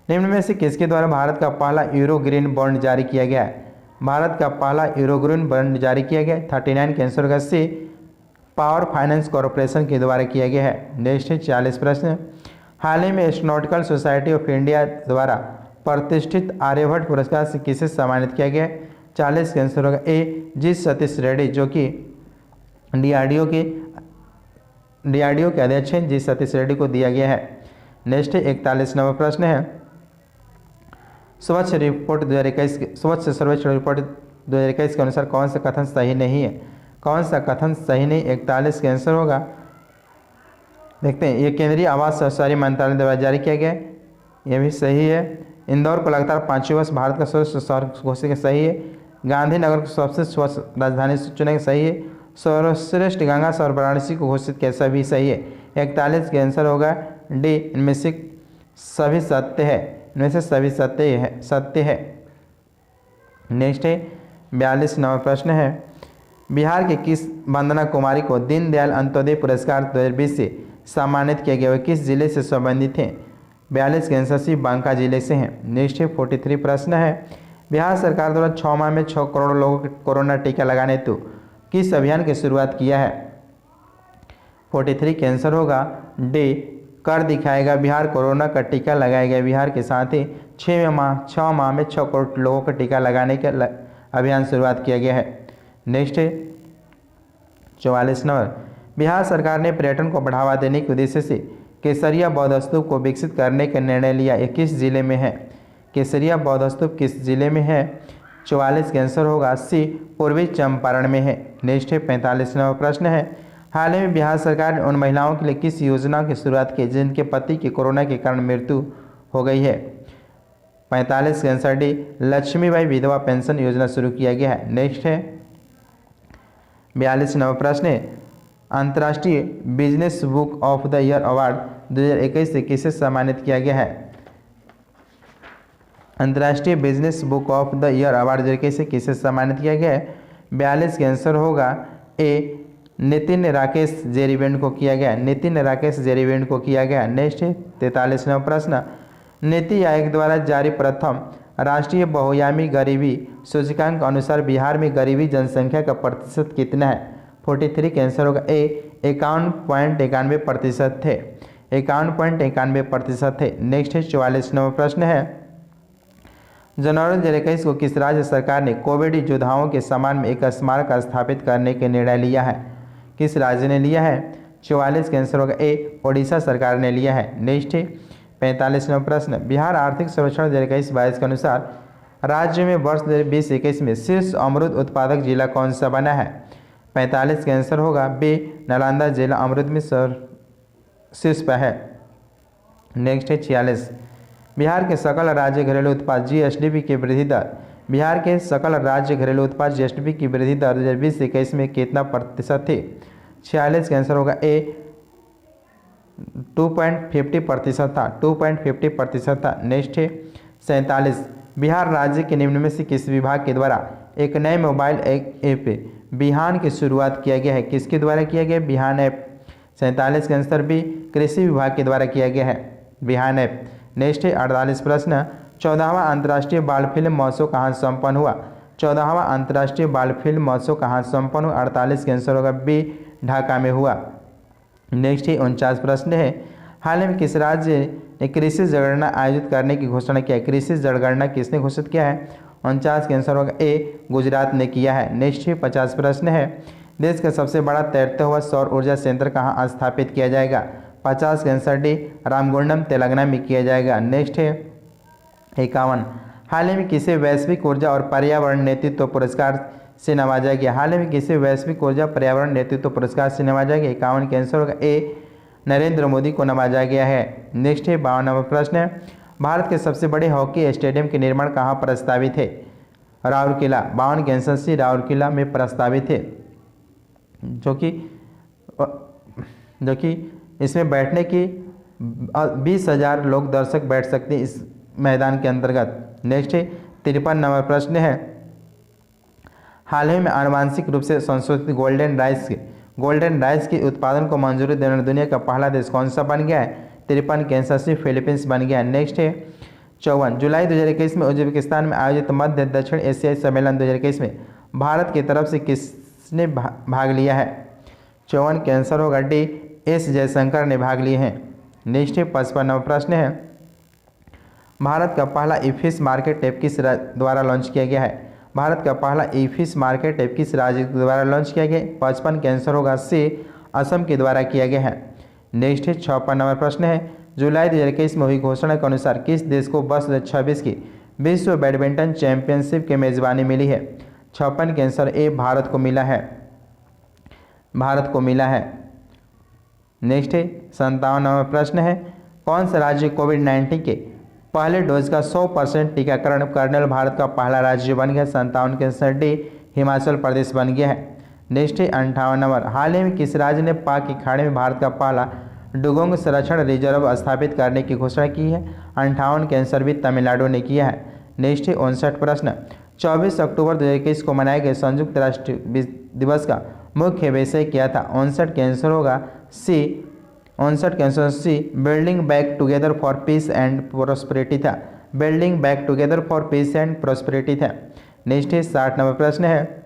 निम्न में से किसके द्वारा भारत का पहला यूरो ग्रीन बॉन्ड जारी किया गया है? भारत का पहला यूरो ग्रीन बॉन्ड जारी किया गया। 39 का आंसर होगा सी, पावर फाइनेंस कॉरपोरेशन के द्वारा किया गया है। नेक्स्ट 40 प्रश्न, हाल ही में एस्ट्रोनॉटिकल सोसाइटी ऑफ इंडिया द्वारा प्रतिष्ठित आर्यभट्ट पुरस्कार से किसे सम्मानित किया गया? 40 का आंसर होगा ए, जी सतीश रेड्डी, जो कि डीआरडीओ के अध्यक्ष हैं, जी सतीश रेड्डी को दिया गया है। नेक्स्ट 41 नंबर प्रश्न है, स्वच्छ सर्वेक्षण रिपोर्ट 2021 के अनुसार कौन सा कथन सही नहीं है? कौन सा कथन सही नहीं? 41 का आंसर होगा, देखते हैं, ये केंद्रीय आवास और शहरी मंत्रालय द्वारा जारी किया गया है, ये भी सही है। इंदौर को लगातार 5वें वर्ष भारत का स्वच्छ शहर घोषित किया, सही है। गांधीनगर को सबसे स्वच्छ राजधानी चुने, सही है। सर्वश्रेष्ठ गंगा शहर वाराणसी को घोषित किया, सभी सही है। 41 का आंसर होगा डी, इनमें से सभी सत्य है, इनमें से सभी सत्य है। नेक्स्ट है 42 नंबर प्रश्न है, बिहार के किस वंदना कुमारी को दीनदयाल अंत्योदय पुरस्कार 2020 से सम्मानित किया गया? वह किस जिले से संबंधित हैं? 42 के आंसर सी, बांका जिले से हैं। नेक्स्ट 43 प्रश्न है, बिहार सरकार द्वारा 6 माह में 6 करोड़ लोगों को कोरोना टीका लगाने हेतु किस अभियान की शुरुआत किया है? 43 के आंसर होगा डी, कर दिखाएगा बिहार, कोरोना का टीका लगाएगा बिहार के साथ ही 6 माह में 6 करोड़ लोगों को टीका लगाने का अभियान शुरुआत किया गया है। नेक्स्ट 44 नंबर, बिहार सरकार ने पर्यटन को बढ़ावा देने के उद्देश्य से केसरिया बौद्ध स्तूप को विकसित करने का निर्णय लिया, ये किस जिले में है? केसरिया बौद्ध स्तूप किस जिले में है? 44 का आंसर होगा सी, पूर्वी चंपारण में है। नेक्स्ट 45 नंबर प्रश्न है, हाल ही में बिहार सरकार ने उन महिलाओं के लिए किस योजना की शुरुआत की जिनके पति की कोरोना के कारण मृत्यु हो गई है? 45 का आंसर डी, लक्ष्मीबाई विधवा पेंशन योजना शुरू किया गया है। नेक्स्ट है 42 नंबर प्रश्न है, अंतर्राष्ट्रीय business book of the year award 2021 से किसे सम्मानित किया गया है? अंतर्राष्ट्रीय business book of the year award 2021 से किसे सम्मानित किया गया है? 42 का आंसर होगा ए, नितिन राकेश जेरीवेंड को किया गया। नितिन राकेश जेरीवेंड को किया गया। नेक्स्ट 43 नंबर प्रश्न, नीति आयोग द्वारा जारी प्रथम राष्ट्रीय बहुआयामी गरीबी सूचकांक अनुसार बिहार में गरीबी जनसंख्या का प्रतिशत कितना है? 43 का आंसर होगा ए, 51.91% थे, 51.91% थे। नेक्स्ट 44 नंबर प्रश्न है, जनवरी 2021 को किस राज्य सरकार ने कोविड योद्धाओं के सम्मान में एक स्मारक स्थापित करने का निर्णय लिया है? किस राज्य ने लिया है? 44 का आंसर होगा ए, ओडिशा सरकार ने लिया है। नेक्स्ट 45 नंबर प्रश्न, बिहार आर्थिक सर्वेक्षण 2021-22 के अनुसार राज्य में वर्ष 2020-21 में शीर्ष अमरूद उत्पादक जिला कौन सा बना है? 45 का आंसर होगा बी, नालंदा जिला अमरूद में शीर्ष पर है। नेक्स्ट 46, बिहार के सकल राज्य घरेलू उत्पाद जीएसडीपी की वृद्धि दर, बिहार के सकल राज्य घरेलू उत्पाद जीएसडीपी की वृद्धि दर 2020-21 में कितना प्रतिशत थी? 46 का आंसर होगा ए, 2.50% था, 2.50% था। नेक्स्ट 47, बिहार राज्य के निम्न में से किस विभाग के द्वारा एक नए मोबाइल ऐप बिहान की शुरुआत किया गया है? किसके द्वारा किया गया? बिहान ऐप। 47 का आंसर बी, कृषि विभाग के द्वारा किया गया है बिहान ऐप। नेक्स्ट 48 प्रश्न, 14वां अंतर्राष्ट्रीय बाल फिल्म महोत्सव कहाँ संपन्न हुआ? 14वां अंतर्राष्ट्रीय बाल फिल्म महोत्सव कहाँ संपन्न हुआ? 48 का आंसर होगा बी, ढाका में हुआ। नेक्स्ट 49 प्रश्न है, हाल ही में किस राज्य ने कृषि जनगणना आयोजित करने की घोषणा किया है? कृषि जनगणना किसने घोषित किया है? 49 का आंसर होगा ए, गुजरात ने किया है। नेक्स्ट 50 प्रश्न है, देश का सबसे बड़ा तैरते हुआ सौर ऊर्जा संयंत्र कहाँ स्थापित किया जाएगा? 50 का आंसर डी, रामगुंडम तेलंगाना में किया जाएगा। नेक्स्ट है 51, हाल ही में किसे वैश्विक ऊर्जा और पर्यावरण नेतृत्व पुरस्कार से नवाजा गया। हाल ही में किसी वैश्विक ऊर्जा पर्यावरण नेतृत्व पुरस्कार से नवाजा गया। 51 के आंसर होगा ए, नरेंद्र मोदी को नवाजा गया है। नेक्स्ट है 52 नंबर प्रश्न है, भारत के सबसे बड़े हॉकी स्टेडियम के निर्माण कहाँ प्रस्तावित है? राउरकेला। 52 के आंसर सी, राउरकेला में प्रस्तावित है, जो कि इसमें बैठने की 20,000 लोग दर्शक बैठ सकते हैं इस मैदान के अंतर्गत। नेक्स्ट है 53 नंबर प्रश्न है, हाल ही में आनुवांशिक रूप से संशोधित गोल्डन राइस के उत्पादन को मंजूरी देने दुनिया का पहला देश कौन सा बन गया है? 53 के आंसर से फिलीपींस बन गया है। नेक्स्ट है 54, जुलाई 2021 में उज्बेकिस्तान में आयोजित मध्य दक्षिण एशियाई सम्मेलन 2021 में भारत की तरफ से किसने भाग लिया है? 54 के आंसर होगा डी, एस जयशंकर ने भाग लिए हैं। नेक्स्ट है 55 नंबर प्रश्न है, भारत का पहला ई फिश मार्केट ऐप किस द्वारा लॉन्च किया गया है? भारत का पहला ई फिश मार्केट ऐप किस राज्य के द्वारा लॉन्च किया गया? 55 के आंसर होगा सी, असम के द्वारा किया गया है। नेक्स्ट है 56 नंबर प्रश्न है, जुलाई 2021 में हुई घोषणा के अनुसार किस देश को वर्ष 2026 की विश्व बैडमिंटन चैंपियनशिप की मेजबानी मिली है? 56 के आंसर ए, भारत को मिला है। नेक्स्ट है 57 नंबर प्रश्न है, कौन सा राज्य कोविड-19 के पहले डोज का 100% टीकाकरण करने वाला भारत का पहला राज्य बन गया? 57 के आंसर डी, हिमाचल प्रदेश बन गया है। नेक्स्ट है 58 नंबर, हाल ही में किस राज्य ने पाक की खाड़ी में भारत का पहला डुगोंग संरक्षण रिजर्व स्थापित करने की घोषणा की है? 58 के आंसर भी तमिलनाडु ने किया है। नेक्स्ट है 59 प्रश्न, 24 अक्टूबर 2021 को मनाए गए संयुक्त राष्ट्र दिवस का मुख्य विषय क्या था? 59 के आंसर होगा सी, 59 के answer C, building back together for peace and prosperity था। Building back together for peace and prosperity था। नेक्स्ट है 60 नंबर प्रश्न है,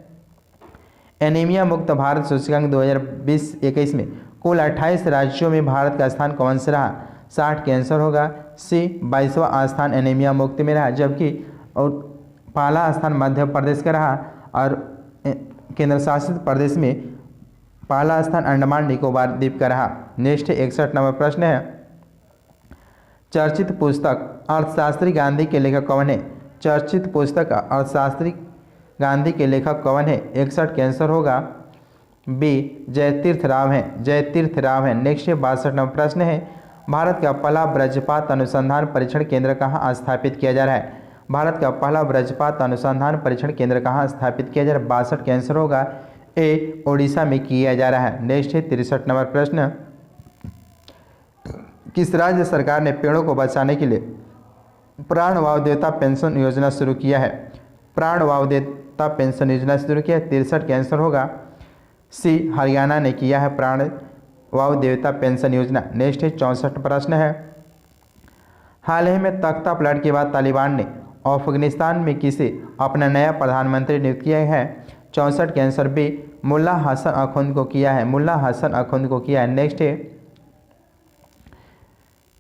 एनीमिया मुक्त भारत सूचकांक 2020-21 में कुल 28 राज्यों में भारत का स्थान कौन सा रहा? 60 के आंसर होगा सी, 22वां स्थान एनीमिया मुक्त में रहा, जबकि पहला स्थान मध्य प्रदेश का रहा और केंद्र शासित प्रदेश में पहला स्थान अंडमान निकोबार द्वीप का रहा। नेक्स्ट 61 नंबर प्रश्न है, चर्चित पुस्तक अर्थशास्त्री गांधी के लेखक कौन है? चर्चित पुस्तक अर्थशास्त्री गांधी के लेखक कौन है? 61 के आंसर होगा बी, जयतीर्थ राव है। नेक्स्ट 62 नंबर प्रश्न है, भारत का पहला वज्रपात अनुसंधान परीक्षण केंद्र कहाँ स्थापित किया जा रहा है? भारत का पहला वज्रपात अनुसंधान परीक्षण केंद्र कहाँ स्थापित किया जा रहा है? 62 के आंसर होगा ए, ओडिशा में किया जा रहा है। नेक्स्ट है 63 नंबर प्रश्न, किस राज्य सरकार ने पेड़ों को बचाने के लिए प्राण वायु देवता पेंशन योजना शुरू किया है? प्राण वायु देवता पेंशन योजना शुरू किया है। 63 के आंसर होगा सी, हरियाणा ने किया है प्राण वायु देवता पेंशन योजना। नेक्स्ट है 64 प्रश्न है, हाल ही में तख्ता पलट के बाद तालिबान ने अफगानिस्तान में किसे अपना नया प्रधानमंत्री नियुक्त किया है? 64 के आंसर बी, मुल्ला हसन अखुंद को किया है। नेक्स्ट है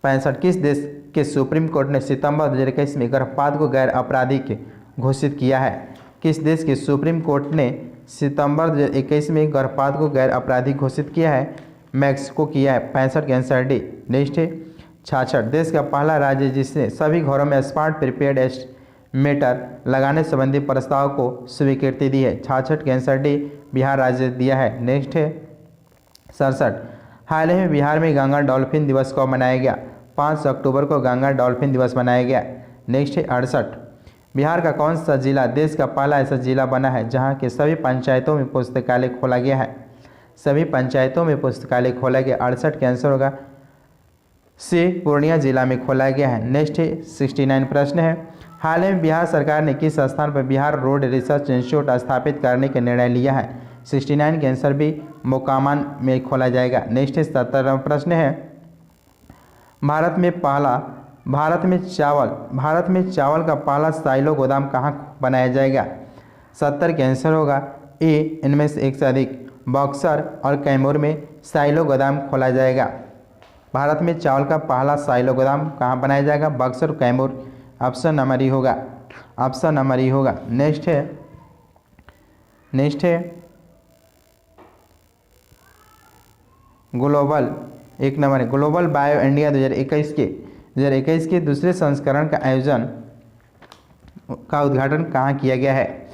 65, किस देश के सुप्रीम कोर्ट ने सितंबर 2021 में गर्भपात को गैर आपराधिक घोषित किया है? किस देश के सुप्रीम कोर्ट ने सितंबर 2021 में गर्भपात को गैर आपराधिक घोषित किया है? मैक्सिको किया है। 65 के आंसर डी। नेक्स्ट है 66, देश का पहला राज्य जिसने सभी घरों में स्मार्ट प्रीपेड मीटर लगाने संबंधी प्रस्ताव को स्वीकृति दी है? 66 के आंसर डी, बिहार राज्य दिया है। नेक्स्ट है 67, हाल ही में बिहार में गंगा डॉल्फिन दिवस कब मनाया गया? 5 अक्टूबर को गंगा डॉल्फिन दिवस मनाया गया। नेक्स्ट है 68, बिहार का कौन सा जिला देश का पहला ऐसा जिला बना है जहां के सभी पंचायतों में पुस्तकालय खोला गया है? 68 के आंसर होगा सी, पूर्णिया जिला में खोला गया है। नेक्स्ट है 69 प्रश्न है, हाल ही में बिहार सरकार ने किस स्थान पर बिहार रोड रिसर्च इंस्टीट्यूट स्थापित करने का निर्णय लिया है? 69 के आंसर भी मोकामा में खोला जाएगा। नेक्स्ट 70 प्रश्न है, भारत में चावल का पहला साइलो गोदाम कहाँ बनाया जाएगा? 70 के आंसर होगा ए, इनमें से एक से अधिक बक्सर और कैमूर में साइलो गोदाम खोला जाएगा। भारत में चावल का पहला साइलो गोदाम कहाँ बनाया जाएगा? बक्सर, कैमूर। ऑप्शन नंबर ई होगा। नेक्स्ट है ग्लोबल, एक नंबर है ग्लोबल बायो इंडिया 2021 के दूसरे संस्करण का उद्घाटन कहाँ किया गया है?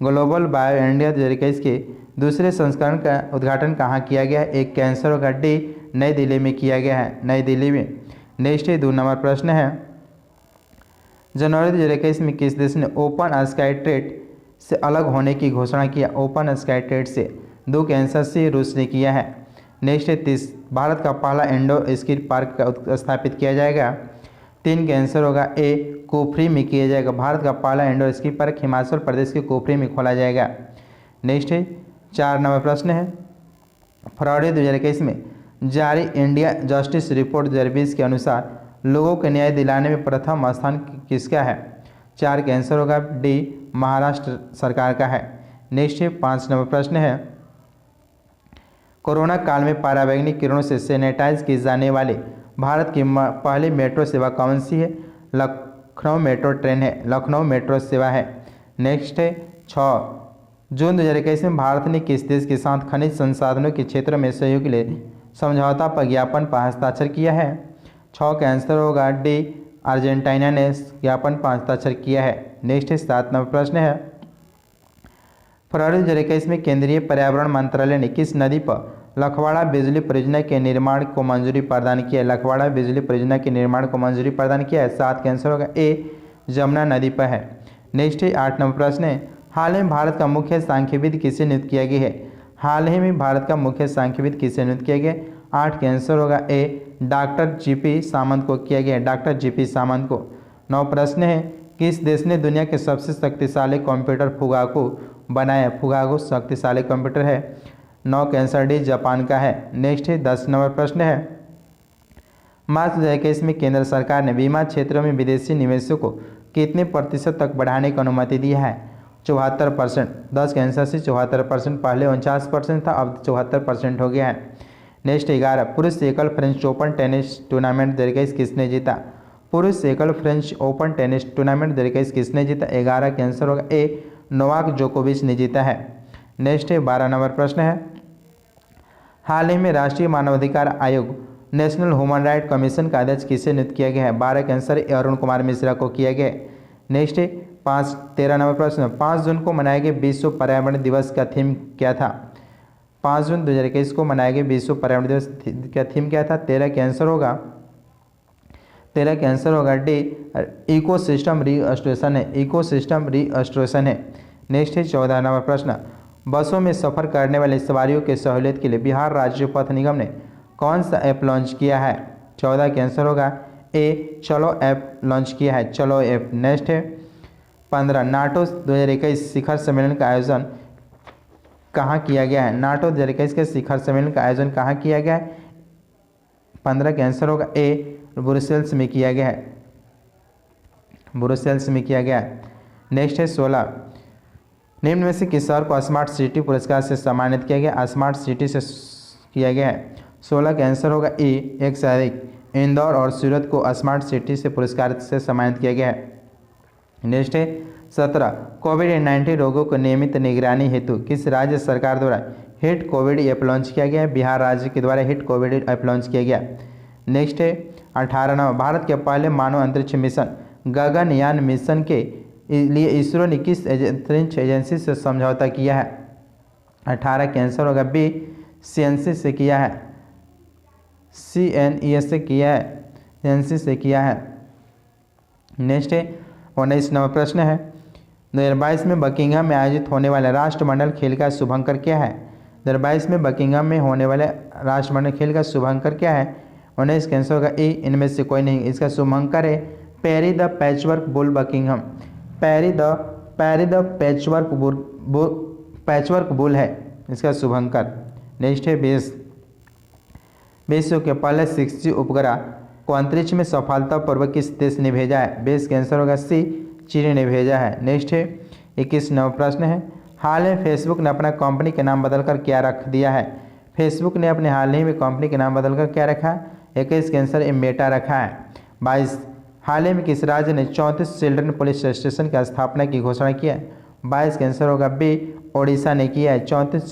ग्लोबल बायो इंडिया 2021 के दूसरे संस्करण का उद्घाटन कहाँ किया गया है? एक कैंसर होगा डी, नई दिल्ली में किया गया है, नई दिल्ली में। नेक्स्ट 2 नंबर प्रश्न है, जनवरी 2021 में किस देश ने ओपन स्काई ट्रेड से अलग होने की घोषणा किया? ओपन स्काई ट्रेड से 2 कैंसर से रूस ने किया है। नेक्स्ट 30 भारत का पहला इंडो स्कीट पार्क का स्थापित किया जाएगा। 3 कैंसर होगा ए, कुफरी में किया जाएगा। भारत का पहला Indo ski park Himachal Pradesh के कुफरी में खोला जाएगा। नेक्स्ट 4 नंबर प्रश्न है, फरवरी 2021 में जारी इंडिया जस्टिस रिपोर्ट 2020 के अनुसार लोगों को न्याय दिलाने में प्रथम स्थान किसका है? 4 कैंसर होगा डी, महाराष्ट्र सरकार का है। नेक्स्ट 5 नंबर प्रश्न है, कोरोना काल में पराबैंगनी किरणों से सैनिटाइज की जाने वाली भारत की पहली मेट्रो सेवा कौन सी है? लखनऊ मेट्रो ट्रेन है, लखनऊ मेट्रो सेवा है। नेक्स्ट 6 जून 2021 में भारत ने किस देश के साथ खनिज संसाधनों के क्षेत्र में सहयोग के लिए समझौता पर ज्ञापन पर हस्ताक्षर किया है? 6 कैंसर होगा डी, अर्जेंटीना ने ज्ञापन पर हस्ताक्षर किया है। नेक्स्ट 7 नंबर प्रश्न है, फरवरी 2021 में केंद्रीय पर्यावरण मंत्रालय ने किस नदी पर लखवाड़ा बिजली परियोजना के निर्माण को मंजूरी प्रदान किया? लखवाड़ा बिजली परियोजना के निर्माण को मंजूरी प्रदान किया है। 7 कैंसर होगा ए, जमुना नदी पर है। नेक्स्ट 8 नंबर प्रश्न है, हाल ही में भारत का मुख्य सांख्यविद किसे नियुक्त किया गया है? हाल ही में भारत का मुख्य सांख्यविद किसे नियुक्त किया गया? 8 कैंसर होगा ए, डॉक्टर जीपी सामंत को किया गया है, डॉक्टर जीपी सामंत को। 9 प्रश्न है, किस देश ने दुनिया के सबसे शक्तिशाली कंप्यूटर फुगाकू बनाया? फुगाकू शक्तिशाली कंप्यूटर है। 9 कैंसर डी, जापान का है। नेक्स्ट 10 नंबर प्रश्न है, मार्च 2021 में केंद्र सरकार ने बीमा क्षेत्रों में विदेशी निवेशों को कितने प्रतिशत तक बढ़ाने की अनुमति दी है? 74%। 10 कैंसर से 74%, पहले 49% था, अब 74% हो गया है। नेक्स्ट 11 पुरुष एकल फ्रेंच ओपन टेनिस टूर्नामेंट 2021 किसने जीता? पुरुष एकल फ्रेंच ओपन टेनिस टूर्नामेंट 2021 किसने जीता? 11 कैंसर होगा ए, नोवाक जोकोविच ने जीता है। नेक्स्ट 12 नंबर प्रश्न है, हाल ही में राष्ट्रीय मानवाधिकार आयोग नेशनल ह्यूमन राइट कमीशन का अध्यक्ष किसे नियुक्त किया गया है? 12 कैंसर अरुण कुमार मिश्रा को किया गया है। नेक्स्ट 13 नंबर प्रश्न, 5 जून को मनाए गए विश्व पर्यावरण दिवस का थीम क्या था? 5 जून 2021 को मनाए गए विश्व पर्यावरण दिवस का थीम क्या था? 13 कैंसर होगा, 13 कैंसर होगा डी, इकोसिस्टम रीस्टोरेशन है, इकोसिस्टम रीस्टोरेशन है। नेक्स्ट 14 नंबर प्रश्न, बसों में सफ़र करने वाले सवारियों के सहूलियत के लिए बिहार राज्य पथ निगम ने कौन सा ऐप लॉन्च किया है? 14 कैंसर होगा ए, चलो ऐप लॉन्च किया है, चलो ऐप। नेक्स्ट 15 नाटो 2021 शिखर सम्मेलन का आयोजन कहाँ किया गया है? नाटो 2021 के शिखर सम्मेलन का आयोजन कहाँ किया गया है? 15 कैंसर होगा ए, ब्रुसेल्स में किया गया है, ब्रुसेल्स में किया गया है। नेक्स्ट 16 निम्न में से किस शहर को स्मार्ट सिटी पुरस्कार से सम्मानित किया गया? स्मार्ट सिटी से किया गया है। 16 कैंसर होगा ए, एक से अधिक। इंदौर और सूरत को स्मार्ट सिटी से पुरस्कार से सम्मानित किया गया है। नेक्स्ट 17 कोविड-19 रोगों को नियमित निगरानी हेतु किस राज्य सरकार द्वारा हिट कोविड ऐप लॉन्च किया गया? बिहार राज्य के द्वारा हिट कोविड ऐप लॉन्च किया गया। नेक्स्ट 18 नंबर, भारत के पहले मानव अंतरिक्ष मिशन गगनयान मिशन के लिए इसरो ने किस अंतरिक्ष एजेंसी से समझौता किया है? 18 कैंसर होगा बी, CNC से किया है, CNES से किया है, CNC से किया है। नेक्स्ट 19 नंबर प्रश्न है, 2022 में बकिंघम में आयोजित होने वाले राष्ट्रमंडल खेल का शुभंकर क्या है? 2022 में बकिंघम में होने वाले राष्ट्रमंडल खेल का शुभंकर क्या है? 19 कैंसर होगा ए, इनमें से कोई नहीं। इसका शुभंकर है Perry the patchwork bull Buckingham, Perry the patchwork bull है इसका शुभंकर। नेक्स्ट है 20 विश्व के पहले 6G उपग्रह को अंतरिक्ष में सफलतापूर्वक किस देश ने भेजा है? 20 कैंसर होगा सी, चीन ने भेजा है। नेक्स्ट है 21 नंबर प्रश्न है, हाल में फेसबुक ने अपना कंपनी के नाम बदलकर क्या रख दिया है? फेसबुक ने अपने हाल ही में कंपनी के नाम बदलकर क्या रखा है? 21 कैंसर मेटा रखा है। 22 हाल ही में किस राज्य ने 34 चिल्ड्रन पुलिस स्टेशन की स्थापना की घोषणा की है? 22 कैंसर होगा बी, ओडिशा ने किया है। 34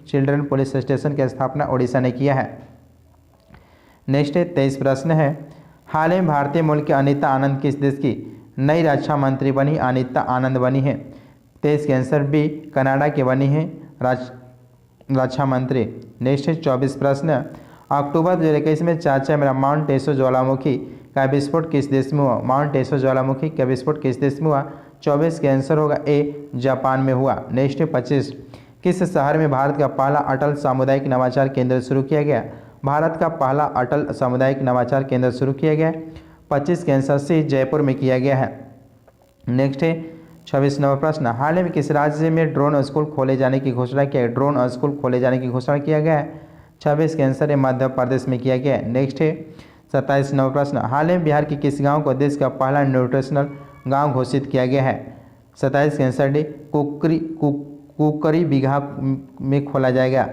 चिल्ड्रन पुलिस स्टेशन की स्थापना ओडिशा ने किया है। नेक्स्ट 23 प्रश्न है, हाल ही में भारतीय मूल की अनीता आनंद किस देश की नई रक्षा मंत्री बनी? अनीता आनंद बनी है। 23 के आंसर बी कनाडा के बनी है रक्षा मंत्री। नेक्स्ट है 24 प्रश्न, अक्टूबर 2021 में चाचा मेरा माउंट टेसो ज्वालामुखी का विस्फोट किस देश में हुआ? माउंट टेसो ज्वालामुखी का विस्फोट किस देश में हुआ? 24 के आंसर होगा ए जापान में हुआ। नेक्स्ट है 25, किस शहर में भारत का पहला अटल सामुदायिक नवाचार केंद्र शुरू किया गया? भारत का पहला अटल सामुदायिक नवाचार केंद्र शुरू किया गया 25 के आंसर सी जयपुर में किया गया है। नेक्स्ट है 26 नंबर प्रश्न, हाल ही में किस राज्य में ड्रोन स्कूल खोले जाने की घोषणा किया? ड्रोन स्कूल खोले जाने की घोषणा किया गया है 26 के आंसर है मध्य प्रदेश में किया गया है। नेक्स्ट है 27 नंबर प्रश्न, हाल ही में बिहार के किस गाँव को देश का पहला न्यूट्रिशनल गाँव घोषित किया गया है? 27 के आंसर डी कुकरी बीघा में खोला जाएगा।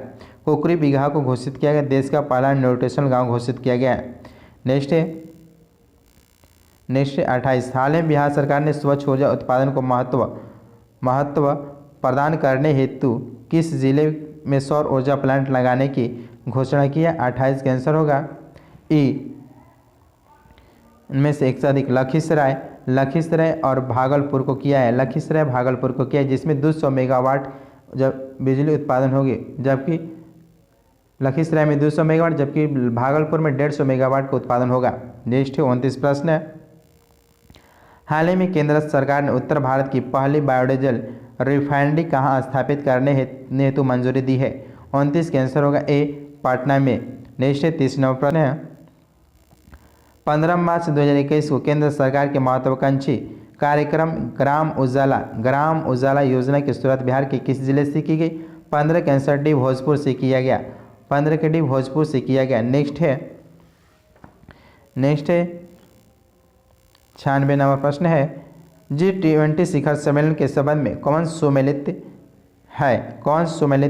कुकरी बीघा को घोषित किया गया, देश का पहला न्यूट्रिशनल गांव घोषित किया गया है। नेक्स्ट है 28, हाल में बिहार सरकार ने स्वच्छ ऊर्जा उत्पादन को महत्व प्रदान करने हेतु किस जिले में सौर ऊर्जा प्लांट लगाने की घोषणा की है? 28 का आंसर होगा ई, इनमें से एक से अधिक लखीसराय और भागलपुर को किया है। लखीसराय भागलपुर को किया है, जिसमें 200 मेगावाट जब बिजली उत्पादन होगी, जबकि लखीसराय में 200 मेगावाट जबकि भागलपुर में 150 मेगावाट का उत्पादन होगा। नेक्स्ट है 29 प्रश्न है, हाल ही में केंद्र सरकार ने उत्तर भारत की पहली बायोडीजल रिफाइनरी कहाँ स्थापित करने हेतु मंजूरी दी है? 29 का आंसर होगा ए पटना में। नेक्स्ट है 30 नंबर प्रश्न है, 15 मार्च 2021 को केंद्र सरकार के महत्वाकांक्षी कार्यक्रम ग्राम उजाला योजना की शुरुआत बिहार के किस जिले से की गई? 15 के आंसर डी भोजपुर से किया गया। 15 के डी भोजपुर से किया गया। नेक्स्ट है 96 नंबर प्रश्न है, G20 शिखर सम्मेलन के संबंध में कौन सुमेलित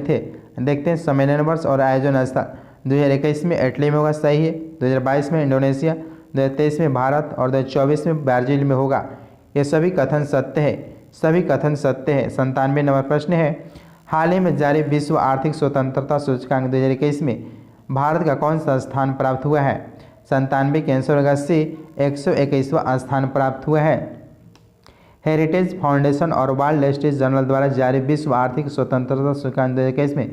है? देखते हैं सम्मेलन वर्ष और आयोजन स्थल। 2021 में इटली में होगा, सही है। 2022 में इंडोनेशिया, 2023 में भारत और 2024 में ब्राजील में होगा। ये सभी कथन सत्य है। 97 नंबर प्रश्न है, हाल ही में जारी विश्व आर्थिक स्वतंत्रता सूचकांक 2021 में भारत का कौन सा स्थान प्राप्त हुआ है? 97 के आंसर होगा सी 121वां स्थान प्राप्त हुआ है। हेरिटेज फाउंडेशन और वर्ल्ड स्टेट जर्नल द्वारा जारी विश्व आर्थिक स्वतंत्रता सूचकांक 2021 में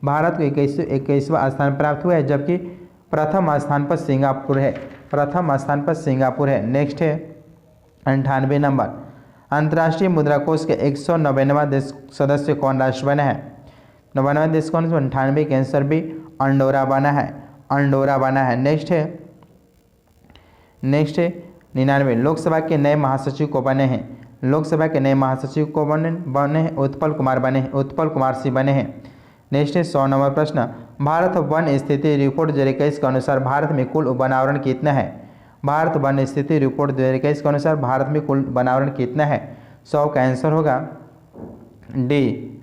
भारत को 21वां स्थान प्राप्त हुआ है, जबकि प्रथम स्थान पर सिंगापुर है। नेक्स्ट है 98 नंबर, अंतर्राष्ट्रीय मुद्रा कोष के 199वां देश सदस्य कौन राष्ट्र बना है? 99वां देश कौन सा? 98 के आंसर भी अंडोरा बना है। नेक्स्ट है 99, लोकसभा के नए महासचिव को बने हैं? लोकसभा के नए महासचिव को बने हैं उत्पल कुमार सिंह बने हैं। नेक्स्ट है 100 नंबर प्रश्न, भारत वन स्थिति रिपोर्ट 2021 के अनुसार भारत में कुल वनावरण कितना है? भारत वन स्थिति रिपोर्ट 2021 के अनुसार भारत में कुल वनावरण कितना है? 100 का आंसर होगा डी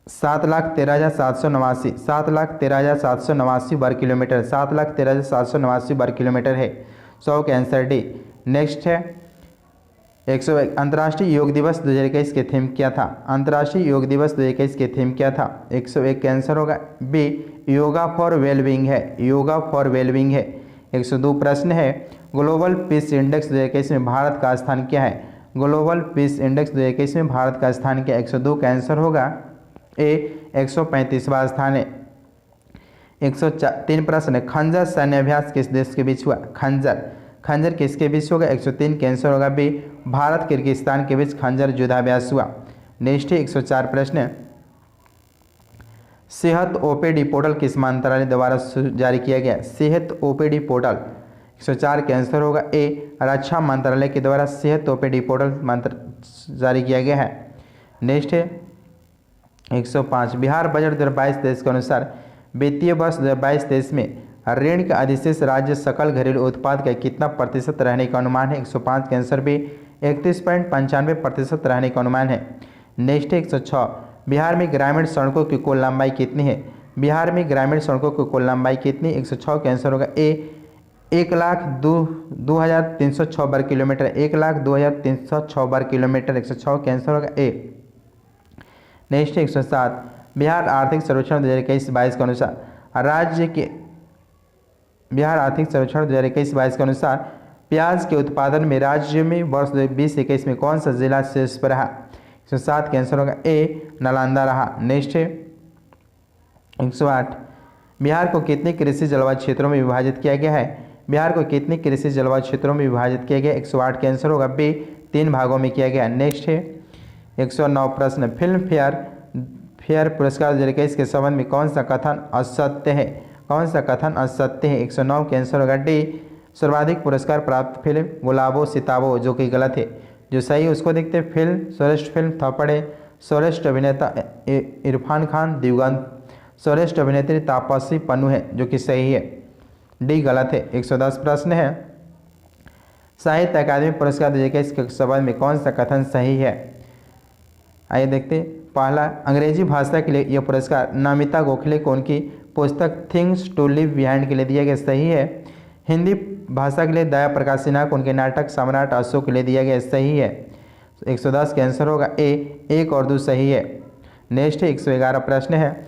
7,13,789 वर्ग किलोमीटर। 7,13,789 वर्ग किलोमीटर है। 100 का आंसर डी। नेक्स्ट है 101, अंतर्राष्ट्रीय योग दिवस 2021 के थीम क्या था? अंतर्राष्ट्रीय योग दिवस 2021 के थीम क्या था? 101 का आंसर होगा बी योगा फॉर वेलबींग है। 102 प्रश्न है, ग्लोबल पीस इंडेक्स 2021 में भारत का स्थान क्या है? ग्लोबल पीस इंडेक्स 2021 में भारत का स्थान क्या? 102 का आंसर होगा ए 135वां स्थान है। 103 प्रश्न है, खंजर सैन्य अभ्यास किस देश के बीच हुआ? खंजर किसके बीच होगा? 103 के आंसर होगा बी भारत किर्गिस्तान के बीच खंजर युद्धाभ्यास हुआ। नेक्स्ट है 104 प्रश्न, सेहत ओपीडी पोर्टल किस मंत्रालय द्वारा जारी किया गया? सेहत ओपीडी पोर्टल 104 के आंसर होगा ए रक्षा मंत्रालय के द्वारा सेहत ओपीडी पोर्टल जारी किया गया है। नेक्स्ट है 105, बिहार बजट 2022 तेईस के अनुसार वित्तीय वर्ष 2022-23 में ऋण का अधिशेष राज्य सकल घरेलू उत्पाद का कितना प्रतिशत रहने का अनुमान है? 105 के आंसर भी 31.95% रहने का अनुमान है। नेक्स्ट है 106, बिहार में ग्रामीण सड़कों की कुल लंबाई कितनी है? बिहार में ग्रामीण सड़कों की कुल लंबाई कितनी? 106 के आंसर होगा ए 1,02,306 वर्ग किलोमीटर। 1,02,306 वर्ग किलोमीटर। 106 के आंसर होगा ए। नेक्स्ट 107, बिहार आर्थिक सर्वेक्षण 2021-22 के अनुसार प्याज के उत्पादन में राज्य में वर्ष 2021 में कौन सा जिला शीर्ष पर रहा? 107 का आंसर होगा ए नालंदा रहा। नेक्स्ट है 108, बिहार को कितने कृषि जलवायु क्षेत्रों में विभाजित किया गया है? बिहार को कितने कृषि जलवायु क्षेत्रों में विभाजित किया गया? 108 का आंसर होगा बी 3 भागों में किया गया। नेक्स्ट है 109 प्रश्न, फिल्म फेयर पुरस्कार 2021 के संबंध में कौन सा कथन असत्य है? कौन सा कथन असत्य है? 109 के आंसर होगा डी सर्वाधिक पुरस्कार प्राप्त फिल्म गुलाबो सिताबो, जो कि गलत है। जो सही है उसको देखते हैं। फिल्म सर्वश्रेष्ठ फिल्म थप्पड़, सर्वश्रेष्ठ अभिनेता इरफान खान दिवगंत, सर्वश्रेष्ठ अभिनेत्री तापसी पन्नू है, जो कि सही है। डी गलत है। 110 प्रश्न है, साहित्य अकादमी पुरस्कार 2021 के संबंध में कौन सा कथन सही है? आइए देखते हैं। पहला, अंग्रेजी भाषा के लिए यह पुरस्कार नमिता गोखले को उनकी पुस्तक थिंग्स टू लिव बिहाइंड के लिए दिया गया, सही है। हिंदी भाषा के लिए दया प्रकाश सिन्हा को उनके नाटक सम्राट अशोक के लिए दिया गया, सही है। 110 के आंसर होगा ए 1 और 2 सही है। नेक्स्ट है 111 प्रश्न है,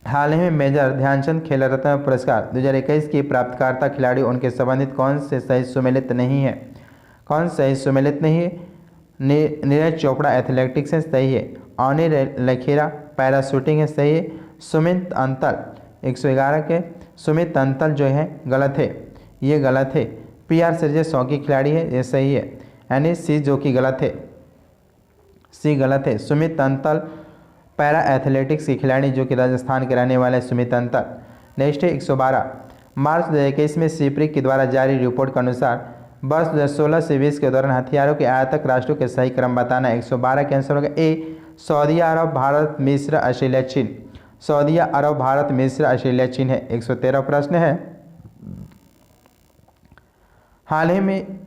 हाल ही में मेजर ध्यानचंद खेल रत्न पुरस्कार 2021 की प्राप्तकर्ता खिलाड़ी उनके संबंधित कौन से सही सुमेलित नहीं है? कौन सही सुमेलित नहीं है? नीरज चोपड़ा एथलेटिक्स है, सही है। अवनी लखेरा पैराशूटिंग है, सही है। सुमित अंतल 111 के सुमित अंतल जो है गलत है, ये गलत है। PR श्रीजय हॉकी खिलाड़ी है, ये सही है। यानी सी जो कि गलत है, सी गलत है। सुमित अंतल पैरा एथलेटिक्स के खिलाड़ी जो कि राजस्थान के रहने वाले सुमित अंतल। नेक्स्ट है 112, मार्च 2021 में सिप्री के द्वारा जारी रिपोर्ट के अनुसार वर्ष 2016 से 20 के दौरान हथियारों के आयातक राष्ट्रों के सही क्रम बताना। 112 के आंसर होगा ए सऊदी अरब, भारत, मिस्र, ऑस्ट्रेलिया, चीन। सऊदी अरब, भारत, मिस्र, ऑस्ट्रेलिया, चीन है। 113 प्रश्न है, हाल ही में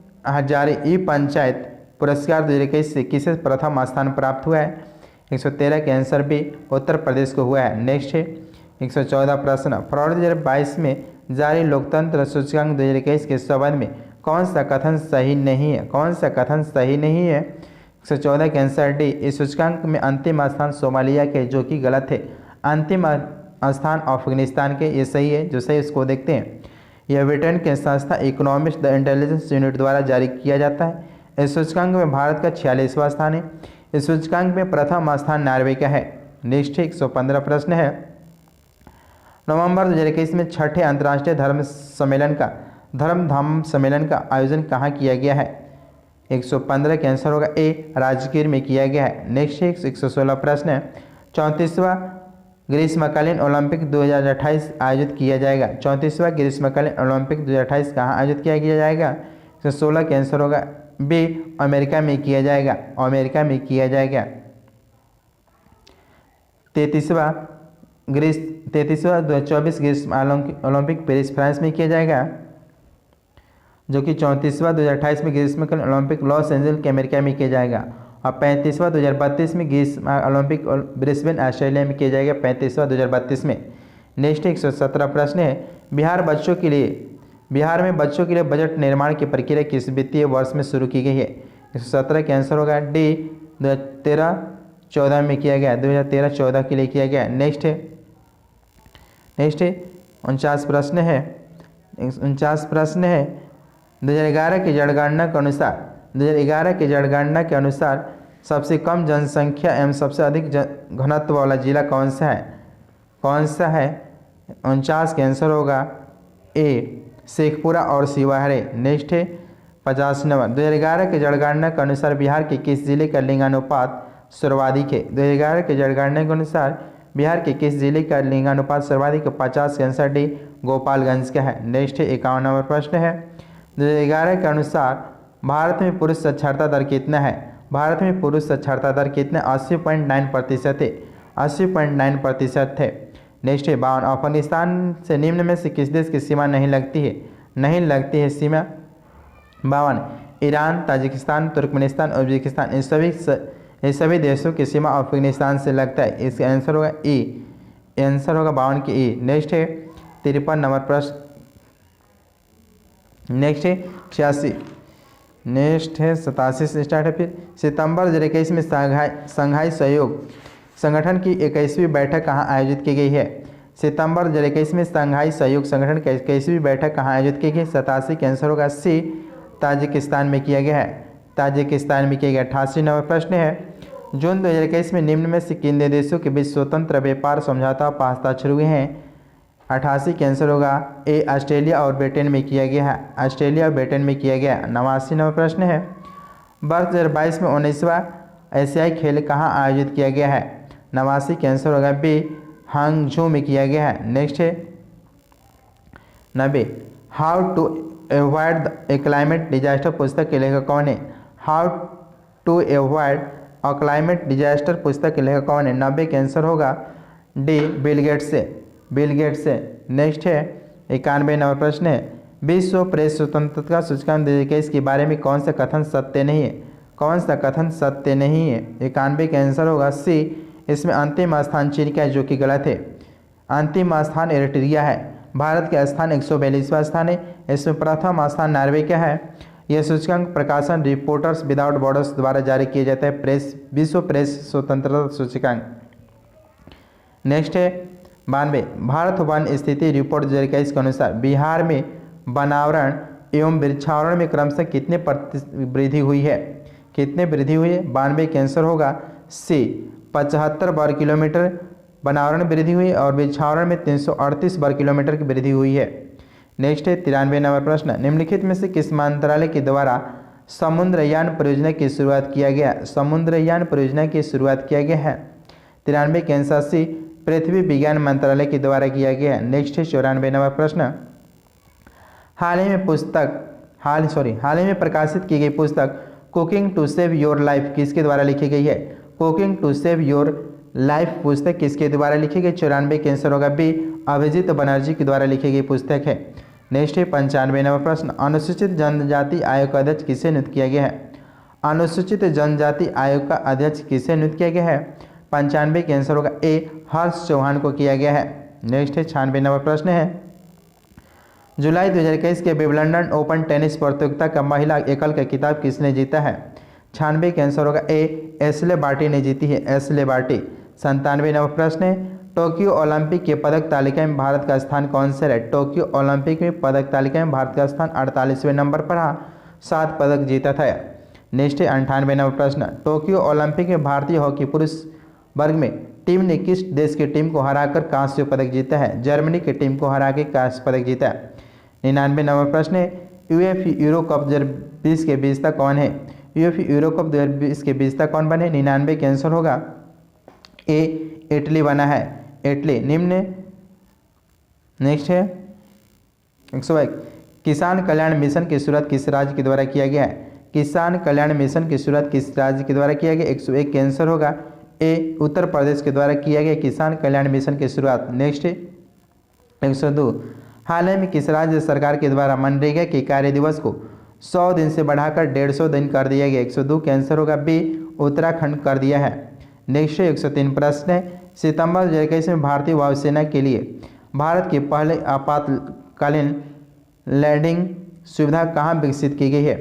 जारी ई पंचायत पुरस्कार 2021 से किसे प्रथम स्थान प्राप्त हुआ है? 113 के आंसर भी उत्तर प्रदेश को हुआ है। नेक्स्ट है 114 प्रश्न, फरवरी 2022 में जारी लोकतंत्र सूचकांक 2021 के संबंध में कौन सा कथन सही नहीं है? कौन सा कथन सही नहीं है? 114 के आंसर डी, इस सूचकांक में अंतिम स्थान सोमालिया के, जो कि गलत है। अंतिम स्थान अफगानिस्तान के, ये सही है। जो सही उसको देखते हैं। यह ब्रिटेन के संस्था इकोनॉमिस्ट द इंटेलिजेंस यूनिट द्वारा जारी किया जाता है। इस सूचकांक में भारत का 46वां स्थान है। इस सूचकांक में प्रथम स्थान नॉर्वे का है। नेक्स्ट 115 प्रश्न है, नवंबर 2021 में छठे अंतर्राष्ट्रीय धर्म धाम सम्मेलन का आयोजन कहाँ किया गया है? 115 के आंसर होगा ए राजगीर में किया गया है। नेक्स्ट 116 प्रश्न है, 34वां ग्रीष्मकालीन ओलंपिक 2028 आयोजित किया जाएगा। 34वां ग्रीष्मकालीन ओलंपिक 2028 कहाँ आयोजित किया जाएगा? 116 के आंसर होगा बी अमेरिका में किया जाएगा, अमेरिका में किया जाएगा। 33वां 2024 ग्रीष्म ओलंपिक पेरिस फ्रांस में किया जाएगा, जो कि 34वां 2028 में ग्रीष्मकालीन ओलंपिक लॉस एंजल्स के अमेरिका में किया जाएगा। और 35वां 2032 में ग्रीष्म ओलंपिक ब्रिस्बेन ऑस्ट्रेलिया में किया जाएगा, 35वां 2032 में। नेक्स्ट 117 प्रश्न है, बिहार में बच्चों के लिए बजट निर्माण की प्रक्रिया किस वित्तीय वर्ष में शुरू की गई है? 117 के आंसर होगा डी 2013-14 में किया गया, 2013-14 के लिए किया गया। नेक्स्ट 49 प्रश्न है, 2011 की जनगणना के जनगणना के अनुसार सबसे कम जनसंख्या एवं सबसे अधिक घनत्व वाला जिला कौन सा है? 49 के आंसर होगा ए शेखपुरा और शिवहरे। नेक्स्ट है 50 नंबर, 2011 के जनगणना के अनुसार बिहार के किस जिले का लिंगानुपात सर्वाधिक है? 2011 के जनगणना के अनुसार बिहार के किस जिले का लिंगानुपात सर्वाधिक? 50 के आंसर डी गोपालगंज का है। नेक्स्ट 51 नंबर प्रश्न है, 2011 के अनुसार भारत में पुरुष साक्षरता दर कितना है? भारत में पुरुष साक्षरता दर कितना? 80.9% है, 80.9% है। नेक्स्ट है 52, अफगानिस्तान से निम्न में से किस देश की सीमा नहीं लगती है सीमा? 52, ईरान, ताजिकिस्तान, तुर्कमेनिस्तान, उज्बेकिस्तान, इन सभी देशों की सीमा अफगानिस्तान से लगता है। इसका आंसर होगा ई, आंसर होगा 52 की ई। नेक्स्ट है 53 नंबर प्रश्न, नेक्स्ट है 86, नेक्स्ट है 87 से स्टार्ट है। फिर सितंबर 2021 में संघाई सहयोग संगठन की 21वीं बैठक कहाँ आयोजित की गई है? सितंबर 2021 में शंघाई सहयोग संगठन की 21वीं बैठक कहाँ आयोजित की गई? 87 का आंसर होगा सी, ताजिकिस्तान में किया गया है। ताजिकिस्तान में किया गया। 88 नंबर प्रश्न है, जून 2021 में निम्न में से किन देशों के बीच स्वतंत्र व्यापार समझौता पर हस्ताक्षर हुए हैं? 88 का आंसर होगा ए, ऑस्ट्रेलिया और ब्रिटेन में किया गया है। ऑस्ट्रेलिया और ब्रिटेन में किया गया। 89 नंबर प्रश्न है, वर्ष 2022 में 19वां एशियाई खेल कहाँ आयोजित किया गया है? 89 का आंसर होगा बी, हांगझू में किया गया है। नेक्स्ट है 90, how to avoid the climate disaster पुस्तक के लेखक कौन है? How to avoid a climate disaster पुस्तक के लेखक कौन है? 90 का आंसर होगा डी, बिल गेट्स से। बिल गेट्स से। नेक्स्ट है 91 नंबर प्रश्न है, विश्व प्रेस स्वतंत्रता सूचकांक 2021 के बारे में कौन सा कथन सत्य नहीं है? कौन सा कथन सत्य नहीं है? 91 का आंसर होगा सी, इसमें अंतिम स्थान चीन का है जो कि गलत है। अंतिम स्थान एरिट्रिया है। भारत का स्थान 142वां स्थान है। इसमें प्रथम स्थान नॉर्वे का है। यह सूचकांक प्रकाशन रिपोर्टर्स विदाउट बॉर्डर्स द्वारा जारी किया जाता है, प्रेस विश्व प्रेस स्वतंत्रता सूचकांक। नेक्स्ट है 92, भारत वन स्थिति रिपोर्ट 2021 के अनुसार बिहार में वनावरण एवं वृक्षावरण में क्रमशः कितने प्रतिशत वृद्धि हुई है? कितने वृद्धि हुई है? 92 का आंसर होगा सी, 75 वर्ग किलोमीटर वनावरण वृद्धि हुई और वृक्षावरण में 338 वर्ग किलोमीटर की वृद्धि हुई है। नेक्स्ट है 93 नंबर प्रश्न, निम्नलिखित में से किस मंत्रालय के द्वारा समुद्रयान परियोजना की शुरुआत किया गया? समुद्रयान परियोजना की शुरुआत किया गया है। 93 के आंसर सी, पृथ्वी विज्ञान मंत्रालय के द्वारा किया गया है। नेक्स्ट है 94 नंबर प्रश्न, हाल ही में प्रकाशित की गई पुस्तक cooking to save your life किसके द्वारा लिखी गई है? Cooking to save your life पुस्तक किसके द्वारा लिखी गई? 94 के आंसर होगा बी, अभिजीत बनर्जी के द्वारा लिखी गई पुस्तक है। नेक्स्ट है 95 नंबर प्रश्न, अनुसूचित जनजाति आयोग का अध्यक्ष किसे नियुक्त किया गया है? अनुसूचित जनजाति आयोग का अध्यक्ष किसे नियुक्त किया गया है? 95 के आंसर होगा ए, हर्ष चौहान को किया गया है। नेक्स्ट है 96 नंबर प्रश्न है, जुलाई 2021 के विंबलडन ओपन टेनिस प्रतियोगिता का महिला एकल का खिताब किसने जीता है? 96 के आंसर होगा ए, एशले बार्टी ने जीती है। Ashleigh Barty. 97 नंबर प्रश्न है, टोक्यो ओलंपिक के पदक तालिका में भारत का स्थान कौन सा है? टोक्यो ओलंपिक में पदक तालिका में भारत का स्थान 48वें नंबर पर रहा, 7 पदक जीता था। नेक्स्ट है 98 नंबर प्रश्न, टोक्यो ओलंपिक में भारतीय हॉकी पुरुष वर्ग में टीम ने किस देश की टीम को हराकर कांस्य पदक जीता है? जर्मनी की टीम को हरा के कांस्य पदक जीता है। 99 नंबर प्रश्न है, यूएफए यूरो कप 2020 के विजेता कौन है? यूएफए यूरो कप 2020 के विजेता कौन बने? 99 के आंसर होगा ए, इटली बना है। इटली। निम्न। नेक्स्ट है 101, किसान कल्याण मिशन की शुरुआत किस राज्य के द्वारा किया गया है? किसान कल्याण मिशन की शुरुआत किस राज्य के द्वारा किया गया? 101 के आंसर होगा ए, उत्तर प्रदेश के द्वारा किया गया किसान कल्याण मिशन की शुरुआत। नेक्स्ट 102, हाल ही में किस राज्य सरकार के द्वारा मनरेगा के कार्य दिवस को 100 दिन से बढ़ाकर 150 दिन कर दिया गया? 102 के आंसर होगा बी, उत्तराखंड कर दिया है। नेक्स्ट 103 प्रश्न है, सितंबर 2021 में भारतीय वायुसेना के लिए भारत की पहले आपातकालीन लैंडिंग सुविधा कहाँ विकसित की गई है?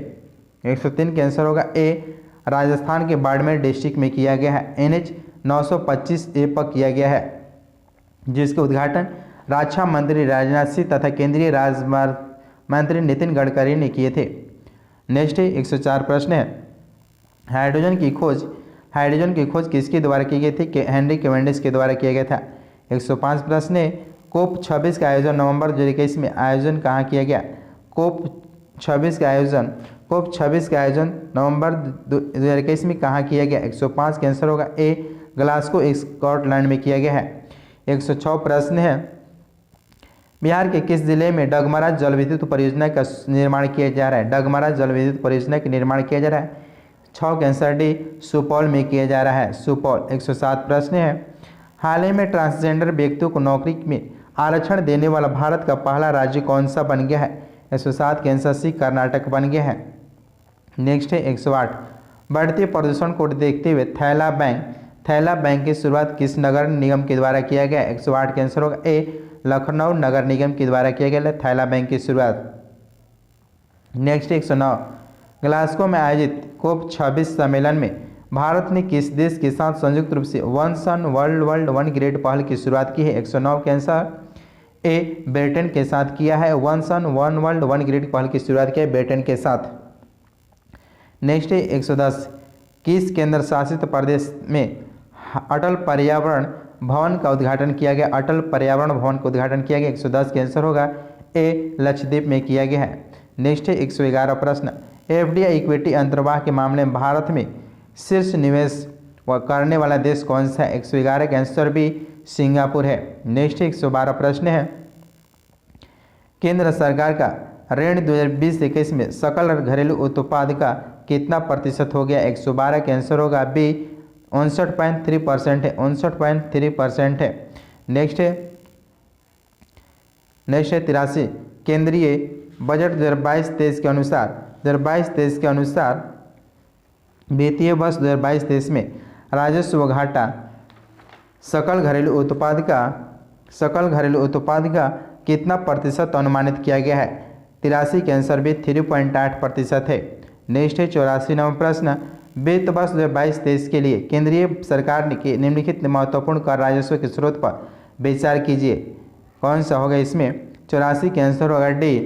103 के आंसर होगा ए, राजस्थान के बाड़मेर डिस्ट्रिक्ट में किया गया है। NH 925A पर किया गया है, जिसके उद्घाटन रक्षा मंत्री राजनाथ सिंह तथा केंद्रीय राजमार्ग मंत्री नितिन गडकरी ने किए थे। नेक्स्ट 104 प्रश्न है, हाइड्रोजन की खोज किसके द्वारा की गई थी? हेनरी कैवेंडिश के द्वारा किया गया था। 105 प्रश्न है, कोप 26 का आयोजन नवंबर 2021 में आयोजन कहाँ किया गया? कोप 26 का आयोजन नवंबर 2021 में कहाँ किया गया? 105 का आंसर होगा ए, ग्लासगो स्कॉटलैंड में किया गया है। 106 प्रश्न है, बिहार के किस जिले में डगमरा जल विद्युत परियोजना का निर्माण किया जा रहा है? डगमरा जल विद्युत परियोजना का निर्माण किया जा रहा है। 6 का आंसर डी, सुपौल में किया जा रहा है। सुपौल। 107 प्रश्न है, हाल ही में ट्रांसजेंडर व्यक्तियों को नौकरी में आरक्षण देने वाला भारत का पहला राज्य कौन सा बन गया है? 107 के आंसर सी, कर्नाटक बन गया है। नेक्स्ट है 108, बढ़ते प्रदूषण को देखते हुए थैला बैंक की शुरुआत किस नगर निगम के द्वारा किया गया? 108 के आंसर होगा ए, लखनऊ नगर निगम के द्वारा किया गया थैला बैंक की शुरुआत। नेक्स्ट 109, ग्लासगो में आयोजित कोप 26 सम्मेलन में भारत ने किस देश के साथ संयुक्त रूप से वन सन वर्ल्ड वन ग्रेड पहल की शुरुआत की है? 109 के आंसर ए ब्रिटेन के साथ किया है। One sun one world one grade पहल की शुरुआत की है ब्रिटेन के साथ। नेक्स्ट है 110, किस केंद्र शासित प्रदेश में अटल पर्यावरण भवन का उद्घाटन किया गया? अटल पर्यावरण भवन का उद्घाटन किया गया। 110 के आंसर होगा ए लक्षद्वीप में किया गया है। नेक्स्ट है 111 प्रश्न, एफडीआई इक्विटी अंतर्वाह के मामले में भारत में शीर्ष निवेश करने वाला देश कौन सा है? 111 का आंसर भी सिंगापुर है। नेक्स्ट 112 प्रश्न है, केंद्र सरकार का ऋण 2020-21 में सकल घरेलू उत्पाद का कितना प्रतिशत हो गया? 112 के आंसर होगा बी 59.3% है। 59.3% है। नेक्स्ट है 83, केंद्रीय बजट 2022-23 के अनुसार वित्तीय वर्ष 2022-23 में राजस्व घाटा सकल घरेलू उत्पाद का कितना प्रतिशत अनुमानित किया गया है? 83 के आंसर भी 3.8% है। नेक्स्ट है 84 नंबर प्रश्न, वित्त वर्ष 2022-23 के लिए केंद्रीय सरकार ने निम्नलिखित महत्वपूर्ण कर राजस्व के स्रोत पर विचार कीजिए। कौन सा होगा इसमें? 84 के आंसर होगा डी।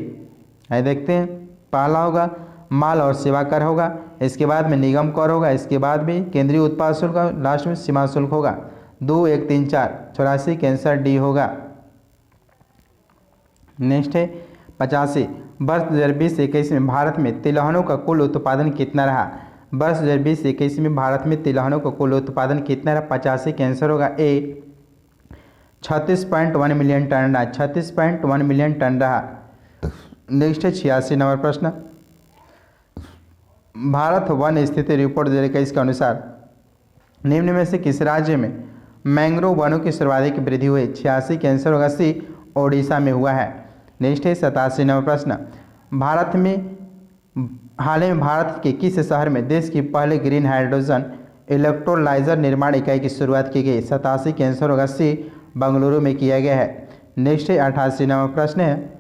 देखते हैं, पहला होगा माल और सेवा कर होगा, इसके बाद में निगम कर होगा, इसके बाद में केंद्रीय उत्पाद शुल्क, लास्ट में सीमा शुल्क होगा। 2, 1, 3, 4, 84 के आंसर डी होगा। नेक्स्ट है 85, वर्ष 2020-21 में भारत में तिलहनों का कुल उत्पादन कितना रहा? वर्ष 2020-21 में भारत में तिलहनों का कुल उत्पादन कितना रहा? 85 के आंसर होगा ए 36.1 मिलियन टन रहा। 36.1 मिलियन टन रहा। नेक्स्ट है 86 नंबर प्रश्न, भारत वन स्थिति रिपोर्ट 2021 के अनुसार निम्न में से किस राज्य में मैंग्रोव वनों की सर्वाधिक वृद्धि हुई? 86 के आंसर होगा सी ओडिशा में हुआ है। नेक्स्ट है 87 नंबर प्रश्न, हाल ही में भारत के किस शहर में देश की पहले ग्रीन हाइड्रोजन इलेक्ट्रोलाइजर निर्माण इकाई की शुरुआत की गई? 87 के आंसर होगा सी बेंगलुरु में किया गया है। नेक्स्ट है 88 नंबर प्रश्न है,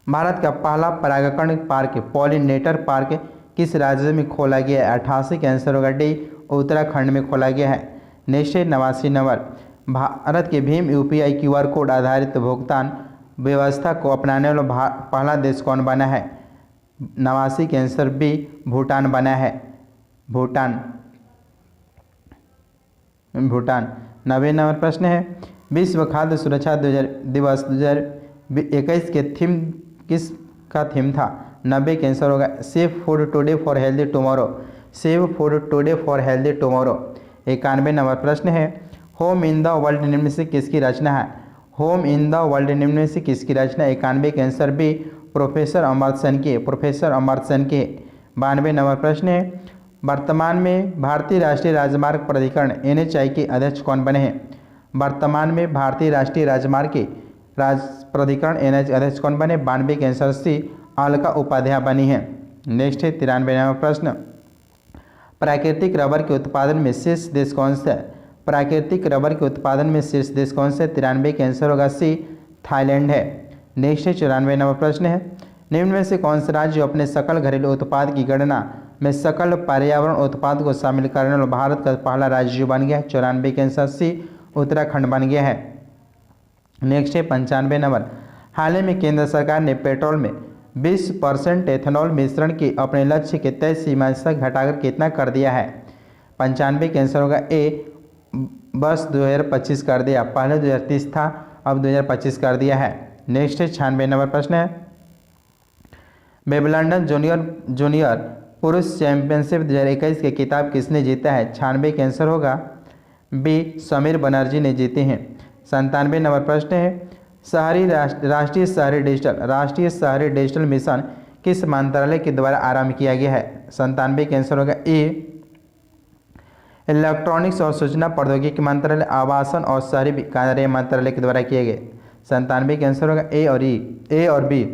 भारत का पहला परागकण पार्क पॉलिनेटर पार्क किस राज्य में खोला गया है? 88 के आंसर होगा डी उत्तराखंड में खोला गया है। नेक्स्ट है 89 नंबर, भारत के भीम यूपीआई QR कोड आधारित भुगतान व्यवस्था को अपनाने वाला पहला देश कौन बना है? 89 के आंसर बी भूटान बना है। भूटान। 90 नंबर प्रश्न है, विश्व खाद्य सुरक्षा दिवस 2021 के थीम किस का थीम था? 90 के आंसर होगा safe food today for healthy tomorrow. Safe food today for healthy tomorrow. 91 number प्रश्न है, होम इन द वर्ल्ड निम्न से किसकी रचना है? होम इन द वर्ल्ड निम्न से किसकी रचना? 91 के answer B professor Amartya Sen के। 92 नंबर प्रश्न है, वर्तमान में भारतीय राष्ट्रीय राजमार्ग प्राधिकरण NHAI के अध्यक्ष कौन बने हैं? वर्तमान में भारतीय राष्ट्रीय राजमार्ग के प्राधिकरण NHAI अध्यक्ष कौन बने? 92 के आंसर सी अलका उपाध्याय बनी है। नेक्स्ट है 93 नंबर प्रश्न, प्राकृतिक रबर के उत्पादन में शीर्ष देश कौन सा है? प्राकृतिक रबर के उत्पादन में शीर्ष देश कौन सा है? 93 के आंसर होगा सी थाईलैंड है। नेक्स्ट है 94 नंबर प्रश्न है, निम्न में से कौन सा राज्य अपने सकल घरेलू उत्पाद की गणना में सकल पर्यावरण उत्पाद को शामिल करने वाला भारत का पहला राज्य बन गया है? 94 के आंसर सी उत्तराखंड बन गया है। नेक्स्ट है 95 नंबर, हाल ही में केंद्र सरकार ने पेट्रोल में 20% एथेनॉल मिश्रण की अपने लक्ष्य के तय सीमा से घटाकर कितना कर दिया है? 95 के आंसर होगा ए बस 2025 कर दिया। पहले 2030 था, अब 2025 कर दिया है। नेक्स्ट है 96 नंबर प्रश्न है, विंबलडन जूनियर पुरुष चैंपियनशिप 2021 के खिताब किसने जीता है? 96 के आंसर होगा बी समीर बनर्जी ने जीते हैं। 97 नंबर प्रश्न है, राष्ट्रीय शहरी डिजिटल मिशन किस मंत्रालय के द्वारा आरंभ किया गया है? 97 के आंसर होगा ए इलेक्ट्रॉनिक्स और सूचना प्रौद्योगिकी मंत्रालय, आवासन और शहरी कार्य मंत्रालय के द्वारा किए गए। 97 के आंसर होगा ए और बी।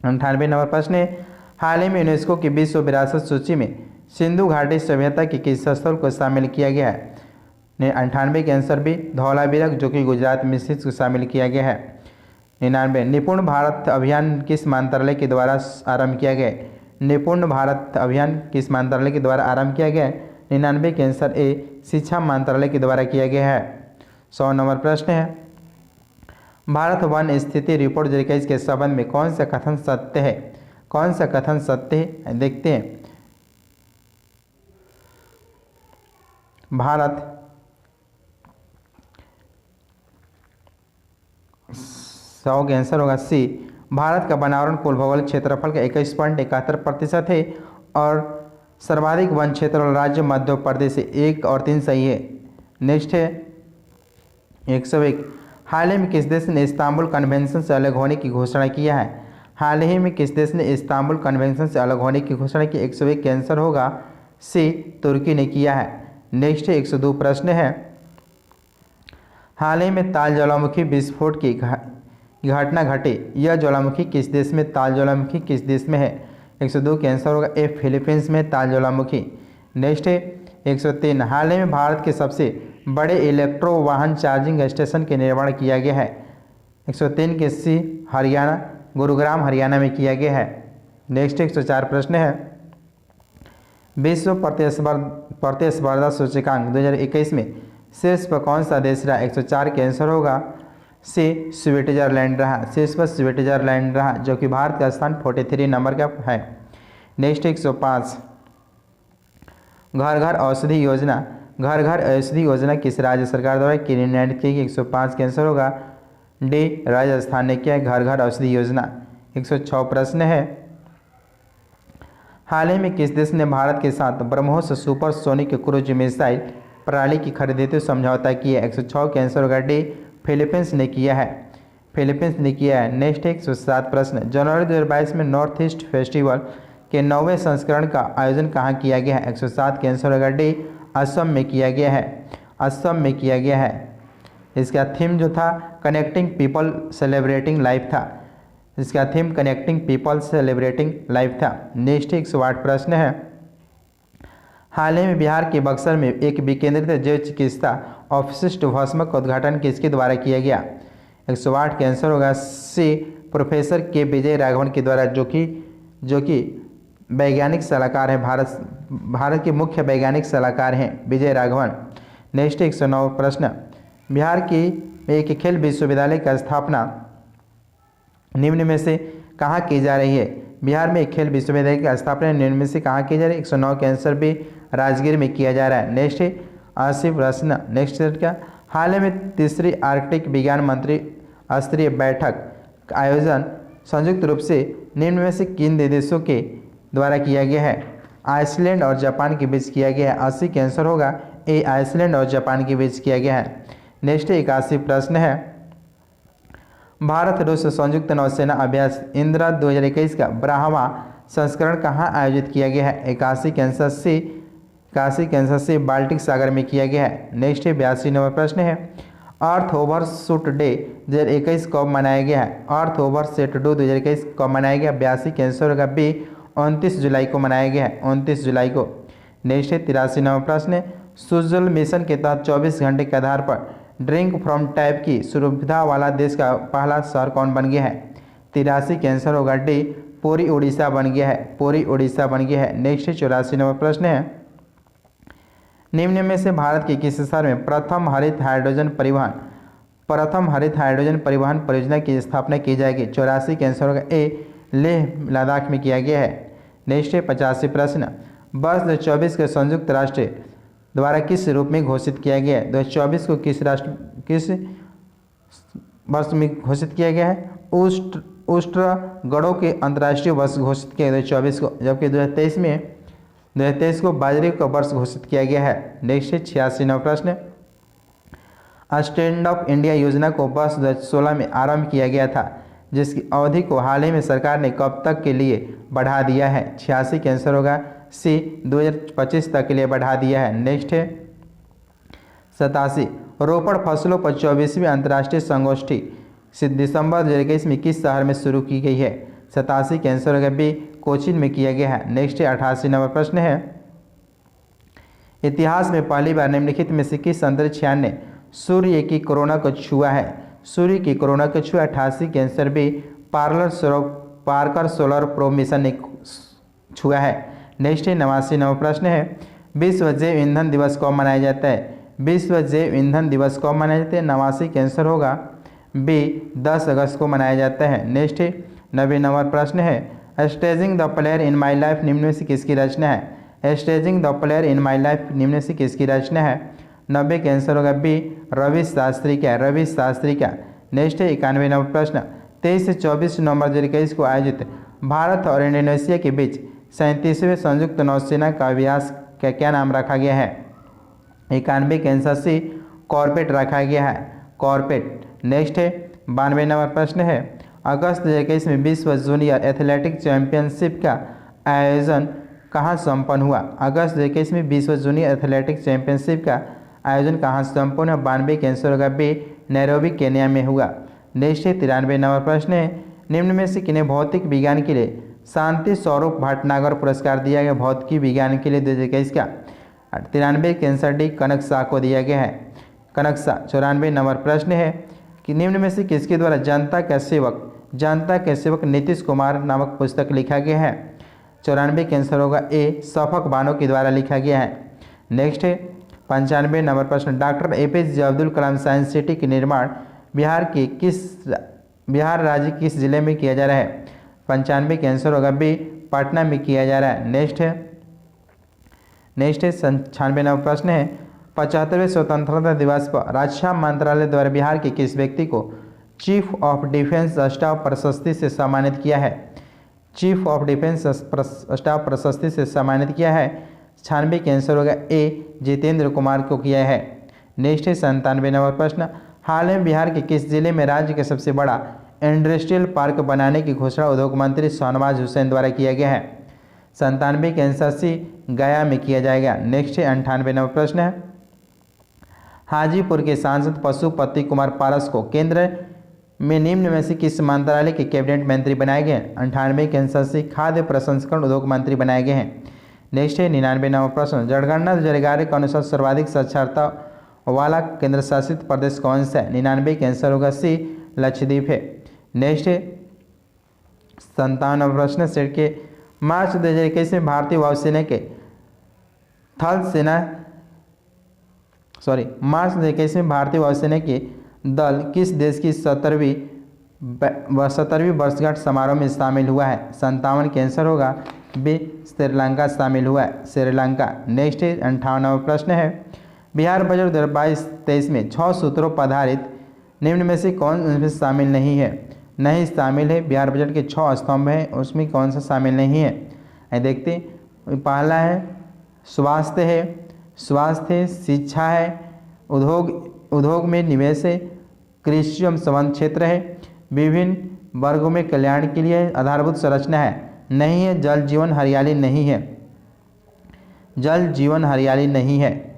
98 नंबर प्रश्न है, हाल ही में यूनेस्को की विश्व विरासत सूची में सिंधु घाटी सभ्यता के किस स्थल को शामिल किया गया है? 98 के आंसर भी धौलावीरक जो कि गुजरात में स्थित को शामिल किया गया है। 99 निपुण भारत अभियान किस मंत्रालय के द्वारा आरंभ किया गया? निपुण भारत अभियान किस मंत्रालय के द्वारा आरंभ किया गया है? 99 के आंसर ए शिक्षा मंत्रालय के द्वारा किया गया है। 100 नंबर प्रश्न है, भारत वन स्थिति रिपोर्ट 2021 के संबंध में कौन सा कथन सत्य है? कौन सा कथन सत्य है देखते हैं। भारत 100 का आंसर होगा सी। भारत का वनावरण कुल भौगोलिक क्षेत्रफल का 21.71% है और सर्वाधिक वन क्षेत्र और राज्य मध्य प्रदेश है। 1 और 3 सही है। नेक्स्ट है 101, हाल ही में किस देश ने इस्तांबुल कन्वेंशन से अलग होने की घोषणा किया है? हाल ही में किस देश ने इस्तांबुल कन्वेंशन से अलग होने की घोषणा की? 101 का आंसर होगा सी, तुर्की ने किया है। नेक्स्ट है 102 प्रश्न है, हाल ही में ताल ज्वालामुखी विस्फोट की घटना घटी, यह ज्वालामुखी किस देश में? ताल ज्वालामुखी किस देश में है? 102 का आंसर होगा ए, फिलीपींस में ताल ज्वालामुखी। नेक्स्ट है 103, हाल ही में भारत के सबसे बड़े इलेक्ट्रो वाहन चार्जिंग स्टेशन के निर्माण किया गया है। 103 के सी, हरियाणा, गुरुग्राम हरियाणा में किया गया है। नेक्स्ट 104 प्रश्न है, विश्व प्रतिस्पर्धा सूचकांक 2021 में शीर्ष पर कौन सा देश रहा? 104 के आंसर होगा सी, स्विट्जरलैंड रहा। शीर्ष पर स्विट्जरलैंड रहा, जो कि भारत का स्थान 43 नंबर का है। नेक्स्ट 105, घर घर औषधि योजना, घर घर औषधि योजना किस राज्य सरकार द्वारा क्रियान्वित की गई? 105 के आंसर होगा डी, राजस्थान ने किया घर घर औषधि योजना। 106 प्रश्न है, हाल ही में किस देश ने भारत के साथ ब्रह्मोस सुपरसोनिक क्रूज मिसाइल प्रणाली की खरीदते समझौता किया? 106 के आंसर होगा डी, फिलीपींस ने किया है। फिलीपींस ने किया है। नेक्स्ट 107 प्रश्न, जनवरी 2022 में नॉर्थ ईस्ट फेस्टिवल के 9वें संस्करण का आयोजन कहाँ किया गया है? 107 के आंसर होगा डी, असम में किया गया है। असम में किया गया है। इसका थीम जो था कनेक्टिंग पीपल सेलिब्रेटिंग लाइफ था। इसका theme connecting people celebrating life था। नेक्स्ट 108 प्रश्न है, हाल ही में बिहार के बक्सर में एक विकेंद्रित जैव चिकित्सा अवशिष्ट भस्म का उद्घाटन किसके द्वारा किया गया? 108 के आंसर होगा सी, प्रोफेसर के विजय राघवन के द्वारा, जो कि वैज्ञानिक सलाहकार हैं, भारत के मुख्य वैज्ञानिक सलाहकार हैं विजय राघवन। नेक्स्ट 109 प्रश्न, बिहार की एक खेल विश्वविद्यालय की स्थापना निम्न में से कहाँ की जा रही है? बिहार में एक खेल विश्वविद्यालय की स्थापना निम्न में से कहाँ की जा रही है? 109 के आंसर भी राजगीर में किया जा रहा है। नेक्स्ट 80 प्रश्न, नेक्स्ट क्या, हाल ही में तीसरी आर्कटिक विज्ञान मंत्री स्तरीय बैठक का आयोजन संयुक्त रूप से निम्न में से किन देशों के द्वारा किया गया है? आइसलैंड और जापान के बीच किया गया है। 80 के आंसर होगा ए, आइसलैंड और जापान के बीच किया गया है। नेक्स्ट 81 प्रश्न है, भारत रूस संयुक्त नौसेना अभ्यास इंदिरा 2021 का 12वां संस्करण कहाँ आयोजित किया गया है? 81 के आंसर सी, 81 के आंसर सी, बाल्टिक सागर में किया गया है। नेक्स्ट 82 नंबर प्रश्न है, अर्थ ओवरशूट डे 2021 कब मनाया गया है? अर्थ ओवरशूट डे 2021 कब मनाया गया? 82 के आंसर होगा बी, 29 जुलाई को मनाया गया है, 29 जुलाई को। नेक्स्ट 83 नंबर प्रश्न है, सुजल मिशन के तहत 24 घंटे के आधार पर ड्रिंक फ्रॉम टैप की सुविधा वाला देश का पहला शहर कौन बन गया है? 83 के आंसर होगा डी, पूरी उड़ीसा बन गया है, पूरी उड़ीसा बन गया है। नेक्स्ट 84 नंबर प्रश्न है, निम्न में से भारत के किस शहर में प्रथम हरित हाइड्रोजन परिवहन परियोजना की स्थापना की जाएगी? 84 के आंसर होगा ए, लेह लद्दाख में किया गया है। नेक्स्ट 85 प्रश्न, वर्ष 2024 के संयुक्त राष्ट्र द्वारा किस रूप में घोषित किया गया है? 2024 को किस वर्ष में घोषित किया गया है? उष्ट्र गड़ों के अंतर्राष्ट्रीय वर्ष घोषित किया गया 2024 को, जबकि 2023 को बाजरे का वर्ष घोषित किया गया है। नेक्स्ट 86 नंबर प्रश्न, स्टैंड अप इंडिया योजना को वर्ष 2016 में आरंभ किया गया था, जिसकी अवधि को हाल ही में सरकार ने कब तक के लिए बढ़ा दिया है? 86 के आंसर होगा सी, 2025 तक के लिए बढ़ा दिया है। नेक्स्ट है 87, रोपड़ फसलों पर 24वीं अंतर्राष्ट्रीय संगोष्ठी दिसंबर 2021 में किस शहर में शुरू की गई है? 87 के आंसर होगा बी, कोचीन में किया गया है। नेक्स्ट 88 नंबर प्रश्न है, इतिहास में पहली बार निम्नलिखित में से किस अंतरिक्षयान ने सूर्य की कोरोना को छुआ है? सूर्य की कोरोना को छुआ। 88 के answer B, Parker solar probe mission ने छुआ है। नेक्स्ट है 89वां प्रश्न है, विश्व जैव ईंधन दिवस कब मनाया जाता है? विश्व जैव ईंधन दिवस कब मनाया जाता है? 89 का आंसर होगा बी 10 अगस्त को मनाया जाता है। नेक्स्ट है 90वां प्रश्न है, staging the player in my life निम्न में से किसकी रचना है? Staging the player in my life निम्न में से किसकी रचना है? 90 का आंसर होगा बी रवि शास्त्री का, रवि शास्त्री का। नेक्स्ट है 91वां प्रश्न, 23 से 24 नवंबर 2021 को आयोजित भारत और इंडोनेशिया के बीच 37वें संयुक्त नौसेना का अभ्यास का क्या नाम रखा गया है? 91 का आंसर सी कॉर्पेट रखा गया है, कॉर्पेट। नेक्स्ट है 92वां प्रश्न है, अगस्त 2021 में विश्व जूनियर एथलेटिक चैंपियनशिप का आयोजन कहाँ संपन्न हुआ? अगस्त 2021 में विश्व जूनियर एथलेटिक चैंपियनशिप का आयोजन कहाँ संपन्न हुआ? 92 का आंसर होगा बी नैरोबी केन्या में हुआ। नेक्स्ट है 93वां प्रश्न है, निम्न में से किन्हें भौतिक विज्ञान के लिए शांति स्वरूप भटनागर पुरस्कार दिया गया? भौतिकी विज्ञान के लिए 2021 का 93 के आंसर डी कनक शाह को दिया गया है, कनक शाह। 94 नंबर प्रश्न है कि निम्न में से किसके द्वारा जनता के सेवक नीतीश कुमार नामक पुस्तक लिखा गया है? 94 का आंसर होगा ए शफक बानो के द्वारा लिखा गया है। नेक्स्ट है 95 नंबर प्रश्न, doctor APJ Abdul Kalam science city के निर्माण बिहार राज्य किस जिले में किया जा रहा है? 95 का आंसर होगा बी पटना में किया जा रहा है। नेक्स्ट है 96 नंबर प्रश्न है, 75वें स्वतंत्रता दिवस पर रक्षा मंत्रालय द्वारा बिहार के किस व्यक्ति को चीफ ऑफ डिफेंस स्टाफ प्रशस्ति से सम्मानित किया है? चीफ ऑफ डिफेंस स्टाफ प्रशस्ति से सम्मानित किया है। 96 का आंसर होगा ए जितेंद्र कुमार को किया है। नेक्स्ट है 97 नंबर प्रश्न, हाल में बिहार के किस जिले में राज्य के सबसे बड़ा इंडस्ट्रियल पार्क बनाने की घोषणा उद्योग मंत्री शाहनवाज हुसैन द्वारा किया गया है? 97 का आंसर सी गया में किया जाएगा। नेक्स्ट है 98 नंबर प्रश्न है, हाजीपुर के सांसद पशुपति कुमार पारस को केंद्र में निम्न में से किस मंत्रालय के कैबिनेट मंत्री बनाए गए हैं? 98 के आंसर से खाद्य प्रसंस्करण उद्योग मंत्री बनाए गए हैं। नेक्स्ट है 99 नंबर प्रश्न, जनगणना 2011 के अनुसार सर्वाधिक साक्षरता वाला केंद्र शासित प्रदेश कौन सा है? 99 का आंसर होगा सी लक्षद्वीप है। नेक्स्ट है 57 नंबर प्रश्न सेट के मार्च 2021 में भारतीय वायुसेना के मार्च 2021 में भारतीय वायुसेना के दल किस देश की 70वीं वर्षगांठ समारोह में शामिल हुआ है? 57 का आंसर होगा बी श्रीलंका शामिल हुआ है, श्रीलंका। नेक्स्ट है 58 नंबर प्रश्न है, बिहार बजट 2022-23 में 6 सूत्रों पर आधारित निम्न में से कौन उनमें शामिल नहीं है? नहीं शामिल है। बिहार बजट के 6 स्तंभ हैं, उसमें कौन सा शामिल नहीं है? देखते पहला है स्वास्थ्य है, शिक्षा है, उद्योग में निवेश है, कृषि एवं संबंध क्षेत्र है, विभिन्न वर्गों में कल्याण के लिए आधारभूत संरचना है, नहीं है, जल जीवन हरियाली नहीं है, जल जीवन हरियाली नहीं है।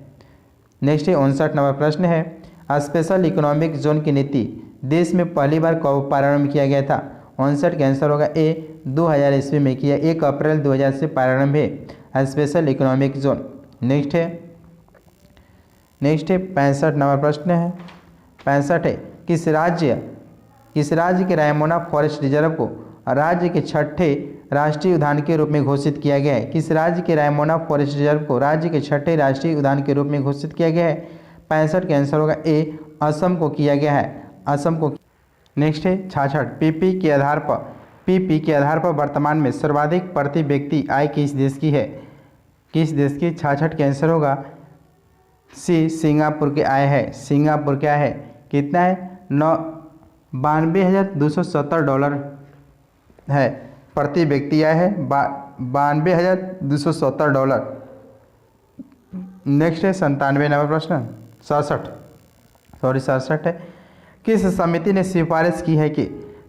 नेक्स्ट है 59 नंबर प्रश्न है, स्पेशल इकोनॉमिक जोन की नीति देश में पहली बार कब प्रारंभ किया गया था? 59 का आंसर होगा ए 2000 ईस्वी में किया, 1 अप्रैल 2000 से प्रारंभ है स्पेशल इकोनॉमिक जोन। नेक्स्ट है 65 नंबर प्रश्न है, 65 है किस राज्य के रायमोना फॉरेस्ट रिजर्व को राज्य के 6ठे राष्ट्रीय उद्यान के रूप में घोषित किया गया है? किस राज्य के रायमोना फॉरेस्ट रिजर्व को राज्य के 6ठे राष्ट्रीय उद्यान के रूप में घोषित किया गया है? 65 का आंसर होगा ए असम को किया गया है, असम को। नेक्स्ट है 66 पीपी के आधार पर वर्तमान में सर्वाधिक प्रति व्यक्ति आय किस देश की है? किस देश की? 66 का आंसर होगा सी सिंगापुर के आय है, सिंगापुर क्या है, कितना है? 92,270 डॉलर है प्रति व्यक्ति आय है, 92,270 डॉलर। नेक्स्ट है 97 नंबर प्रश्न 67 है, किस समिति ने सिफारिश की है कि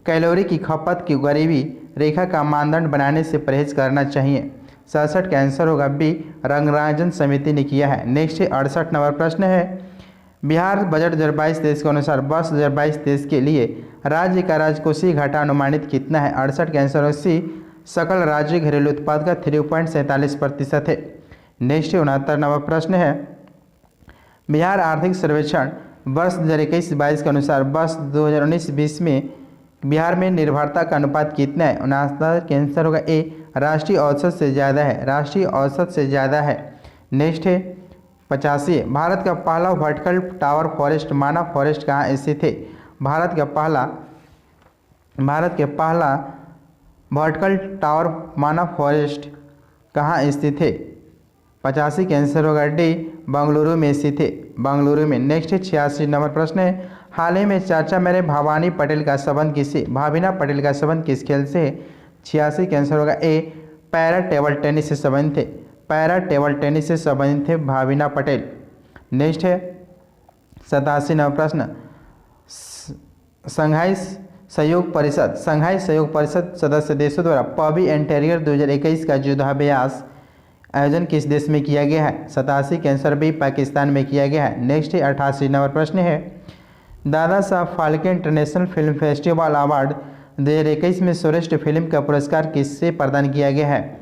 कैलोरी की खपत की गरीबी रेखा का मानदंड बनाने से परहेज करना चाहिए? 67 का आंसर होगा बी रंगराजन समिति ने किया है। नेक्स्ट है 68 नंबर प्रश्न है, बिहार बजट 2022-23 के अनुसार वर्ष 2022-23 के लिए राज्य का राजकोषीय घाटा अनुमानित कितना है? 68 का आंसर होगा सी सकल राज्य घरेलू उत्पाद का 3.47% है। नेक्स्ट 69 नंबर प्रश्न है, बिहार आर्थिक सर्वेक्षण वर्ष 2021-22 के अनुसार वर्ष 2019-20 में बिहार में निर्भरता का अनुपात कितना है? 69 का आंसर होगा ए, राष्ट्रीय औसत से ज़्यादा है, राष्ट्रीय औसत से ज़्यादा है। नेक्स्ट है 85, भारत का पहला वर्टिकल टावर फॉरेस्ट मानव फॉरेस्ट कहाँ स्थित है? भारत के पहला वर्टिकल टावर मानव फॉरेस्ट कहाँ स्थित है? 85 का आंसर होगा डी, बेंगलुरु में स्थित है, बेंगलुरु में। नेक्स्ट है 86 नंबर प्रश्न है, हाल ही में चर्चा मेरे भवानी पटेल का संबंध किससे? भाविना पटेल का संबंध किस खेल से है? 86 का आंसर होगा ए, पैरा टेबल टेनिस से संबंधित थे, पैरा टेबल टेनिस से संबंधित थे भाविना पटेल। नेक्स्ट है 87 नंबर प्रश्न, संघाई सहयोग परिषद सदस्य देशों द्वारा पबी इंटीरियर 2021 का युद्धाभ्यास आयोजन किस देश में किया गया है? 87 का आंसर बी, पाकिस्तान में किया गया है। नेक्स्ट है 88 नंबर प्रश्न है, Dada Saheb Phalke international film festival award 2021 में श्रेष्ठ फिल्म का पुरस्कार किससे प्रदान किया गया है?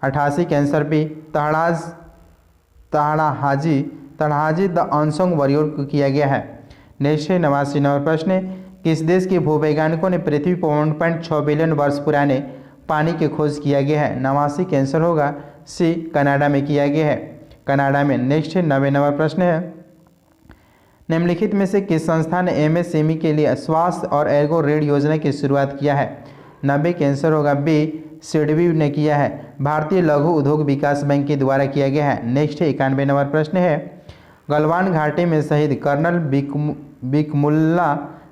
88 का आंसर बी, तड़हाजी द अनसंग वॉरियर को किया गया है। नेक्स्ट है 89 नंबर प्रश्न है, किस देश के भूवैज्ञानिकों ने पृथ्वी पर 1.6 बिलियन वर्ष पुराने पानी की खोज किया गया है? 89 का आंसर होगा सी, कनाडा में किया गया है, कनाडा में। नेक्स्ट है 90 नंबर प्रश्न है, निम्नलिखित में से किस संस्था ने एमएसएमई के लिए स्वास्थ्य और एर्गो ऋण योजना की शुरुआत किया है? 90 का आंसर होगा बी, सिडबी ने किया है, भारतीय लघु उद्योग विकास बैंक के द्वारा किया गया है। नेक्स्ट है 91 नंबर प्रश्न है, गलवान घाटी में शहीद कर्नल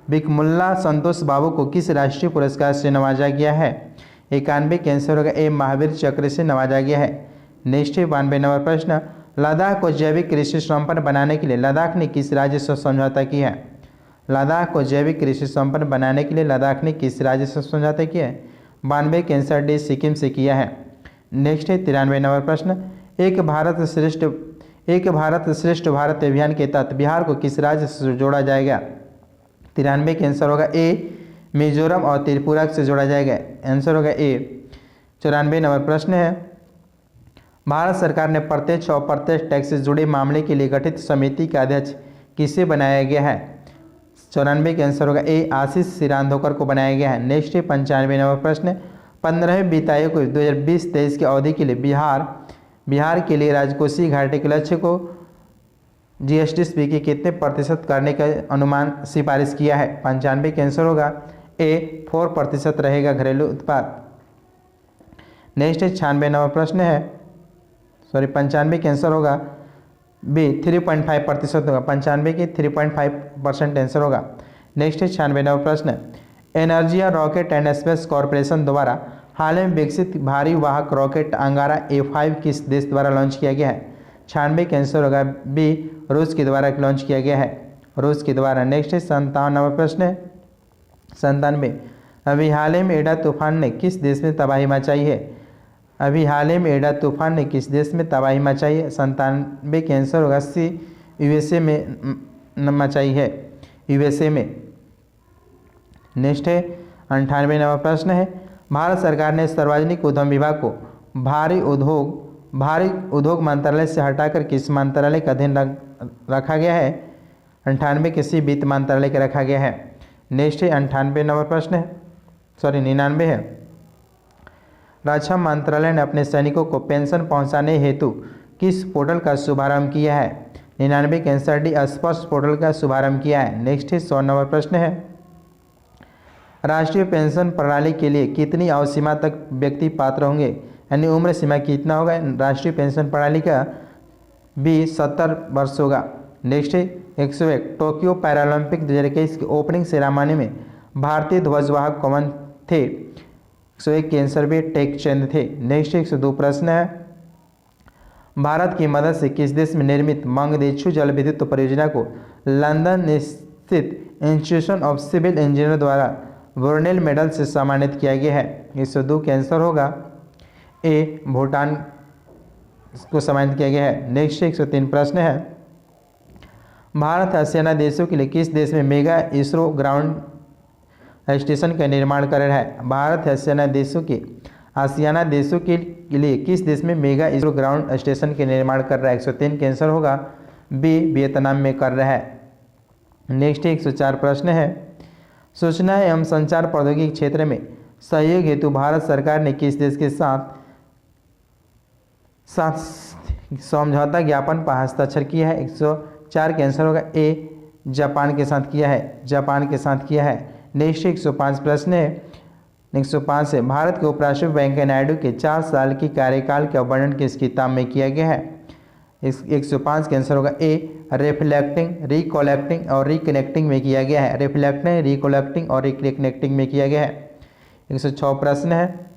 बिकमुल्ला संतोष बाबू को किस राष्ट्रीय पुरस्कार से नवाजा गया है? 91 का आंसर होगा ए, महावीर चक्र से नवाजा गया है। नेक्स्ट है 92 नंबर प्रश्न, लद्दाख को जैविक कृषि संपन्न बनाने के लिए लद्दाख ने किस राज्य से समझौता किया है? लद्दाख को जैविक कृषि संपन्न बनाने के लिए लद्दाख ने किस राज्य से समझौता किया है? 92 का आंसर डी, सिक्किम से किया है। नेक्स्ट है 93 नंबर प्रश्न, एक भारत श्रेष्ठ भारत अभियान के तहत बिहार को किस राज्य से जोड़ा जाएगा? 93 का आंसर होगा ए, मिजोरम और त्रिपुरा से जोड़ा जाएगा, आंसर होगा ए। 94 नंबर प्रश्न है, भारत सरकार ने प्रत्यक्ष और अप्रत्यक्ष टैक्स से जुड़े मामले के लिए गठित समिति का अध्यक्ष किसे बनाया गया है? 94 का आंसर होगा ए, आशीष सिरांधोकर को बनाया गया है। नेक्स्ट है 95 नंबर प्रश्न, 15वें वित्त आयोग को 2020-23 की अवधि के लिए बिहार के लिए राजकोषीय घाटे के लक्ष्य को जीएसटी के कितने प्रतिशत करने का अनुमान सिफारिश किया है? 95 का आंसर होगा ए, 4% रहेगा घरेलू उत्पाद। नेक्स्ट है 96 नंबर प्रश्न है, 95 का आंसर होगा बी, 3.5% होगा, 95 की 3.5% आंसर होगा। नेक्स्ट है 96 नंबर प्रश्न, एनर्जिया रॉकेट एंड स्पेस कॉरपोरेशन द्वारा हाल में विकसित भारी वाहक रॉकेट अंगारा A5 किस देश द्वारा लॉन्च किया गया है? 96 का आंसर होगा बी, रूस के द्वारा लॉन्च किया गया है, रूस के द्वारा। नेक्स्ट है 57 नंबर प्रश्न है, 97, अभी हाल ही में एडा तूफान ने किस देश में तबाही मचाई है? अभी हाल ही में एडा तूफान ने किस देश में तबाही मचाई है? 97 का आंसर होगा सी, यूएसए में मचाई है, यूएसए में। नेक्स्ट है 98 नंबर प्रश्न है, भारत सरकार ने सार्वजनिक उद्यम विभाग को भारी उद्योग मंत्रालय से हटाकर किस मंत्रालय का अधीन रखा गया है? 98 किसी वित्त मंत्रालय का रखा गया है। नेक्स्ट है 98 नंबर प्रश्न है, 99 है, रक्षा मंत्रालय ने अपने सैनिकों को पेंशन पहुंचाने हेतु किस पोर्टल का शुभारंभ किया है? 99 का आंसर डी, स्पर्श पोर्टल का शुभारंभ किया है। नेक्स्ट है 100 नंबर प्रश्न है, राष्ट्रीय पेंशन प्रणाली के लिए कितनी आयु सीमा तक व्यक्ति पात्र होंगे, यानी उम्र सीमा कितना होगा राष्ट्रीय पेंशन प्रणाली का? बी, 70 वर्ष होगा। नेक्स्ट है 101, टोक्यो पैरालंपिक 2021 की ओपनिंग सेरेमनी में भारतीय ध्वजवाहक कौन थे? 101 के आंसर भी टेक चंद थे। नेक्स्ट 102 प्रश्न है, भारत की मदद से किस देश में निर्मित मंगदेचु जल विद्युत परियोजना को लंदन स्थित इंस्टीट्यूशन ऑफ सिविल इंजीनियर द्वारा वोर्नेल मेडल से सम्मानित किया गया है? 102 का आंसर होगा ए, भूटान को सम्मानित किया गया है। नेक्स्ट 103 प्रश्न है, भारत आसियाना देशों के लिए किस देश में मेगा इसरो ग्राउंड स्टेशन का निर्माण कर रहा है? भारत आसियाना देशों के लिए किस देश में मेगा इसरो ग्राउंड स्टेशन के निर्माण कर रहा है? 103 का आंसर होगा बी, वियतनाम में कर रहा है। नेक्स्ट 104 प्रश्न है, सूचना एवं संचार प्रौद्योगिकी क्षेत्र में सहयोग हेतु भारत सरकार ने किस देश के साथ समझौता ज्ञापन पर हस्ताक्षर किया है? 104 का आंसर होगा ए, जापान के साथ किया है। जापान के साथ किया है। नेक्स्ट 105 प्रश्न है। 105 है, भारत के उपराष्ट्रपति वेंकैया नायडू के 4 साल की कार्यकाल का वर्णन किस किताब में किया गया है? इस 105 का आंसर होगा ए, रिफ्लेक्टिंग, रिकलेक्टिंग और रिकनेक्टिंग में किया गया है। रिफ्लेक्टिंग, रिकलेक्टिंग और रिकनेक्टिंग में किया गया है। 106 प्रश्न है,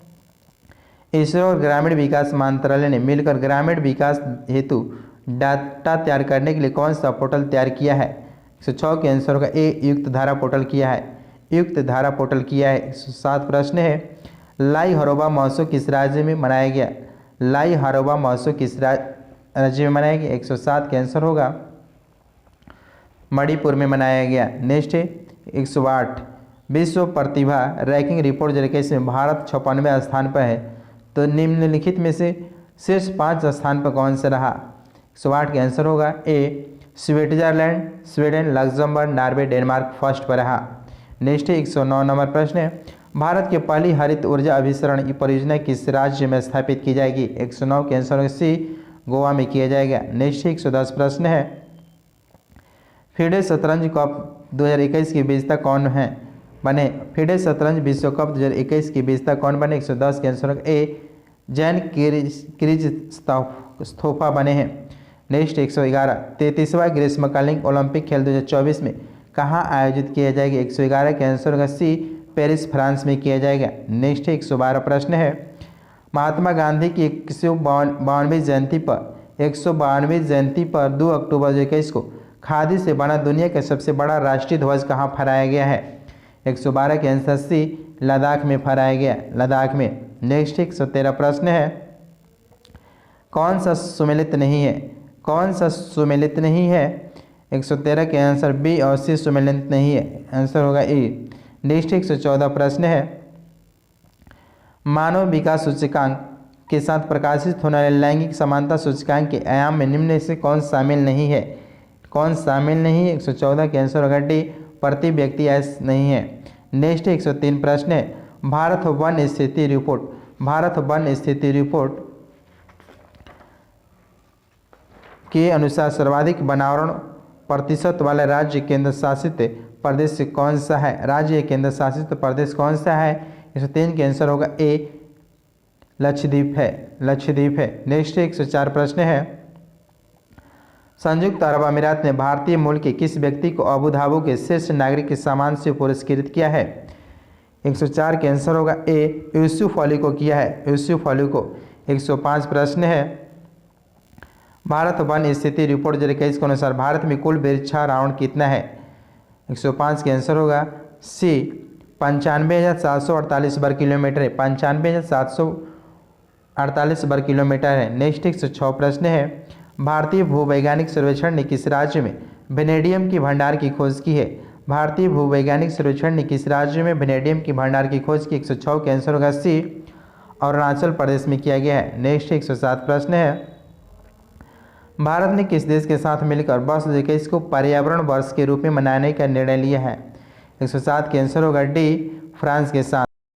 इसरो और ग्रामीण विकास मंत्रालय ने मिलकर ग्रामीण विकास हेतु डाटा तैयार करने के लिए कौन सा पोर्टल तैयार किया है? 106 के आंसर होगा ए, युक्त धारा पोर्टल किया है। युक्त धारा पोर्टल किया है। 107 प्रश्न है, लाई हरोबा महोत्सव किस राज्य में मनाया गया? लाई हरोबा महोत्सव किस राज्य में मनाया गया? 107 का आंसर होगा मणिपुर में मनाया गया। नेक्स्ट है 108, विश्व प्रतिभा रैंकिंग रिपोर्ट जरिए में भारत 56वें स्थान पर है, तो निम्नलिखित में से शीर्ष 5 स्थान पर कौन सा रहा? 108 का आंसर होगा A, Switzerland, Sweden, Luxembourg, Norway, Denmark first पर रहा। नेक्स्ट है 109 नंबर प्रश्न है, भारत की पहली हरित ऊर्जा अभिसरण परियोजना किस राज्य में स्थापित की जाएगी? 109 के आंसर होगा सी, गोवा में किया जाएगा। नेक्स्ट 110 प्रश्न है, फीडे शतरंज कप 2021 की विजेता कौन है बने? फीडे शतरंज विश्व कप 2021 की विजेता कौन बने? 110 के आंसर होगा ए, जैन क्रिजस्तोफा बने हैं। नेक्स्ट 111, 33वां ग्रीष्मकालीन ओलंपिक खेल 2024 में कहाँ आयोजित किया जाएगा? 111 के आंसर होगा सी, पेरिस फ्रांस में किया जाएगा। नेक्स्ट 112 प्रश्न है, महात्मा गांधी की 152वीं जयंती पर 2 अक्टूबर 2021 को खादी से बना दुनिया का सबसे बड़ा राष्ट्रीय ध्वज कहाँ फहराया गया है? 112 के आंसर सी, लद्दाख में फहराया गया, लद्दाख में। नेक्स्ट 113 प्रश्न है, कौन सा सुमेलित नहीं है? कौन सा सुमेलित नहीं है? 113 के आंसर बी और सी सुमेलित नहीं है, आंसर होगा ए। नेक्स्ट 114 प्रश्न है, मानव विकास सूचकांक के साथ प्रकाशित होने वाले लैंगिक समानता सूचकांक के आयाम में निम्न में से कौन शामिल नहीं है? कौन शामिल नहीं है? 114 के आंसर होगा डी, प्रति व्यक्ति एस नहीं है। नेक्स्ट 103 प्रश्न है, भारत वन स्थिति रिपोर्ट के अनुसार सर्वाधिक वनावरण प्रतिशत वाला राज्य केंद्र शासित प्रदेश कौन सा है? राज्य केंद्र शासित प्रदेश कौन सा है? 103 के आंसर होगा ए, लक्षद्वीप है। नेक्स्ट 104 प्रश्न है, संयुक्त अरब अमीरात ने भारतीय मूल के किस व्यक्ति को अबू धाबी के शीर्ष नागरिक के सम्मान से पुरस्कृत किया है? 104 के आंसर होगा ए, यूसुफ अली को किया है, यूसुफ अली को। 105 प्रश्न है, भारत वन स्थिति रिपोर्ट 2021 के अनुसार भारत में कुल वृक्षारोपण कितना है? 105 के आंसर होगा सी, 95,748 वर्ग किलोमीटर है, 95,748 वर्ग किलोमीटर है। नेक्स्ट 106 प्रश्न है, भारतीय भूवैज्ञानिक सर्वेक्षण ने किस राज्य में वेनेडियम की भंडार की खोज की है? भारतीय भूवैज्ञानिक सर्वेक्षण ने किस राज्य में वेनेडियम की भंडार की खोज की? 106 के आंसर होगा सी, अरुणाचल प्रदेश में किया गया है। नेक्स्ट 107 प्रश्न है, भारत ने किस देश के साथ मिलकर वर्ष 2021 को पर्यावरण वर्ष के रूप में मनाने का निर्णय लिया है? 107 के आंसर होगा डी, फ्रांस के साथ।